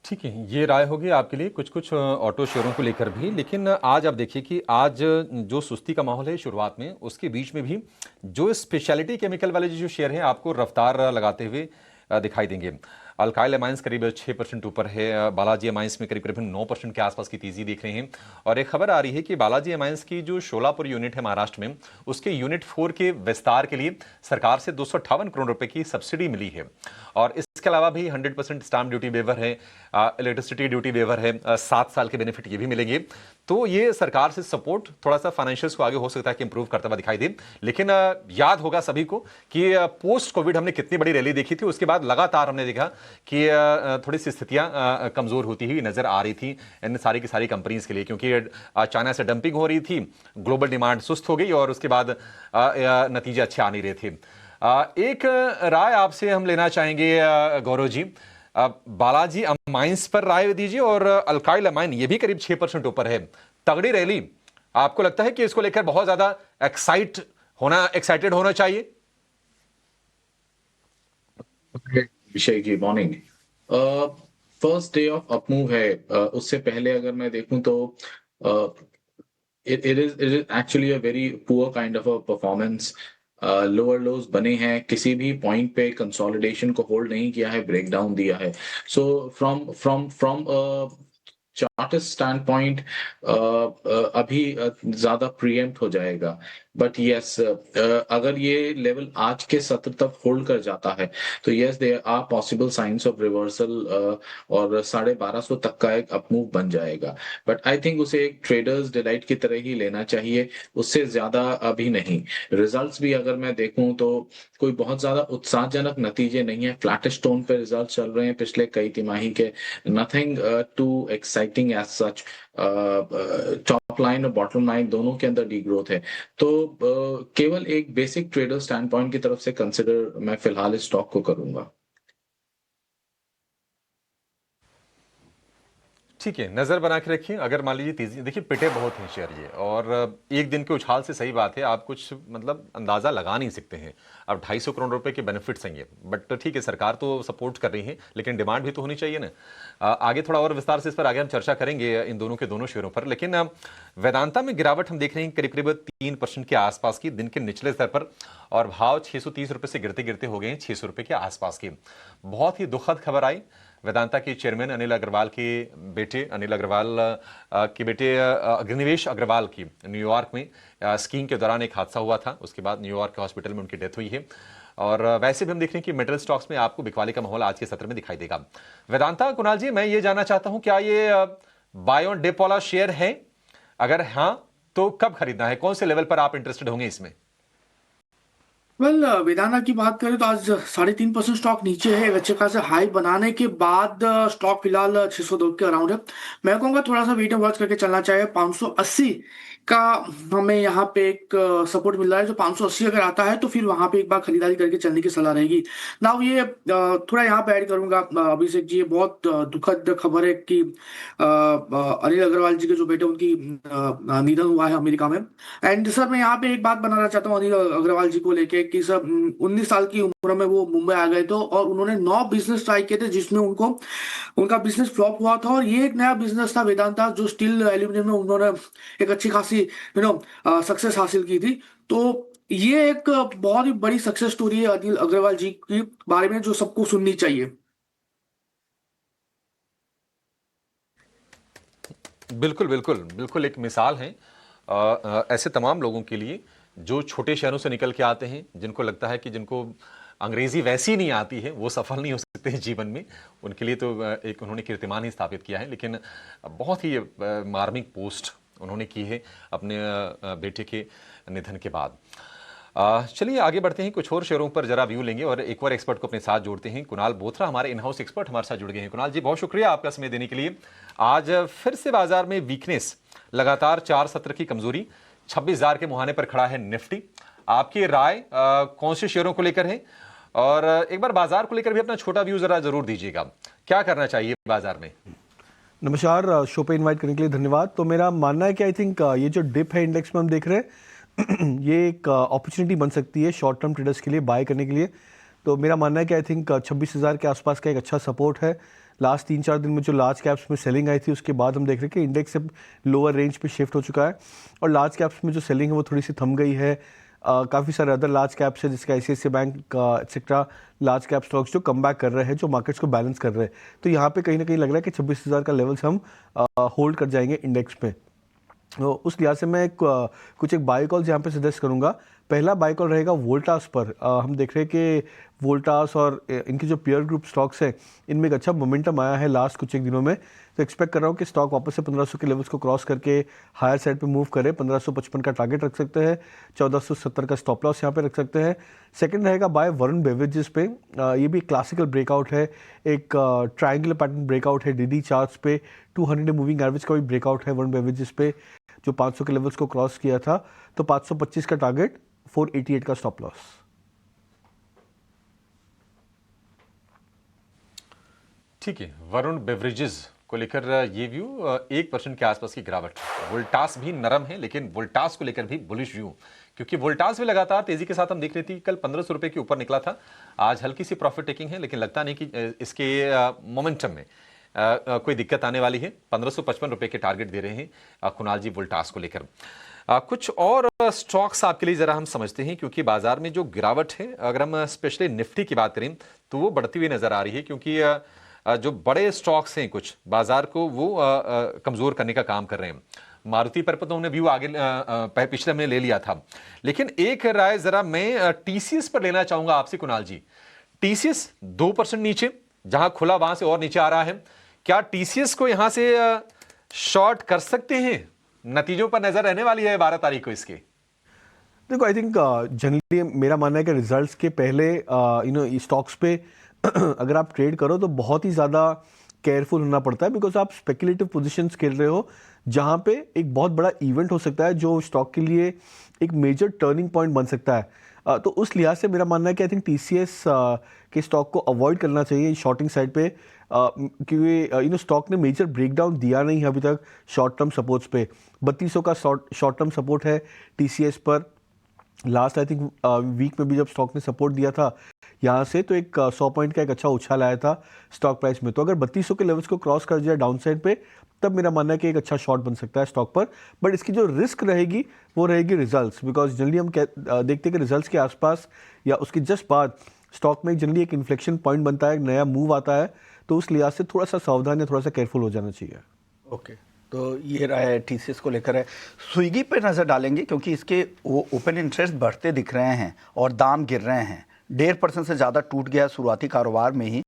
S1: ठीक है, ये राय होगी आपके लिए कुछ ऑटो शेयरों को लेकर भी। लेकिन आज आप देखिए कि आज जो सुस्ती का माहौल है शुरुआत में, उसके बीच में भी जो स्पेशलिटी केमिकल वाले जो शेयर हैं आपको रफ्तार लगाते हुए दिखाई देंगे। अल्काइल अमाइंस करीब 6% ऊपर है, बालाजी अमाइंस में करीब करीब 9% के आसपास की तेजी देख रहे हैं। और एक खबर आ रही है कि बालाजी अमाइंस की जो शोलापुर यूनिट है महाराष्ट्र में, उसके यूनिट 4 के विस्तार के लिए सरकार से 258 करोड़ रुपए की सब्सिडी मिली है। और इसके अलावा भी 100% स्टाम्प ड्यूटी वेवर है, इलेक्ट्रिसिटी ड्यूटी वेवर है, 7 साल के बेनिफिट ये भी मिलेंगे। तो ये सरकार से सपोर्ट थोड़ा सा फाइनेंशियल्स को आगे हो सकता है कि इंप्रूव करता हुआ दिखाई दे। लेकिन याद होगा सभी को कि पोस्ट कोविड हमने कितनी बड़ी रैली देखी थी, उसके बाद लगातार हमने देखा कि थोड़ी सी स्थितियां कमजोर होती हुई नजर आ रही थी इन सारी की सारी कंपनीज के लिए, क्योंकि चाइना से डंपिंग हो रही थी, ग्लोबल डिमांड सुस्त हो गई और उसके बाद नतीजे अच्छे आ नहीं रहे थे। एक राय आपसे हम लेना चाहेंगे गौरव जी, बालाजी अमाइंस पर राय दीजिए। और अल्काइल अमाइन ये भी करीब 6% ऊपर है, तगड़ी रैली, आपको लगता है कि इसको लेकर बहुत ज्यादा एक्साइटेड होना चाहिए?
S10: विषय की morning first day of up move है। उससे पहले अगर मैं देखूं तो it is actually a very poor kind of a performance. Lower लोज बने हैं, किसी भी पॉइंट पे कंसोलिडेशन को होल्ड नहीं किया है, ब्रेकडाउन दिया है। So from chartist stand point अभी ज्यादा प्रीएम्प्ट हो जाएगा। बट यस, अगर ये लेवल आज के सत्र तक होल्ड कर जाता है तो yes there are possible signs of reversal और 1250 तक का एक अपमूव बन जाएगा। बट आई थिंक उसे एक ट्रेडर्स डिलाइट की तरह ही लेना चाहिए, उससे ज्यादा अभी नहीं। रिजल्ट्स भी अगर मैं देखूं तो कोई बहुत ज्यादा उत्साहजनक नतीजे नहीं है, फ्लैटिश टोन पे रिजल्ट चल रहे हैं पिछले कई तिमाही के, nothing too exciting as such. Top line और बॉटम लाइन दोनों के अंदर डी ग्रोथ है। तो केवल एक बेसिक ट्रेडर स्टैंड पॉइंट की तरफ से कंसिडर मैं फिलहाल इस स्टॉक को करूंगा।
S1: ठीक है, नजर बना के रखिए। अगर मान लीजिए तेजी, देखिए पिटे बहुत हैं शेयर ये, और एक दिन के उछाल से सही बात है आप कुछ मतलब अंदाजा लगा नहीं सकते हैं। अब 250 करोड़ रुपए के बेनिफिट्स हैं ये, बट ठीक है सरकार तो सपोर्ट कर रही है, लेकिन डिमांड भी तो होनी चाहिए ना। आगे थोड़ा और विस्तार से इस पर आगे हम चर्चा करेंगे इन दोनों के दोनों शेयरों पर। लेकिन वेदांता में गिरावट हम देख रहे हैं करीब करीब 3% के आसपास की दिन के निचले स्तर पर, और भाव 630 रुपए से गिरते गिरते हो गए हैं 600 रुपए के आसपास की। बहुत ही दुखद खबर आई, वेदांता के चेयरमैन अनिल अग्रवाल के बेटे अग्निवेश अग्रवाल की न्यूयॉर्क में स्कीइंग के दौरान एक हादसा हुआ था, उसके बाद न्यूयॉर्क के हॉस्पिटल में उनकी डेथ हुई है। और वैसे भी हम देख रहे हैं कि मेटल स्टॉक्स में आपको बिकवाली का माहौल आज के सत्र में दिखाई देगा। वेदांता, कुणाल जी, मैं ये जानना चाहता हूं क्या ये बाय ऑन डिप वाला शेयर है? अगर हाँ तो कब खरीदना है, कौन से लेवल पर आप इंटरेस्टेड होंगे इसमें?
S4: वेदांता की बात करें तो आज 3.5% स्टॉक नीचे है, अच्छे खासे हाई बनाने के बाद स्टॉक फिलहाल 602 के अराउंड है। मैं कहूँगा थोड़ा सा वेट एंड वॉच करके चलना चाहिए। 580 का हमें यहाँ पे एक सपोर्ट मिल रहा है, जो 580 अगर आता है तो फिर वहां पे एक बार खरीदारी करके चलने की सलाह रहेगी। ना ये थोड़ा यहाँ पे ऐड करूंगा अभिषेक जी, बहुत दुखद खबर है कि अनिल अग्रवाल जी के जो बेटे उनकी निधन हुआ है अमेरिका में। एंड सर मैं यहाँ पे एक बात बनाना चाहता हूँ अनिल अग्रवाल जी को लेके कि सर 19 साल की उम्र में वो मुंबई आ गए थे और उन्होंने 9 बिजनेस ट्राई किए थे जिसमें उनका बिजनेस फ्लॉप हुआ था, और ये एक नया बिजनेस था वेदांता जो स्टील एल्यूमिनियम में उन्होंने एक अच्छी खासी सक्सेस हासिल की थी। तो ये एक बहुत ही बड़ी सक्सेस स्टोरी है अनिल अग्रवाल जी के बारे में जो सबको सुननी चाहिए।
S1: बिल्कुल बिल्कुल बिल्कुल एक मिसाल है ऐसे तमाम लोगों के लिए जो छोटे शहरों से निकल के आते हैं, जिनको लगता है कि जिनको अंग्रेजी वैसी नहीं आती है वो सफल नहीं हो सकते हैं जीवन में, उनके लिए तो एक उन्होंने कीर्तिमान ही स्थापित किया है। लेकिन बहुत ही मार्मिक पोस्ट उन्होंने की है अपने बेटे के निधन के बाद। चलिए आगे बढ़ते हैं, कुछ और शेयरों पर जरा व्यू लेंगे और एक और एक्सपर्ट को अपने साथ जोड़ते हैं। कुणाल बोथरा हमारे इन हाउस एक्सपर्ट हमारे साथ जुड़ गए हैं। कुणाल जी, बहुत शुक्रिया आपका समय देने के लिए। आज फिर से बाजार में वीकनेस, लगातार 4 सत्र की कमजोरी, 26,000 के मुहाने पर खड़ा है निफ्टी। आपकी राय कौन से शेयरों को लेकर है, और एक बार बाजार को लेकर भी अपना छोटा व्यू जरा जरूर दीजिएगा, क्या करना चाहिए बाजार में?
S11: नमस्कार, शो पे इनवाइट करने के लिए धन्यवाद। तो मेरा मानना है कि आई थिंक ये जो डिप है इंडेक्स में हम देख रहे हैं ये एक अपॉर्चुनिटी बन सकती है शॉर्ट टर्म ट्रेडर्स के लिए बाय करने के लिए। तो मेरा मानना है कि आई थिंक 26,000 के आसपास का एक अच्छा सपोर्ट है। लास्ट 3-4 दिन में जो लार्ज कैप्स में सेलिंग आई थी उसके बाद हम देख रहे हैं कि इंडेक्स से लोअर रेंज पे शिफ्ट हो चुका है और लार्ज कैप्स में जो सेलिंग है वो थोड़ी सी थम गई है। काफ़ी सारे अदर लार्ज कैप्स है जिसका ICICI bank etcetera large cap stocks जो कम बैक कर रहे हैं, जो मार्केट्स को बैलेंस कर रहे हैं। तो यहाँ पे कहीं ना कहीं लग रहा है कि 26,000 का लेवल्स हम होल्ड कर जाएंगे इंडेक्स में। तो उस लिहाज से मैं कुछ एक बाय कॉल्स यहाँ पे सजेस्ट करूँगा। पहला बाय कॉल रहेगा वोल्टास पर। हम देख रहे हैं कि वोल्टास और इनकी जो पीयर ग्रुप स्टॉक्स हैं इनमें एक अच्छा मोमेंटम आया है लास्ट कुछ एक दिनों में। तो एक्सपेक्ट कर रहा हूँ कि स्टॉक वापस से 1500 के लेवल्स को क्रॉस करके हायर साइड पे मूव करे। 1555 का टारगेट रख सकते हैं, 1470 का स्टॉप लॉस यहाँ पे रख सकते हैं। सेकंड रहेगा बाय वरुण बेवरेजेस पे। ये भी क्लासिकल ब्रेकआउट है, एक ट्रायंगुलर पैटर्न ब्रेकआउट है DD चार्ट्स पे। 200 मूविंग एवरेज का भी ब्रेकआउट है वरुण बेवरेजेस पे, जो 500 के लेवल्स को क्रॉस किया था। तो 525 का टारगेट, 488 का स्टॉप लॉस।
S1: ठीक है, वरुण बेवरेजेस को लेकर ये व्यू 1% के आसपास की गिरावट। वोल्टास भी नरम है लेकिन वोल्टास को लेकर भी बुलिश व्यू, क्योंकि वोल्टास भी लगातार तेजी के साथ हम देख रही थी। कल 1500 रुपए के ऊपर निकला था, आज हल्की सी प्रॉफिट टेकिंग है, लेकिन लगता नहीं कि इसके मोमेंटम में कोई दिक्कत आने वाली है। 1555 रुपए के टारगेट दे रहे हैं कुणाल जी वोल्टास को लेकर। कुछ और स्टॉक्स आपके लिए जरा हम समझते हैं, क्योंकि बाजार में जो गिरावट है, अगर हम स्पेशली निफ्टी की बात करें तो वो बढ़ती हुई नजर आ रही है, क्योंकि जो बड़े स्टॉक्स हैं कुछ बाजार को वो कमजोर करने का काम कर रहे हैं। मारुति पर तो उन्होंने व्यू आगे पिछले हमने ले लिया था, लेकिन एक राय जरा मैं TCS पर लेना चाहूंगा आपसे कुणाल जी। TCS 2% नीचे, जहां खुला वहां से और नीचे आ रहा है। क्या TCS को यहां से शॉर्ट कर सकते हैं? नतीजों पर नजर रहने वाली है 12 तारीख को इसके।
S11: देखो, आई थिंक जनरली मेरा मानना है कि रिजल्ट्स के पहले स्टॉक्स पे अगर आप ट्रेड करो तो बहुत ही ज़्यादा केयरफुल होना पड़ता है, बिकॉज आप स्पेकुलेटिव पोजीशंस खेल रहे हो जहाँ पे एक बहुत बड़ा इवेंट हो सकता है जो स्टॉक के लिए एक मेजर टर्निंग पॉइंट बन सकता है। तो उस लिहाज से मेरा मानना है कि आई थिंक TCS के स्टॉक को अवॉइड करना चाहिए शॉर्टिंग साइड पे, क्योंकि स्टॉक ने मेजर ब्रेकडाउन दिया नहीं है अभी तक शॉर्ट टर्म सपोर्ट्स पे। 3200 का शॉर्ट टर्म सपोर्ट है TCS पर। लास्ट आई थिंक वीक में भी जब स्टॉक ने सपोर्ट दिया था यहाँ से, तो एक 100 पॉइंट का एक अच्छा उछाल आया था स्टॉक प्राइस में। तो अगर 3200 के लेवल्स को क्रॉस कर जाए डाउन साइड पे, तब मेरा मानना है कि एक अच्छा शॉर्ट बन सकता है स्टॉक पर। बट इसकी जो रिस्क रहेगी वो रहेगी रिजल्ट्स, बिकॉज जनरली हम देखते हैं कि रिजल्ट्स के आसपास या उसके जस्ट बाद स्टॉक में जनरली एक इन्फ्लेक्शन पॉइंट बनता है, एक नया मूव आता है। तो उस लिहाज से थोड़ा सा सावधान या थोड़ा सा केयरफुल हो जाना चाहिए।
S2: ओके, तो ये राय TCS को लेकर है। स्विगी पे नज़र डालेंगे क्योंकि इसके वो ओपन इंटरेस्ट बढ़ते दिख रहे हैं और दाम गिर रहे हैं। 1.5% से ज़्यादा टूट गया शुरुआती कारोबार में ही।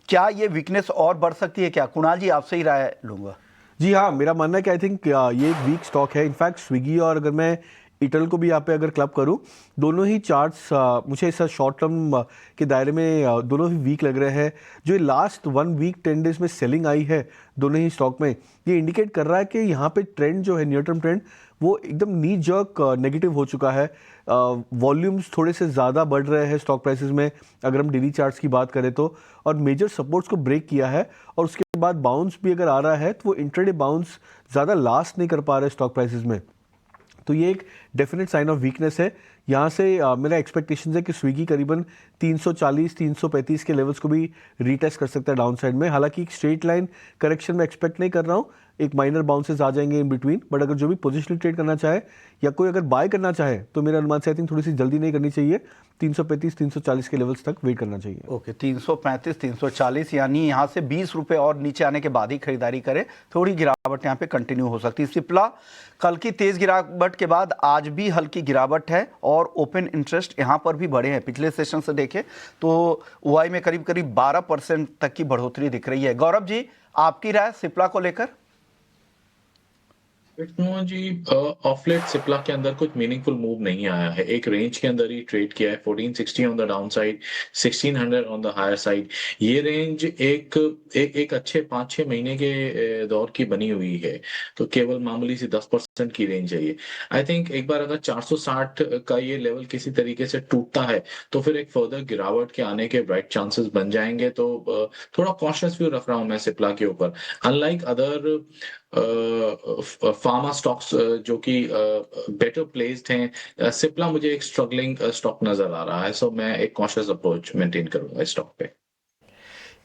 S2: क्या ये वीकनेस और बढ़ सकती है क्या? कुणाल जी, आपसे ही राय लूँगा।
S11: जी हाँ, मेरा मानना है कि आई थिंक ये एक वीक स्टॉक है। इनफैक्ट स्विगी और अगर मैं इटल को भी यहाँ पे अगर क्लब करूँ, दोनों ही चार्ट्स मुझे इस शॉर्ट टर्म के दायरे में दोनों ही वीक लग रहे हैं। जो लास्ट 1 वीक 10 डेज में सेलिंग आई है दोनों ही स्टॉक में, ये इंडिकेट कर रहा है कि यहाँ पे ट्रेंड जो है, नियर टर्म ट्रेंड, वो एकदम नी जर्क नेगेटिव हो चुका है। वॉल्यूम्स थोड़े से ज़्यादा बढ़ रहे हैं स्टॉक प्राइसेस में अगर हम डेली चार्ट्स की बात करें तो, और मेजर सपोर्ट्स को ब्रेक किया है। और उसके बाद बाउंस भी अगर आ रहा है तो वो इंट्राडे बाउंस ज़्यादा लास्ट नहीं कर पा रहे स्टॉक प्राइसेस में। तो ये एक डेफिनेट साइन ऑफ वीकनेस है। यहाँ से मेरा एक्सपेक्टेशन है कि स्विगी करीबन 340-335 के लेवल्स को भी रीटेस्ट कर सकता है डाउन साइड में। हालांकि एक स्ट्रेट लाइन करेक्शन में एक्सपेक्ट नहीं कर रहा हूँ, एक माइनर बाउंसेस आ जाएंगे इन बिटवीन। बट अगर जो भी पोजिशनल ट्रेड करना चाहे या कोई अगर बाय करना चाहे तो मेरे अनुमान से आई थिंक थोड़ी सी जल्दी नहीं करनी चाहिए। 335-340 के लेवल्स तक वेट करना चाहिए।
S2: ओके, 335-340, यानी यहाँ से 20 रुपये और नीचे आने के बाद ही खरीदारी करें। थोड़ी गिरावट यहाँ पे कंटिन्यू हो सकती है। सिप्ला, कल की तेज गिरावट के बाद आज भी हल्की गिरावट है और ओपन इंटरेस्ट यहाँ पर भी बढ़े हैं। पिछले सेशन से देखें तो OI में करीब करीब 12% तक की बढ़ोतरी दिख रही है। गौरव जी, आपकी राय सिप्ला को लेकर?
S10: जी, ऑफ लेट सिप्ला के अंदर कुछ मीनिंगफुल मूव नहीं आया है। एक रेंज के अंदर ही ट्रेड किया है, 1460 on the down side, 1600 on the higher side. ये रेंज एक अच्छे 5-6 महीने के दौर की बनी हुई है, तो केवल मामूली सी 10% की रेंज है ये। आई थिंक एक बार अगर 460 का ये लेवल किसी तरीके से टूटता है तो फिर एक फर्दर गिरावट के आने के ब्राइट चांसेस बन जाएंगे। तो थोड़ा कॉशियस व्यू रख रहा हूं मैं सिप्ला के ऊपर। अनलाइक अदर फार्मा स्टॉक्स जो कि बेटर प्लेस्ड हैं, सिप्ला मुझे एक स्ट्रगलिंग स्टॉक नजर आ रहा है। सो मैं एक कॉशियस अप्रोच मेंटेन करूंगा इस स्टॉक पे।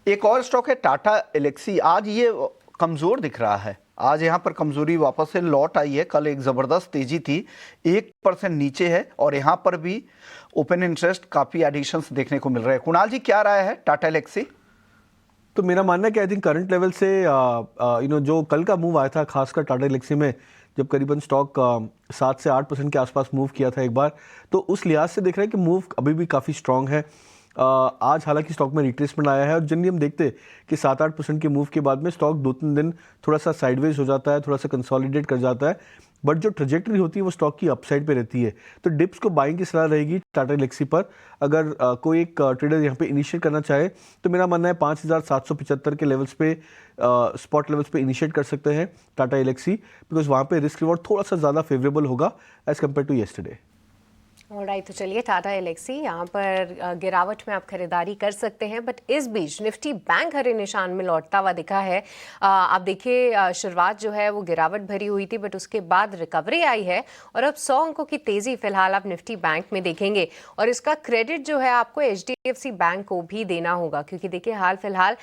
S2: एक और स्टॉक है टाटा एलेक्सी। आज ये कमजोर दिख रहा है, आज यहाँ पर कमजोरी वापस से लौट आई है। कल एक ज़बरदस्त तेजी थी, 1% नीचे है और यहाँ पर भी ओपन इंटरेस्ट काफ़ी एडिशंस देखने को मिल रहे हैं। कुणाल जी, क्या राय है टाटा एलेक्सी?
S11: तो मेरा मानना है कि आई थिंक करंट लेवल से जो कल का मूव आया था खासकर टाटा एलेक्सी में, जब करीबन स्टॉक 7 से 8% के आसपास मूव किया था एक बार, तो उस लिहाज से देख रहे हैं कि मूव अभी भी काफ़ी स्ट्रांग है। आज हालांकि स्टॉक में रिट्रेसमेंट आया है और जनरली हम देखते हैं कि 7-8% के मूव के बाद में स्टॉक 2-3 दिन थोड़ा सा साइडवेज हो जाता है, थोड़ा सा कंसोलिडेट कर जाता है, बट जो ट्रेजेक्टरी होती है वो स्टॉक की अपसाइड पे रहती है। तो डिप्स को बाइंग की सलाह रहेगी टाटा एलेक्सी पर। अगर कोई एक ट्रेडर यहाँ पे इनिशिएट करना चाहे तो मेरा मानना है 5,775 के लेवल्स पे, स्पॉट लेवल्स पे इनिशिएट कर सकते हैं टाटा एलेक्सी, बिकॉज वहाँ पे रिस्क रिवॉर्ड थोड़ा सा ज़्यादा फेवरेबल होगा as compared to yesterday.
S9: Alright, तो चलिए टाटा एलेक्सी यहाँ पर गिरावट में आप खरीदारी कर सकते हैं, बट इस बीच निफ्टी बैंक हरे निशान में लौटता हुआ दिखा है। आप देखिए शुरुआत जो है वो गिरावट भरी हुई थी, बट उसके बाद रिकवरी आई है और अब 100 अंकों की तेजी फिलहाल आप निफ्टी बैंक में देखेंगे। और इसका क्रेडिट जो है आपको HDFC बैंक को भी देना होगा, क्योंकि देखिए हाल फिलहाल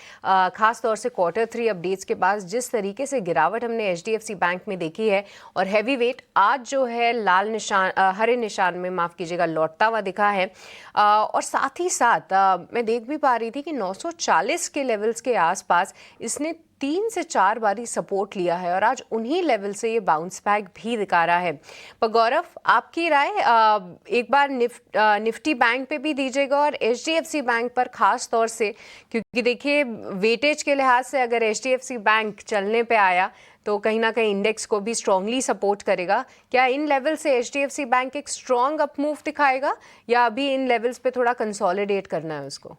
S9: खास तौर से Q3 अपडेट्स के बाद जिस तरीके से गिरावट हमने HDFC बैंक में देखी है, और हैवी वेट आज जो है लाल निशान हरे निशान में माफ कीजिएगा लौटता हुआ दिखा है। और साथ ही साथ मैं देख भी पा रही थी कि 940 के लेवल्स के आसपास इसने 3 से 4 बारी सपोर्ट लिया है और आज उन्हीं लेवल से ये बाउंस बैक भी दिखा रहा है। पर गौरव, आपकी राय एक बार निफ्टी बैंक पे भी दीजिएगा और HDFC बैंक पर खास तौर से, क्योंकि देखिए वेटेज के लिहाज से अगर HDFC बैंक चलने पे आया तो कहीं ना कहीं इंडेक्स को भी स्ट्रांगली सपोर्ट करेगा। क्या इन लेवल से HDFC बैंक एक स्ट्रांग अप मूव दिखाएगा या अभी इन लेवल्स पे थोड़ा कंसोलिडेट करना है उसको?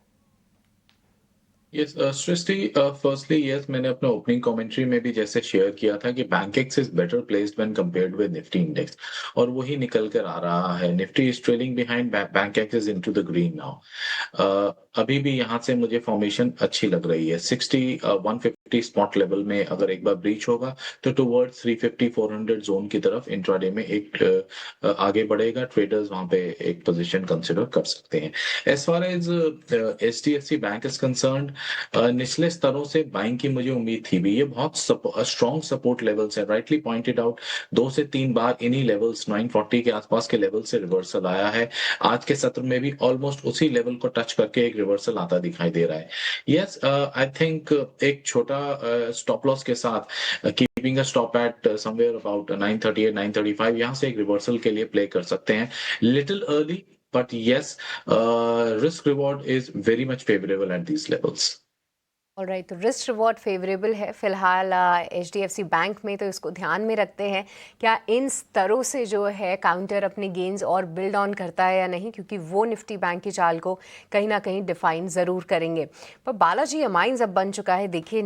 S10: यस सृष्टि, फर्स्टली यस, मैंने अपने ओपनिंग कमेंट्री में भी जैसे शेयर किया था कि Bankex is better placed when compared with Nifty index, और वही निकल कर आ रहा है। Nifty is trailing behind, Bankex is into the green now. अभी भी यहाँ से मुझे फॉर्मेशन अच्छी लग रही है। 150 स्पॉट लेवल में अगर एक बार ब्रीच होगा तो टुवर्ड्स 350-400 जोन की तरफ इंट्राडे में एक आगे बढ़ेगा। ट्रेडर्स वहां पे एक पोजीशन कंसिडर कर सकते हैं। As far as HDFC bank is concerned, निचले स्तरों से बाइंग की मुझे उम्मीद थी भी। ये बहुत स्ट्रॉन्ग सपोर्ट लेवल्स है, राइटली पॉइंटेड आउट। 2 से 3 बार इन्हीं लेवल्स 940 के आसपास के लेवल से रिवर्सल आया है। आज के सत्र में भी ऑलमोस्ट उसी लेवल को टच करके एक रिवर्सल आता दिखाई दे रहा है। यस, आई थिंक एक छोटा स्टॉप लॉस के साथ keeping a stop at somewhere about 938 935 यहां से एक रिवर्सल के लिए प्ले कर सकते हैं। Little early, but yes, risk reward is very much favorable at these levels.
S9: Alright, तो रिस्क रिवॉर्ड फेवरेबल है फिलहाल HDFC बैंक में, तो इसको ध्यान में रखते हैं। क्या इन स्तरों से जो है काउंटर अपने गेन्स और बिल्ड ऑन करता है या नहीं, क्योंकि वो निफ्टी बैंक की चाल को कहीं ना कहीं डिफाइन ज़रूर करेंगे। पर बालाजी अमाइंस अब बन चुका है देखिए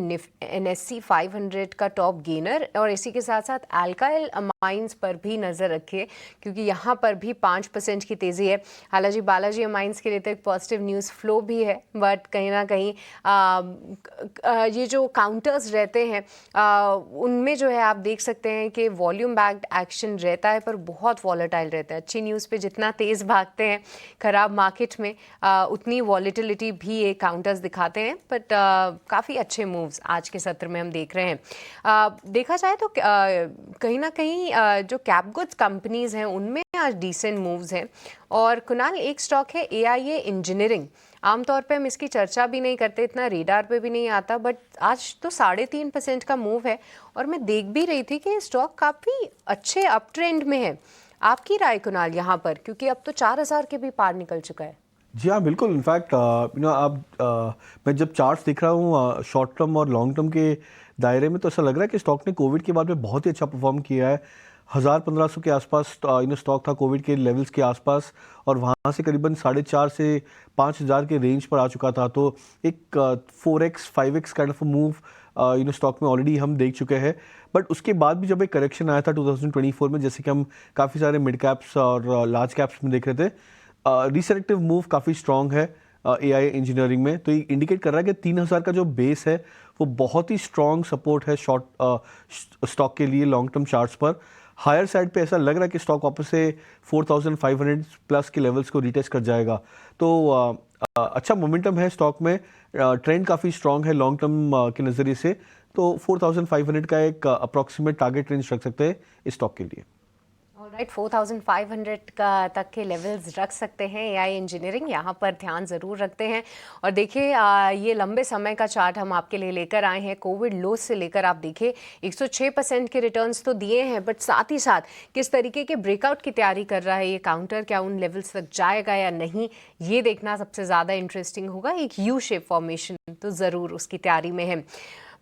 S9: NSE 500 का टॉप गेनर, और इसी के साथ साथ अल्काइल अमाइंस पर भी नज़र रखिए, क्योंकि यहाँ पर भी 5% की तेज़ी है। हालांकि बालाजी अमाइंस के लिए तो एक पॉजिटिव न्यूज़ फ्लो भी है, बट कहीं ना कहीं ये जो काउंटर्स रहते हैं उनमें जो है आप देख सकते हैं कि वॉल्यूम बैक्ड एक्शन रहता है, पर बहुत वॉलेटाइल रहता है। अच्छी न्यूज़ पे जितना तेज़ भागते हैं ख़राब मार्केट में उतनी वॉलेटिलिटी भी ये काउंटर्स दिखाते हैं। बट काफ़ी अच्छे मूव्स आज के सत्र में हम देख रहे हैं। देखा जाए तो कहीं ना कहीं जो कैप गुड्स कंपनीज़ हैं उनमें आज डिसेंट मूव्स हैं। और कुणाल, एक स्टॉक है AIA इंजीनियरिंग। आमतौर पे हम इसकी चर्चा भी नहीं करते, इतना रेडार पे भी नहीं आता, बट आज तो 3.5% का मूव है और मैं देख भी रही थी कि स्टॉक काफ़ी अच्छे अप ट्रेंड में है। आपकी राय कुणाल यहाँ पर, क्योंकि अब तो 4,000 के भी पार निकल चुका है।
S11: जी हाँ, बिल्कुल। इनफैक्ट अब मैं जब चार्ट्स देख रहा हूँ शॉर्ट टर्म और लॉन्ग टर्म के दायरे में, तो ऐसा लग रहा है कि स्टॉक ने कोविड के बाद में बहुत ही अच्छा परफॉर्म किया है। 1,000-1,500 के आसपास स्टॉक था कोविड के लेवल्स के आसपास, और वहाँ से करीबन 4,500 से 5,000 के रेंज पर आ चुका था। तो एक 4x 5x kind of move stock में ऑलरेडी हम देख चुके हैं। बट उसके बाद भी जब एक करेक्शन आया था 2024 में, जैसे कि हम काफ़ी सारे मिड कैप्स और लार्ज कैप्स में देख रहे थे, रिसेलेक्टिव मूव काफ़ी स्ट्रॉन्ग है AIA इंजीनियरिंग में। तो ये इंडिकेट कर रहा है कि 3,000 का जो बेस है वो बहुत ही स्ट्रॉन्ग सपोर्ट है शॉर्ट स्टॉक के लिए लॉन्ग टर्म चार्ट्स पर। हायर साइड पे ऐसा लग रहा है कि स्टॉक वापस से 4,500 प्लस के लेवल्स को रीटेस्ट कर जाएगा। तो अच्छा मोमेंटम है स्टॉक में, ट्रेंड काफ़ी स्ट्रॉन्ग है लॉन्ग टर्म के नज़रिए से। तो 4500 का एक अप्रॉक्सीमेट टारगेट रेंज रख सकते हैं इस स्टॉक के लिए।
S9: ऑलराइट, 4500 का तक के लेवल्स रख सकते हैं एआई इंजीनियरिंग, यहाँ पर ध्यान ज़रूर रखते हैं। और देखिए ये लंबे समय का चार्ट हम आपके लिए लेकर आए हैं। कोविड लो से लेकर आप देखिए 106% के रिटर्न्स तो दिए हैं, बट साथ ही साथ किस तरीके के ब्रेकआउट की तैयारी कर रहा है ये काउंटर, क्या उन लेवल्स तक जाएगा या नहीं, ये देखना सबसे ज़्यादा इंटरेस्टिंग होगा। एक यू शेप फॉर्मेशन तो ज़रूर उसकी तैयारी में है।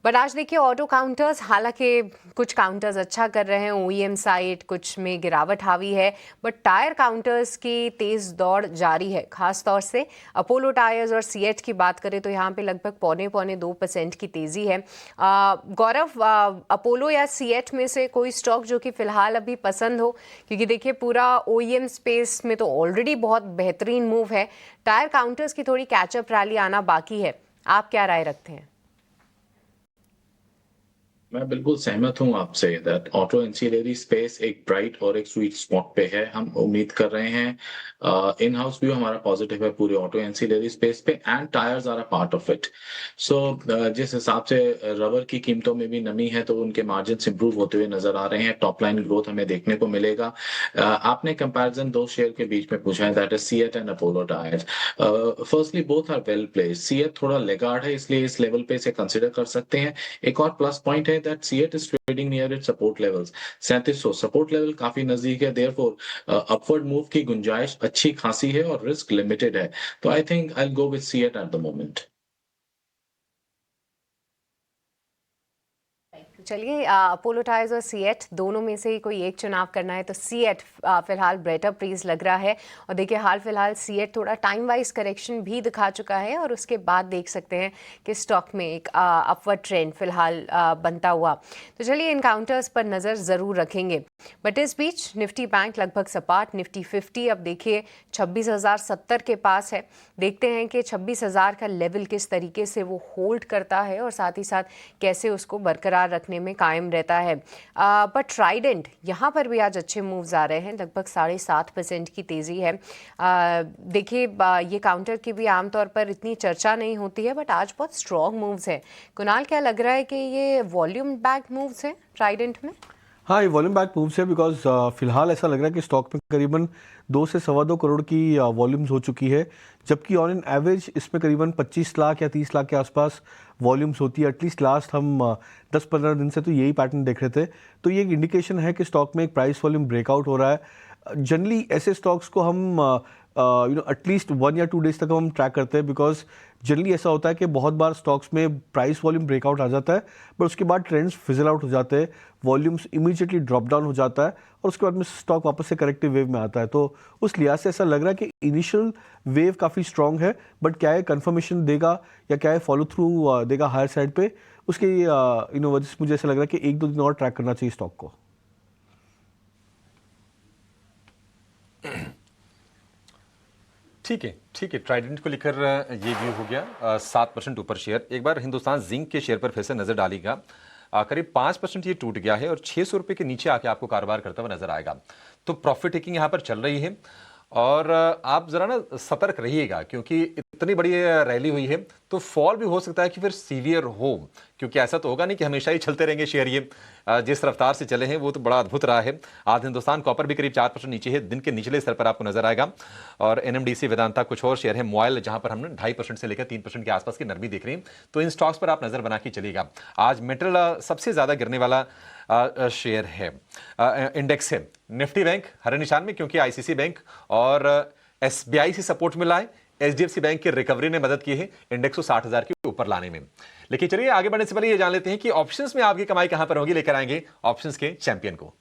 S9: बट आज देखिए ऑटो काउंटर्स, हालांकि कुछ काउंटर्स अच्छा कर रहे हैं, ओईएम साइड कुछ में गिरावट हावी है, बट टायर काउंटर्स की तेज़ दौड़ जारी है। खास तौर से अपोलो टायर्स और सीएट की बात करें तो यहाँ पे लगभग 0.25% की तेज़ी है। गौरव, अपोलो या सीएट में से कोई स्टॉक जो कि फ़िलहाल अभी पसंद हो, क्योंकि देखिए पूरा ओईएम स्पेस में तो ऑलरेडी बहुत बेहतरीन मूव है, टायर काउंटर्स की थोड़ी कैचअप रैली आना बाकी है। आप क्या राय रखते हैं?
S10: मैं बिल्कुल सहमत हूं आपसे दैट ऑटो एंसिलरी स्पेस एक ब्राइट और एक स्वीट स्पॉट पे है। हम उम्मीद कर रहे हैं इन हाउस व्यू हमारा पॉजिटिव है पूरी ऑटो एंसिलरी स्पेस पे, and tyres are a part of it. So जिस हिसाब से रबर की कीमतों में भी नमी है तो उनके मार्जिन इंप्रूव होते हुए नजर आ रहे हैं, टॉप लाइन ग्रोथ हमें देखने को मिलेगा। आपने कंपैरिजन दो शेयर के बीच में पूछा है, that is CEAT and Apollo Tyres. Firstly both are well placed. CEAT थोड़ा लेगार्ड है, इसलिए इस लेवल पे इसे कंसिडर कर सकते हैं। एक और प्लस पॉइंट है that CET is trading near its support levels 3700 support level काफी नजदीक है, देयरफॉर अपवर्ड मूव की गुंजाइश अच्छी खासी है और रिस्क लिमिटेड है। तो I think I will go with CET at the moment.
S9: चलिए अपोलो टायर्स और सीएट दोनों में से ही कोई एक चुनाव करना है तो सीएट फिलहाल बेटर प्रीज लग रहा है। और देखिए हाल फिलहाल सीएट थोड़ा टाइम वाइज करेक्शन भी दिखा चुका है और उसके बाद देख सकते हैं कि स्टॉक में एक अपवर्ड ट्रेंड फिलहाल बनता हुआ। तो चलिए इन काउंटर्स पर नज़र ज़रूर रखेंगे। बट इस बीच निफ्टी बैंक लगभग सपाट, निफ्टी 50 अब देखिए 26,070 के पास है। देखते हैं कि 26,000 का लेवल किस तरीके से वो होल्ड करता है और साथ ही साथ कैसे उसको बरकरार रखने में कायम रहता है। बट ट्राइडेंट यहाँ पर भी आज अच्छे मूव्स आ रहे हैं, लगभग 7.5% की तेज़ी है। देखिए ये काउंटर की भी आमतौर पर इतनी चर्चा नहीं होती है, बट आज बहुत स्ट्रॉन्ग मूव्स हैं। कुणाल, क्या लग रहा है कि ये वॉल्यूम बैक मूव्स हैं ट्राइडेंट में?
S11: हाँ, ये वॉल्यूम बैक मूव्स है बिकॉज फिलहाल ऐसा लग रहा है कि स्टॉक में करीबन 2 से सवा 2 करोड़ की वॉल्यूम्स हो चुकी है, जबकि ऑन एन एवरेज इसमें करीबन 25 लाख या 30 लाख के आसपास वॉल्यूम्स होती है। एटलीस्ट लास्ट हम 10-15 दिन से तो यही पैटर्न देख रहे थे। तो ये एक इंडिकेशन है कि स्टॉक में एक प्राइस वॉल्यूम ब्रेकआउट हो रहा है। जनरली ऐसे स्टॉक्स को हम एटलीस्ट 1 या 2 डेज तक हम ट्रैक करते हैं, बिकॉज जनरली ऐसा होता है कि बहुत बार स्टॉक्स में प्राइस वॉल्यूम ब्रेकआउट आ जाता है, बट उसके बाद ट्रेंड्स फिजल आउट हो जाते हैं, वॉल्यूम्स इमीडिएटली ड्रॉप डाउन हो जाता है और उसके बाद में स्टॉक वापस से करेक्टिव वेव में आता है। तो उस लिहाज से ऐसा लग रहा है कि इनिशियल वेव काफ़ी स्ट्रॉन्ग है, बट क्या ये कन्फर्मेशन देगा या क्या ये फॉलो थ्रू देगा हायर साइड पे, उसके वजह से मुझे ऐसा लग रहा है कि 1-2 दिन और ट्रैक करना चाहिए स्टॉक को।
S1: ठीक है, ट्राइडेंट को लेकर ये व्यू हो गया। 7% ऊपर शेयर। एक बार हिंदुस्तान जिंक के शेयर पर फिर से नजर डालिएगा। करीब 5% ये टूट गया है और 600 रुपए के नीचे आके आपको कारोबार करता हुआ नजर आएगा। तो प्रॉफिट टेकिंग यहाँ पर चल रही है और आप जरा ना सतर्क रहिएगा, क्योंकि इतनी बड़ी रैली हुई है तो फॉल भी हो सकता है कि फिर सीवियर हो, क्योंकि ऐसा तो होगा नहीं कि हमेशा ही चलते रहेंगे शेयर। ये जिस रफ्तार से चले हैं वो तो बड़ा अद्भुत रहा है। आज हिंदुस्तान कॉपर भी करीब 4% नीचे है, दिन के निचले स्तर पर आपको नजर आएगा। और एनएमडीसी, वेदांता, कुछ और शेयर है, मोबाइल जहां पर हमने 2.5% से लेकर 3% के आसपास की नरमी देख रही है। तो इन स्टॉक्स पर आप नजर बना के चलिएगा। आज मेटल सबसे ज्यादा गिरने वाला शेयर है, इंडेक्स है। निफ्टी बैंक हरे निशान में, क्योंकि आईसीसी बैंक और एसबीआई से सपोर्ट मिला है। एचडीएफसी बैंक की रिकवरी ने मदद की है इंडेक्स को 60,000 के ऊपर लाने में। लेकिन चलिए आगे बढ़ने से पहले ये जान लेते हैं कि ऑप्शंस में आपकी कमाई कहां पर होगी। लेकर आएंगे ऑप्शंस के चैंपियन को।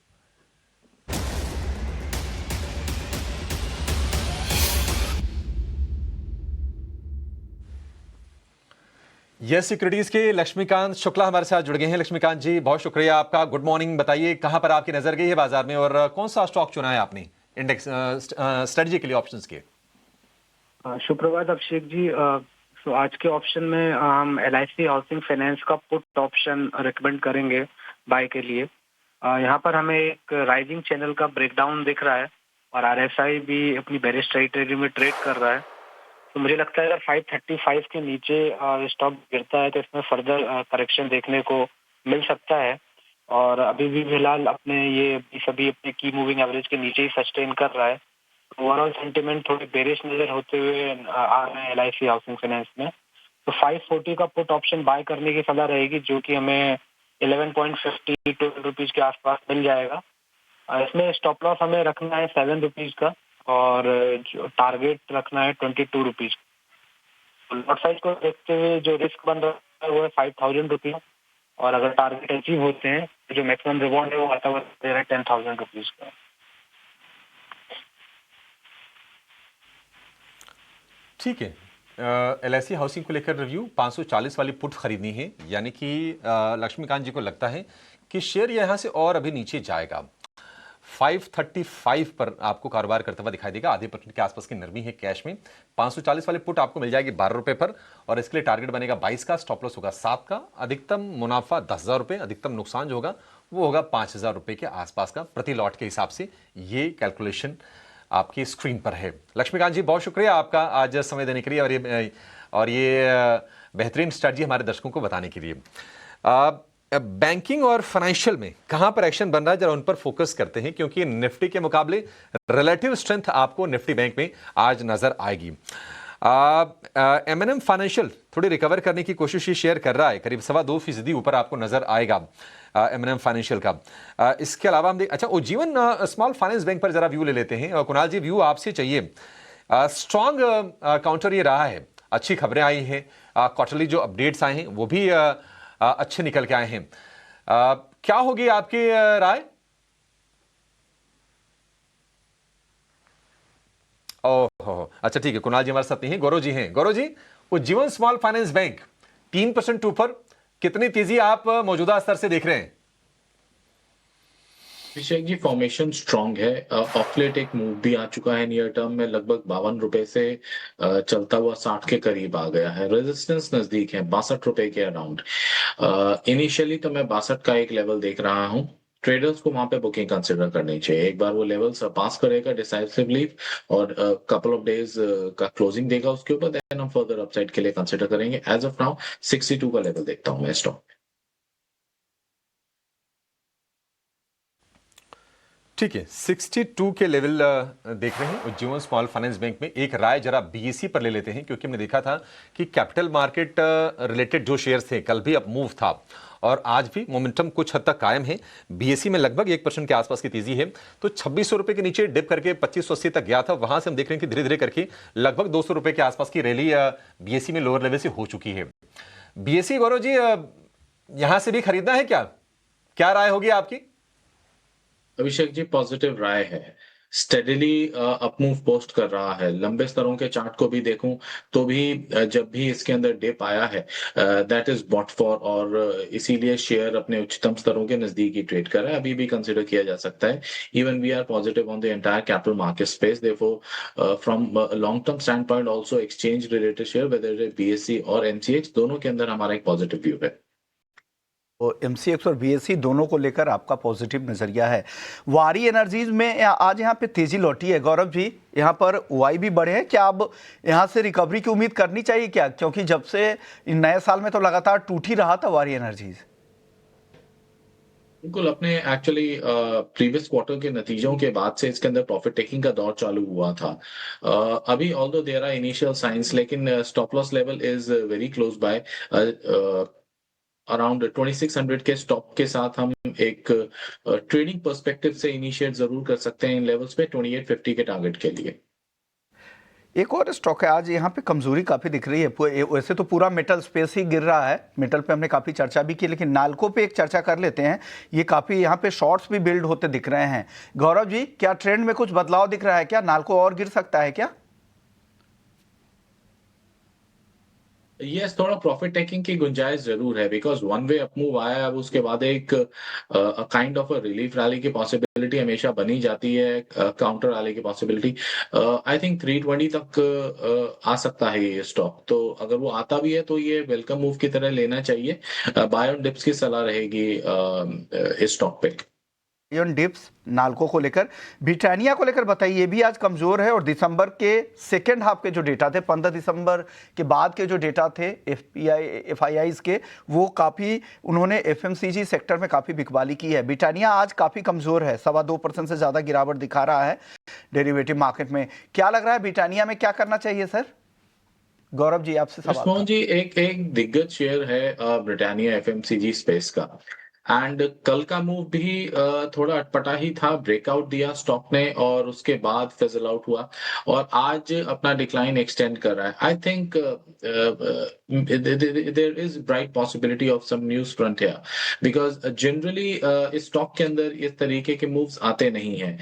S1: यस सिक्योरिटीज के लक्ष्मीकांत शुक्ला हमारे साथ जुड़ गए हैं। लक्ष्मीकांत जी, बहुत शुक्रिया आपका। Good morning. बताइए कहां पर आपकी नजर गई है बाजार में और कौन सा स्टॉक चुना है आपने इंडेक्स स्ट्रेटजी के लिए ऑप्शंस के?
S12: सुप्रभात अभिषेक जी। तो आज के ऑप्शन में हम LIC हाउसिंग फाइनेंस का पुट ऑप्शन रिकमेंड करेंगे बाय के लिए। यहाँ पर हमें एक राइजिंग चैनल का ब्रेकडाउन दिख रहा है और RSI भी अपनी बेरिश टेरिटरी में ट्रेड कर रहा है। तो मुझे लगता है अगर 535 के नीचे स्टॉक गिरता है तो इसमें फर्दर करेक्शन देखने को मिल सकता है और अभी भी फिलहाल अपने ये सभी अपने की मूविंग एवरेज के नीचे ही सस्टेन कर रहा है। ओवरऑल सेंटिमेंट थोड़ी बेरिश नजर होते हुए आ रहे हैं एलआईसी हाउसिंग फाइनेंस में। तो 540 का पुट ऑप्शन बाय करने की सलाह रहेगी, जो कि हमें 11.50 रुपीज के आसपास मिल जाएगा। इसमें स्टॉप लॉस हमें रखना है 7 रुपीज का और जो टारगेट रखना है 22 रुपीज। लॉट साइज को देखते हुए जो रिस्क बन रहा है वो है 5,000 रुपीज और अगर टारगेट अचीव होते हैं तो जो मैक्सिमम रिवॉर्ड है वो आता हुआ दे रहा है 10,000 रुपीज का।
S1: ठीक है। एलआईसी हाउसिंग को लेकर रिव्यू 540 वाली पुट खरीदनी है, यानी कि लक्ष्मीकांत जी को लगता है कि शेयर यहां से और अभी नीचे जाएगा। 535 पर आपको कारोबार करता हुआ दिखाई देगा। आधे % के आसपास की नरमी है कैश में। 540 वाली पुट आपको मिल जाएगी 12 रुपए पर और इसके लिए टारगेट बनेगा 22 का, स्टॉप लॉस होगा 7 का, अधिकतम मुनाफा 10,000 रुपए, अधिकतम नुकसान जो होगा वो होगा 5,000 रुपए के आसपास का प्रति लॉट के हिसाब से। ये कैलकुलेशन आपकी स्क्रीन पर है। लक्ष्मीकांत जी, बहुत शुक्रिया आपका आज समय देने के लिए और ये बेहतरीन स्ट्रेटजी हमारे दर्शकों को बताने के लिए। बैंकिंग और फाइनेंशियल में कहां पर एक्शन बन रहा है, जरा उन पर फोकस करते हैं, क्योंकि निफ्टी के मुकाबले रिलेटिव स्ट्रेंथ आपको निफ्टी बैंक में आज नजर आएगी। M&M फाइनेंशियल थोड़ी रिकवर करने की कोशिश ही शेयर कर रहा है, करीब 2.25% ऊपर आपको नजर आएगा M&M फाइनेंशियल का। इसके अलावा हम अच्छा उज्जीवन स्मॉल फाइनेंस बैंक पर जरा व्यू ले लेते हैं। और कुणाल जी, व्यू आपसे चाहिए। स्ट्रॉन्ग काउंटर ये रहा है, अच्छी खबरें आई हैं, क्वार्टरली जो अपडेट्स आए हैं वो भी अच्छे निकल के आए हैं। क्या होगी आपकी राय? ओह, अच्छा ठीक है, कुणाल जी हमारे साथ नहीं है, गौरव जी हैं। Gaurav ji, Ujjivan small finance bank 3% ऊपर, कितनी तेजी आप मौजूदा स्तर से देख रहे हैं?
S10: अभिषेक जी, फॉर्मेशन स्ट्रांग है। ऑफलेट एक मूव भी आ चुका है नियर टर्म में, लगभग 52 रुपए से चलता हुआ 60 के करीब आ गया है। रेजिस्टेंस नजदीक है 62 रुपए के अराउंड। इनिशियली तो मैं 62 का एक लेवल देख रहा हूं। ट्रेडर्स को वहां पे बुकिंग कंसिडर करनी चाहिए। एक बार वो लेवल सरपास करेगा डिसाइसिवली और कपल ऑफ डेज का क्लोजिंग देगा उसके ऊपर, देन हम फर्दर अपसाइड के लिए कंसिडर करेंगे। एज ऑफ नाउ 62 का लेवल देखता हूं मैं स्टॉक।
S1: ठीक है, 62 के लेवल देख रहे हैं उज्जीवन स्मॉल फाइनेंस बैंक में। एक राय जरा बीएसई पर ले लेते हैं, क्योंकि हमने देखा था कि कैपिटल मार्केट रिलेटेड जो शेयर्स थे कल भी अप मूव था और आज भी मोमेंटम कुछ हद तक कायम है। बीएसई में लगभग 1% के आसपास की तेजी है। तो 2600 रुपए के नीचे डिप करके 2580 तक गया था, वहां से हम देख रहे हैं कि धीरे धीरे करके लगभग 200 रुपए के आसपास की रैली बीएसई में लोअर लेवल से हो चुकी है। बीएसई, गौरव जी, यहां से भी खरीदना है क्या राय होगी आपकी?
S10: अभिषेक जी, पॉजिटिव राय है। स्टेडिली अप मूव पोस्ट कर रहा है। लंबे स्तरों के चार्ट को भी देखूं तो भी जब भी इसके अंदर डिप आया है दैट इज बॉट फॉर, और इसीलिए शेयर अपने उच्चतम स्तरों के नजदीक ही ट्रेड कर रहा है। अभी भी कंसिडर किया जा सकता है। Even we are positive on the entire capital market space. Therefore from long term stand point also exchange related share whether it BSE और एमसीएक्स, दोनों के अंदर हमारा एक पॉजिटिव व्यू है।
S2: तो एमसीएक्स और बीएसई दोनों को लेकर आपका पॉजिटिव नजरिया है। वारी एनर्जीज में आज यहाँ पे तेजी लौटी है। गौरव जी, यहाँ पर वाई भी बढ़े हैं, क्या अब यहाँ से रिकवरी की उम्मीद करनी चाहिए क्या? क्योंकि जब से नए साल में तो लगातार टूट ही रहा था वारी एनर्जीज।
S10: बिल्कुल, अपने एक्चुअली प्रीवियस क्वार्टर के नतीजों के बाद से इसके अंदर प्रॉफिट टेकिंग का दौर चालू हुआ था। अभी although there are initial signs, लेकिन stop loss level is very close by. Around 2600 के स्टॉप के साथ हम एक ट्रेडिंग पर्सपेक्टिव से इनिशिएट जरूर कर सकते हैं इन लेवल्स पे 2850 के टारगेट के लिए।
S2: एक और स्टॉक है, आज यहाँ पे कमजोरी काफी दिख रही है। वैसे तो पूरा मेटल स्पेस ही गिर रहा है, मेटल पे हमने काफी चर्चा भी की, लेकिन नाल्को पे एक चर्चा कर लेते हैं। ये काफी यहाँ पे शॉर्ट्स भी बिल्ड होते दिख रहे हैं। गौरव जी, क्या ट्रेंड में कुछ बदलाव दिख रहा है क्या? नाल्को और गिर सकता है क्या?
S10: यस, थोड़ा प्रॉफिट टेकिंग की गुंजाइश जरूर है, because one way up move आया है, अब उसके बाद एक kind of a relief rally की पॉसिबिलिटी हमेशा बनी जाती है, काउंटर रैली की पॉसिबिलिटी। आई थिंक 320 तक आ सकता है ये स्टॉक। तो अगर वो आता भी है तो ये वेलकम मूव की तरह लेना चाहिए। बाय ऑन डिप्स की सलाह रहेगी इस स्टॉक पे।
S2: लायन डिप्स नाल्को को लेकर। ब्रिटानिया को लेकर बताइए, ये भी आज कमजोर है और दिसंबर के सेकेंड हाफ के जो डेटा थे, 15 दिसंबर के बाद के जो डेटा थे FIIs के, वो काफ़ी उन्होंने FMCG सेक्टर में काफ़ी बिकवाली की है। ब्रिटानिया आज काफ़ी कमजोर है, 2.25% से ज़्यादा गिरावट दिखा रहा है डेरिवेटिव मार्केट में। क्या लग रहा है ब्रिटानिया में क्या करना चाहिए सर? गौरव जी आपसे सवाल।
S10: मोहन जी, एक दिग्गज शेयर है ब्रिटानिया FMCG स्पेस का, एंड कल का मूव भी थोड़ा अटपटा ही था। ब्रेकआउट दिया स्टॉक ने और उसके बाद फिजल आउट हुआ और आज अपना डिक्लाइन एक्सटेंड कर रहा है। I think there is bright possibility of some news front here, because generally इस स्टॉक के अंदर इस तरीके के मूव्स आते नहीं हैं।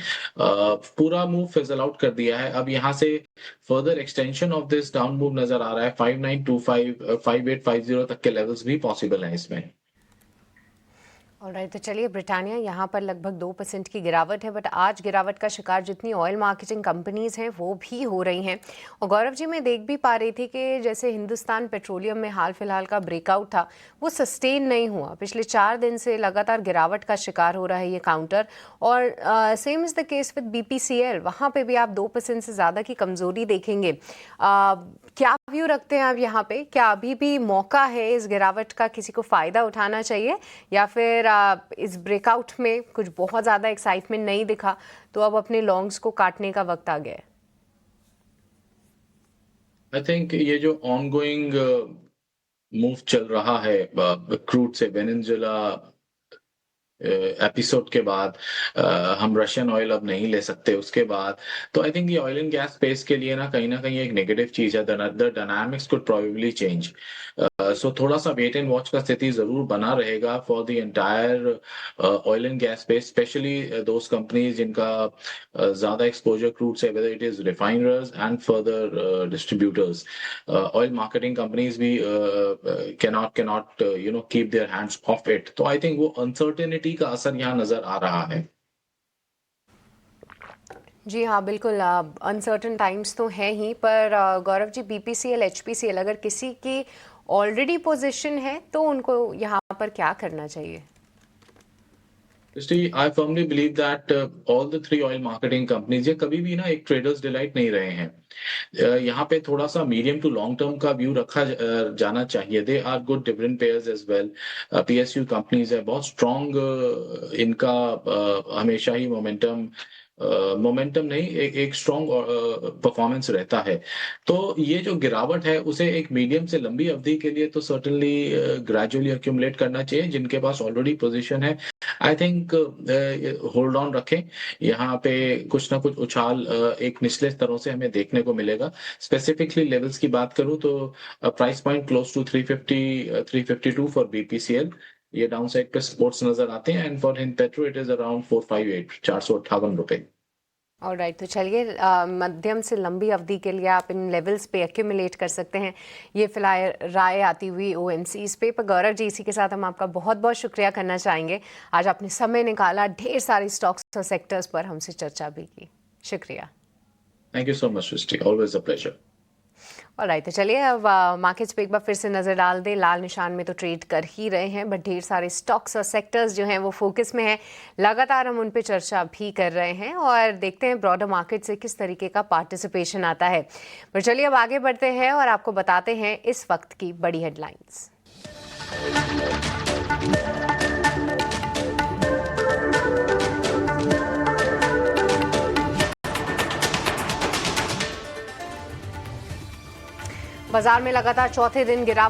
S10: पूरा मूव फिजल आउट कर दिया है। अब यहाँ से further extension of this down move नजर आ रहा है। 5925 5850 तक के लेवल्स भी पॉसिबल हैं इसमें।
S9: ऑलराइट, तो चलिए, ब्रिटानिया यहाँ पर लगभग 2% की गिरावट है, बट आज गिरावट का शिकार जितनी ऑयल मार्केटिंग कंपनीज हैं वो भी हो रही हैं। और गौरव जी, मैं देख भी पा रही थी कि जैसे हिंदुस्तान पेट्रोलियम में हाल फिलहाल का ब्रेकआउट था वो सस्टेन नहीं हुआ। पिछले 4 दिन से लगातार गिरावट का शिकार हो रहा है ये काउंटर। और same is the case with BPCL, वहाँ पे भी आप 2% से ज़्यादा की कमज़ोरी देखेंगे। क्या व्यू रखते हैं आप यहाँ पे? क्या अभी भी मौका है इस गिरावट का, किसी को फ़ायदा उठाना चाहिए, या फिर इस ब्रेकआउट में कुछ बहुत ज़्यादा एक्साइटमेंट नहीं दिखा तो अब अपने लॉन्ग्स को काटने का वक्त आ गया है?
S10: आई थिंक ये जो ऑनगोइंग मूव चल रहा है क्रूड से वेनेजुएला एपिसोड के बाद, हम रशियन ऑयल अब नहीं ले सकते उसके बाद, तो आई थिंक ये ऑयल एंड गैस स्पेस के लिए ना कहीं एक नेगेटिव चीज है। The dynamics could probably change. So थोड़ा सा वेट एंड वॉच का स्थिति जरूर बना रहेगा for the entire oil and gas space, specially those companies जिनका ज्यादा एक्सपोजर क्रूड से, whether it is refiners and further distributors. Oil marketing companies भी cannot keep their hands of it. तो आई थिंक वो अनसर्टेनिटी का असर यहाँ नजर आ रहा है।
S9: जी हाँ, बिल्कुल, अनसर्टन टाइम्स तो हैं ही, पर गौरव जी, BPCL, HPCL अगर किसी की ऑलरेडी पोजीशन है तो उनको यहाँ पर क्या करना चाहिए?
S10: I firmly believe that all the 3 oil marketing companies ये कभी भी ना एक ट्रेडर्स डिलाइट नहीं रहे हैं। यहाँ पे थोड़ा सा मीडियम टू लॉन्ग टर्म का व्यू रखा जाना चाहिए। They are good dividend payers as well. PSU companies है, बहुत स्ट्रॉन्ग इनका हमेशा ही मोमेंटम नहीं, एक स्ट्रॉन्ग परफॉर्मेंस रहता है। तो ये जो गिरावट है उसे एक मीडियम से लंबी अवधि के लिए तो सर्टेनली ग्रेजुअली अक्यूमुलेट करना चाहिए। जिनके पास ऑलरेडी पोजीशन है, आई थिंक होल्ड ऑन रखें। यहाँ पे कुछ ना कुछ उछाल एक निचले स्तरों से हमें देखने को मिलेगा। स्पेसिफिकली लेवल्स की बात करूं तो price point close to 350 352 for BPCL, ये डाउन साइड पे सपोर्ट्स नजर आते हैं, and for Hind petro it is around 458 458 रुपए।
S9: ऑलराइट, तो चलिए, मध्यम से लंबी अवधि के लिए आप इन लेवल्स पे एक्यूमुलेट कर सकते हैं। ये फिलहाल राय आती हुई OMCs पे। पर गौरव जी, इसी के साथ हम आपका बहुत बहुत शुक्रिया करना चाहेंगे, आज आपने समय निकाला, ढेर सारे स्टॉक्स और सेक्टर्स पर हमसे चर्चा भी की। शुक्रिया।
S10: Thank you so much Srishti, always a pleasure.
S9: Alright, तो चलिए अब मार्केट्स पे एक बार फिर से नज़र डाल दें। लाल निशान में तो ट्रेड कर ही रहे हैं, बट ढेर सारे स्टॉक्स और सेक्टर्स जो हैं वो फोकस में हैं। लगातार हम उन पे चर्चा भी कर रहे हैं और देखते हैं ब्रॉडर मार्केट से किस तरीके का पार्टिसिपेशन आता है। पर चलिए अब आगे बढ़ते हैं और आपको बताते हैं इस वक्त की बड़ी हेडलाइंस। बाजार में लगातार चौथे दिन गिरावट